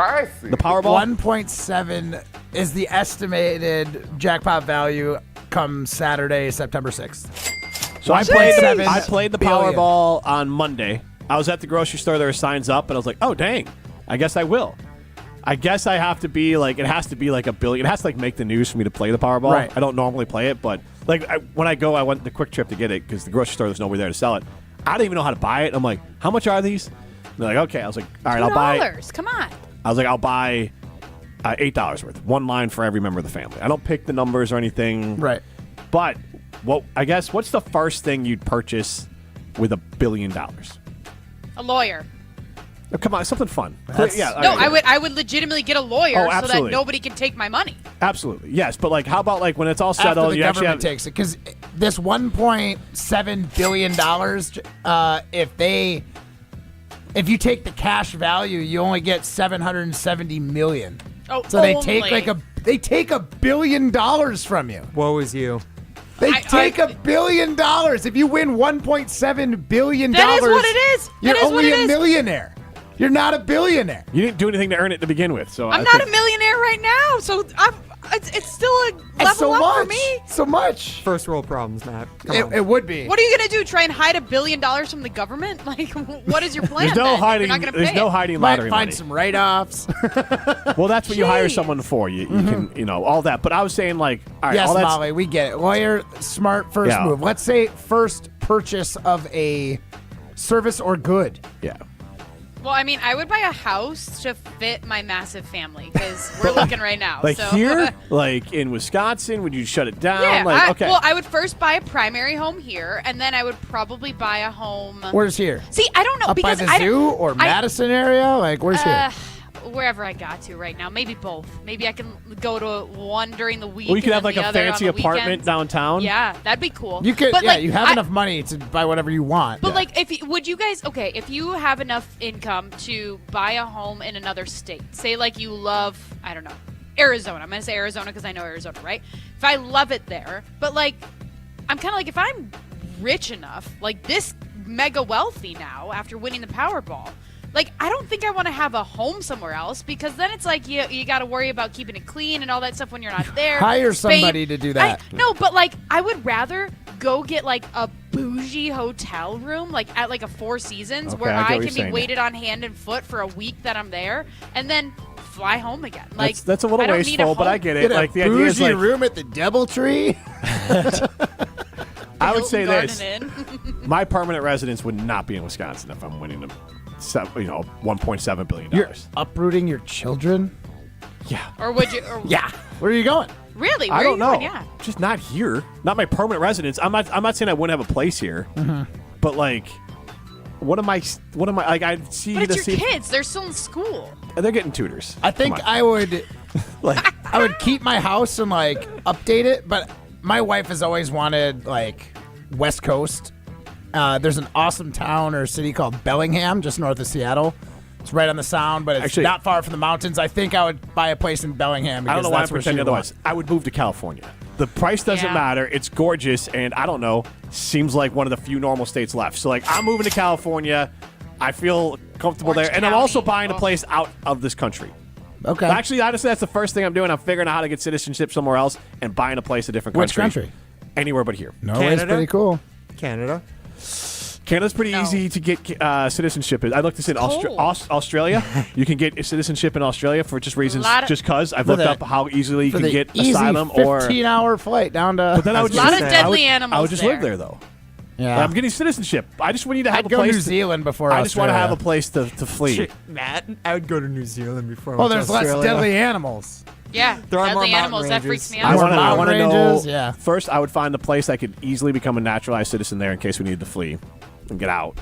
Powerball? 1.7 is the estimated jackpot value come Saturday, September 6th. So I played the Powerball on Monday. I was at the grocery store. There were signs up, and I was like, oh, dang. I guess I will. I guess I have to be like, it has to be like $1 billion. It has to like make the news for me to play the Powerball. Right. I don't normally play it, but like when I go, I went the Quick Trip to get it because the grocery store, there's nobody there to sell it. I don't even know how to buy it. I'm like, how much are these? And they're like, okay. I was like, all right, I'll buy. Come on. I was like, I'll buy $8 worth. One line for every member of the family. I don't pick the numbers or anything. Right. But I guess what's the first thing you'd purchase with $1 billion? A lawyer. Oh, come on, something fun. I would legitimately get a lawyer so that absolutely. nobody can take my money. Absolutely, yes. But like, how about like when it's all settled, After the you actually government have, takes it, because this $1.7 billion, if you take the cash value, you only get $770 million. Oh, so they take $1 billion from you. Woe is you. They take $1 billion. If you win $1.7 billion, that is what it is. You're only a millionaire. You're not a billionaire. You didn't do anything to earn it to begin with. So I'm not a millionaire right now, so it's still a level up for me. So much. First world problems, Matt. It would be. What are you gonna do? Try and hide $1 billion from the government? Like, what is your plan? There's no then? hiding. You're not gonna There's pay no it. hiding Might lottery find money. some write-offs. Well, that's what you hire someone for. You can all that. But I was saying like, all right, yes, all that's, Molly, we get it. Lawyer, smart first move. Let's say first purchase of a service or good. Yeah. Well, I mean, I would buy a house to fit my massive family because we're looking right now. Like so. here, like in Wisconsin, would you shut it down? Yeah. Like, okay. Well, I would first buy a primary home here, and then I would probably buy a home. Where's here? See, I don't know Up by because the zoo or Madison area? Like, where's here? Wherever I got to right now, maybe both. Maybe I can go to one during the week. Well, you could and have like then the a other on fancy the apartment weekends. downtown. Yeah, that'd be cool. You could, but like, you have enough money to buy whatever you want. But like, would you guys? Okay, if you have enough income to buy a home in another state, say like you love, I don't know, Arizona. I'm gonna say Arizona because I know Arizona, right? If I love it there, but like, I'm kind of like, if I'm rich enough, like this mega wealthy now after winning the Powerball. Like, I don't think I want to have a home somewhere else because then it's like you got to worry about keeping it clean and all that stuff when you're not there. Hire somebody to do that. No, but like I would rather go get like a bougie hotel room like at like a Four Seasons Okay, where I get I what can you're be saying. waited on hand and foot for a week that I'm there and then fly home again. Like That's a little I don't need a wasteful, but home. I get it. Get a Like the idea is bougie like, room at the DoubleTree. I would say Garden this: Inn. my permanent residence would not be in Wisconsin if I'm winning them. $1.7 billion. You're uprooting your children? Yeah. Or would you? Or, Yeah. Where are you going? Really? Where I are don't you know. going? Yeah. Just not here. Not my permanent residence. I'm not saying I wouldn't have a place here, but like, what am I? Like? I see. But it's to your see, kids. They're still in school. They're getting tutors. I think Come on. I would like. I would keep my house and like update it, but my wife has always wanted like West Coast. There's an awesome town or city called Bellingham, just north of Seattle. It's right on the Sound, but it's Actually- not far from the mountains. I think I would buy a place in Bellingham. I don't because know why I'm that's where pretending she otherwise. I would move to California. The price doesn't Yeah. matter. It's gorgeous, and I don't know. Seems like one of the few normal states left. So like, I'm moving to California. I feel comfortable Orange there, and I'm also County. buying a Oh. place out of this country. Okay. Actually, honestly, that's the first thing I'm doing. I'm figuring out how to get citizenship somewhere else and buying a place a different Which country. country? Anywhere but here. Norway's Canada? pretty cool. Canada. Canada's pretty easy to get citizenship. I looked this in Australia. You can get citizenship in Australia for just reasons, just because I've looked up how easily you can get asylum or 15-hour flight down to. But then I would a lot of deadly animals. I would just live there though. Yeah, I'm getting citizenship. I just want you to have I'd a go place. New Zealand before. I just want to Australia. have a place to flee. Matt, I would go to New Zealand before. I Oh, went to there's less Australia. deadly animals. Yeah, There are more deadly mountain animals. That ranges. freaks me I out. want to know. ranges, yeah. First, I would find a place I could easily become a naturalized citizen there in case we needed to flee and get out.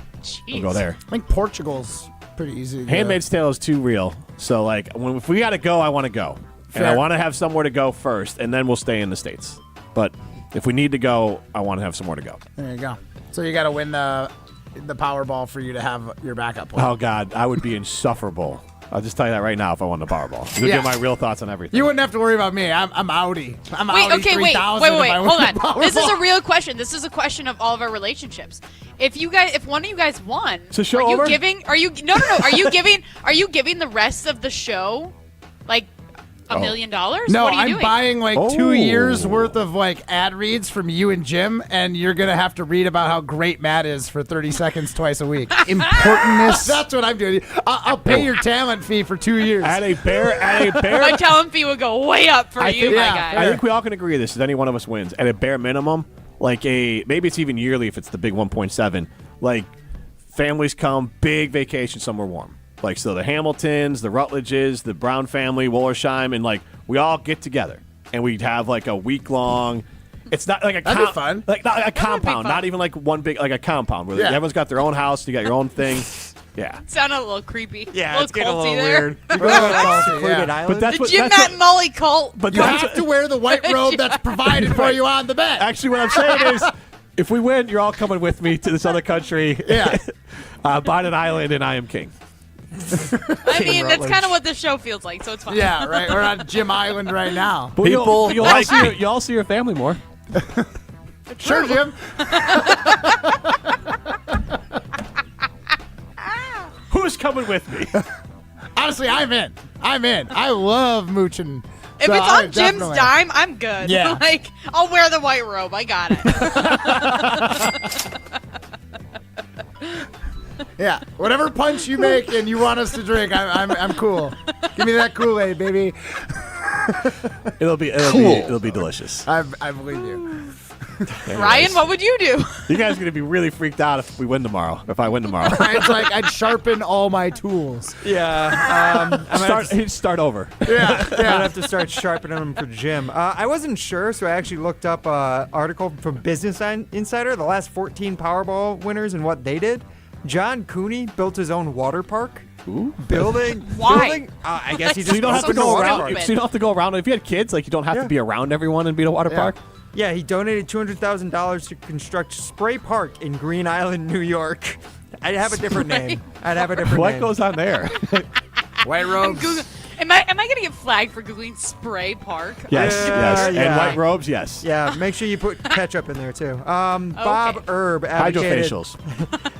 We'll go there. I think Portugal's pretty easy. to Handmaid's Tale is too real. So, like, if we got to go, I want to go. And I Fair. want to have somewhere to go first, and then we'll stay in the States. But if we need to go, I want to have somewhere to go. There you go. So you got to win the Powerball for you to have your backup plan. Oh, God. I would be insufferable. I'll just tell you that right now if I won the Powerball. You'll get my real thoughts on everything. You wouldn't have to worry about me. I'm Audi. I'm Audi 3000 wait. if I Hold win the on. This is a Powerball. real question. This is a question of all of our relationships. If one of you guys won, So show are you over? giving? Are you Are you giving the rest of the show, like $1 million? No, what are you I'm doing? buying like 2 years worth of like ad reads from you and Jim, and you're gonna have to read about how great Matt is for 30 seconds twice a week. Importantness. That's what I'm doing. I'll pay your talent fee for 2 years. At a bear. My talent fee would go way up for you, my guy. I think we all can agree this. If any one of us wins, at a bare minimum, like maybe it's even yearly if it's the big 1.7. Like families come, big vacation somewhere warm. Like so, the Hamiltons, the Rutledges, the Brown family, Wollersheim, and like we all get together and we'd have like a week long. It's not like That'd be fun. Like not a compound, not even like one big like a compound where everyone's got their own house. You got your own thing. Yeah. Sounded a little creepy. Yeah, a it's getting a culty little there. weird. You go to secluded island. But that's The what Jim, that's Matt, what- and Molly cult. But You have to wear the white robe that's provided for you on the bed. Actually, what I'm saying is, if we win, you're all coming with me to this other country. Yeah. Biden an island, and I am king. I mean, that's kind of what this show feels like, so it's fine. Yeah, right. We're on Jim Island right now. But you'll all see your family more. Sure, Jim. Who's coming with me? Honestly, I'm in. I love mooching. If So it's I on Jim's definitely- dime, I'm good. Yeah. Like, I'll wear the white robe. I got it. Yeah, whatever punch you make and you want us to drink, I'm cool. Give me that Kool-Aid, baby. It'll be delicious. I believe you. Ryan, what would you do? You guys are gonna be really freaked out if we win tomorrow. If I win tomorrow, It's like I'd sharpen all my tools. Yeah. he'd start over. Yeah, I'm gonna have to start sharpening them for Jim. I wasn't sure, so I actually looked up an article from Business Insider, the last 14 Powerball winners and what they did. John Cooney built his own water park. Ooh. Building. Why? I guess he So just you don't have to opened a go water around. park. So you don't have to go around. If you had kids, like you don't have to be around everyone and be at a water park. Yeah, he donated $200,000 to construct Spray Park in Green Island, New York. I'd have a different name. What name. goes on there? White robes. Am I gonna get flagged for googling Spray Park? Yes, yes. Yeah. And white robes, yes. Yeah, make sure you put ketchup in there too. Bob Erb Hydrofacials.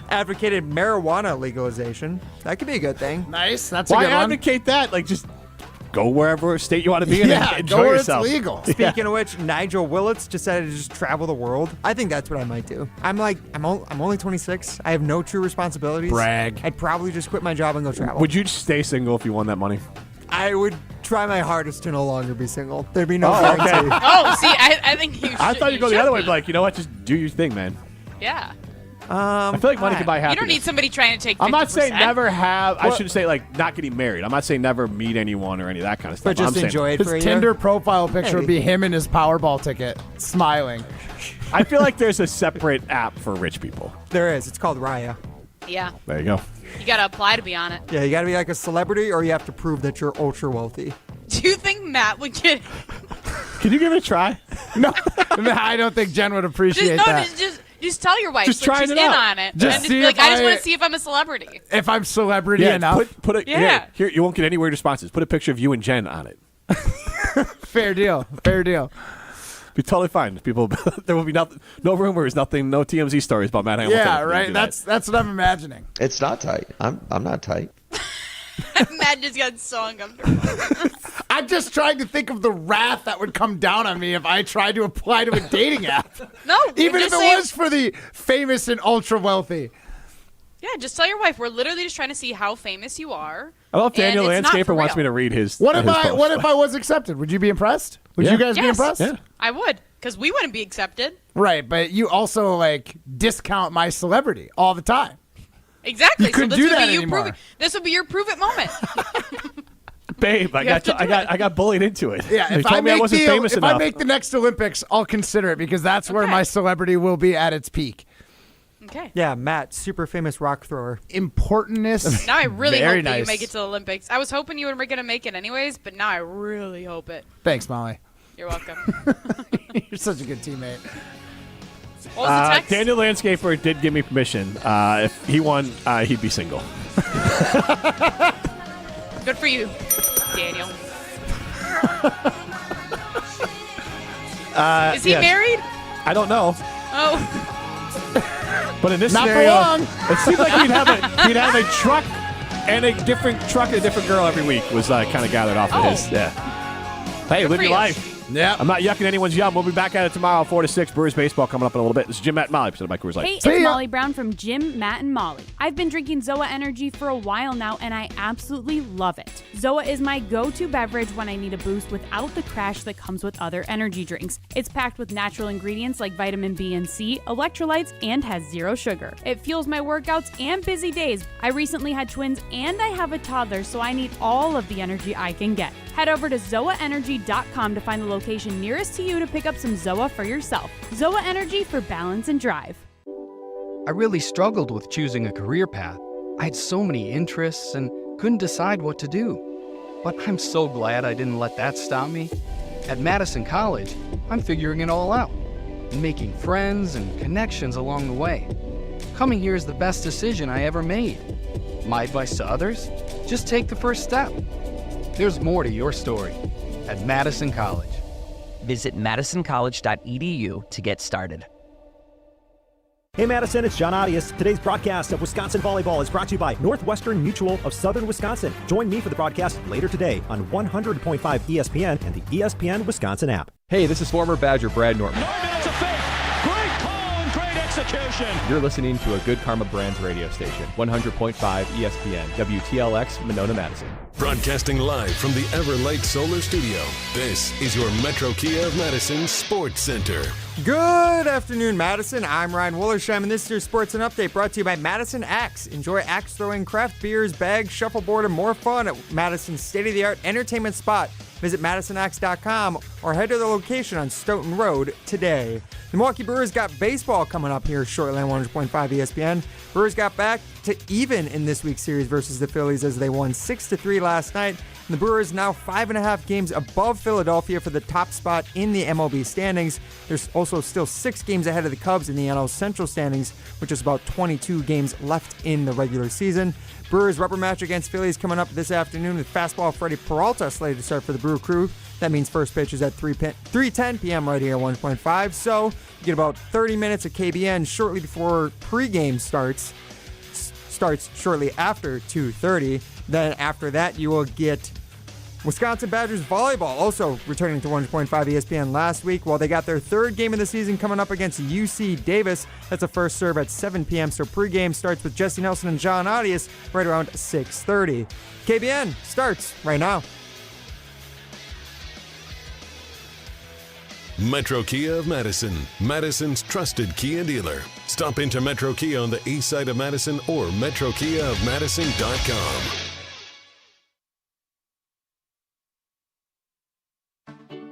advocated marijuana legalization. That could be a good thing. Nice. That's a Why good one. advocate that? Like just go wherever state you want to be in Yeah, and enjoy go where yourself. it's legal. Speaking of which, Nigel Willits decided to just travel the world. I think that's what I might do. I'm only 26. I have no true responsibilities. Brag. I'd probably just quit my job and go travel. Would you stay single if you won that money? I would try my hardest to no longer be single. There'd be no Oh, guarantee. okay. Oh, see, I think you should. I thought you'd go the should other way, be. but like, you know what? Just do your thing, man. Yeah. I feel like money can buy happiness. You don't need somebody trying to take 50%. I'm not saying never have. I shouldn't say like not getting married. I'm not saying never meet anyone or any of that kind of stuff. But just I'm saying, enjoy it His for a Tinder year. profile picture would be him and his Powerball ticket, smiling. I feel like there's a separate app for rich people. There is. It's called Raya. Yeah. There you go. You gotta apply to be on it. Yeah, you got to be like a celebrity, or you have to prove that you're ultra wealthy. Do you think Matt would get? Can you give it a try? No, I don't think Jen would appreciate that. Just tell your wife Just so trying she's it in out. on it. Just and see be like, if I just I- want to see if I'm a celebrity. If I'm celebrity enough, put a Yeah. here. You won't get any weird responses. Put a picture of you and Jen on it. fair deal. Fair deal. Be totally fine. People, there will be no rumors, nothing, no TMZ stories about Matt Hamilton. Yeah, if we right. do That's what I'm imagining. It's not tight. I'm not tight. Matt just got so uncomfortable. I'm just trying to think of the wrath that would come down on me if I tried to apply to a dating app. No, even if just it was for the famous and ultra wealthy. Yeah, just tell your wife we're literally just trying to see how famous you are. I love Daniel and it's not for Landscaper wants real. me to read his. What if his I? post. What if I was accepted? Would you be impressed? Would you guys be Yes. impressed? Yeah. I would, because we wouldn't be accepted. Right, but you also like discount my celebrity all the time. Exactly. You couldn't so do this would that be you anymore. proving. This would be your prove it moment. Babe, I You have to do it. got bullied into it. Yeah, They if told I me I make wasn't famous if enough. I make the next Olympics, I'll consider it because that's where my celebrity will be at its peak. Okay. Yeah, Matt, super famous rock thrower. Importantness. Now I really Very hope that you nice. make it to the Olympics. I was hoping you were going to make it anyways, but now I really hope it. Thanks, Molly. You're welcome. You're such a good teammate. What was the text? Daniel Landscaper did give me permission. If he won, he'd be single. Good for you, Daniel. Is he yes. married? I don't know. Oh. But in this Not for scenario, long. it seems like he'd have a truck and a different truck and a different girl every week was kind of gathered off of his. Yeah. Hey, live for your you. life. Yeah. I'm not yucking anyone's yum. We'll be back at it tomorrow, 4 to 6. Brewers baseball coming up in a little bit. This is Jim, Matt, and Molly, presented by Coors Light. Hey, it's Molly Brown from Jim, Matt, and Molly. I've been drinking Zoa Energy for a while now, and I absolutely love it. Zoa is my go-to beverage when I need a boost without the crash that comes with other energy drinks. It's packed with natural ingredients like vitamin B and C, electrolytes, and has zero sugar. It fuels my workouts and busy days. I recently had twins, and I have a toddler, so I need all of the energy I can get. Head over to ZoaEnergy.com to find the location nearest to you to pick up some Zoa for yourself. Zoa Energy for balance and drive. I really struggled with choosing a career path. I had so many interests and couldn't decide what to do. But I'm so glad I didn't let that stop me. At Madison College, I'm figuring it all out and making friends and connections along the way. Coming here is the best decision I ever made. My advice to others? Just take the first step. There's more to your story at Madison College. Visit madisoncollege.edu to get started. Hey Madison, it's John Audius. Today's broadcast of Wisconsin Volleyball is brought to you by Northwestern Mutual of Southern Wisconsin. Join me for the broadcast later today on 100.5 ESPN and the ESPN Wisconsin app. Hey, this is former Badger Brad Norton. It's a fake. Great call and great execution. You're listening to a Good Karma Brands radio station, 100.5 ESPN, WTLX, Monona, Madison. Broadcasting live from the Everlight Solar Studio, this is your Metro Kia of Madison Sports Center. Good afternoon, Madison. I'm Ryan Wollersheim, and this is your Sports and Update brought to you by Madison Axe. Enjoy axe throwing, craft beers, bags, shuffleboard, and more fun at Madison's state-of-the-art entertainment spot. Visit MadisonAxe.com or head to the location on Stoughton Road today. The Milwaukee Brewers got baseball coming up here shortly on 100.5 ESPN. Brewers got back to even in this week's series versus the Phillies as they won 6-3 last night. And the Brewers now 5.5 games above Philadelphia for the top spot in the MLB standings. There's also still 6 games ahead of the Cubs in the NL Central standings, which is about 22 games left in the regular season. Brewers rubber match against Phillies coming up this afternoon with fastball Freddie Peralta slated to start for the Brew Crew. That means first pitch is at 3:10 p.m. right here at 1.5. So you get about 30 minutes of KBN shortly before pregame starts shortly after 2:30. Then after that, you will get Wisconsin Badgers volleyball, also returning to 100.5 ESPN last week. While they got their third game of the season coming up against UC Davis. That's a first serve at 7 p.m. So pregame starts with Jesse Nelson and John Audius right around 6:30. KBN starts right now. Metro Kia of Madison, Madison's trusted Kia dealer. Stop into Metro Kia on the east side of Madison or metrokiaofmadison.com.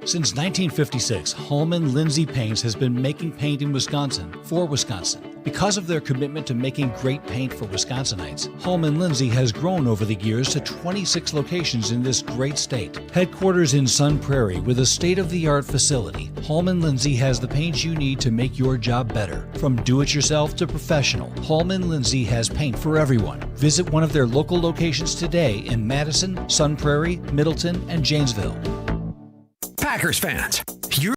Since 1956, Holman Lindsay Paints has been making paint in Wisconsin for Wisconsin. Because of their commitment to making great paint for Wisconsinites, Holman Lindsay has grown over the years to 26 locations in this great state. Headquarters in Sun Prairie with a state-of-the-art facility, Holman Lindsay has the paint you need to make your job better. From do-it-yourself to professional, Holman Lindsay has paint for everyone. Visit one of their local locations today in Madison, Sun Prairie, Middleton, and Janesville. Packers fans,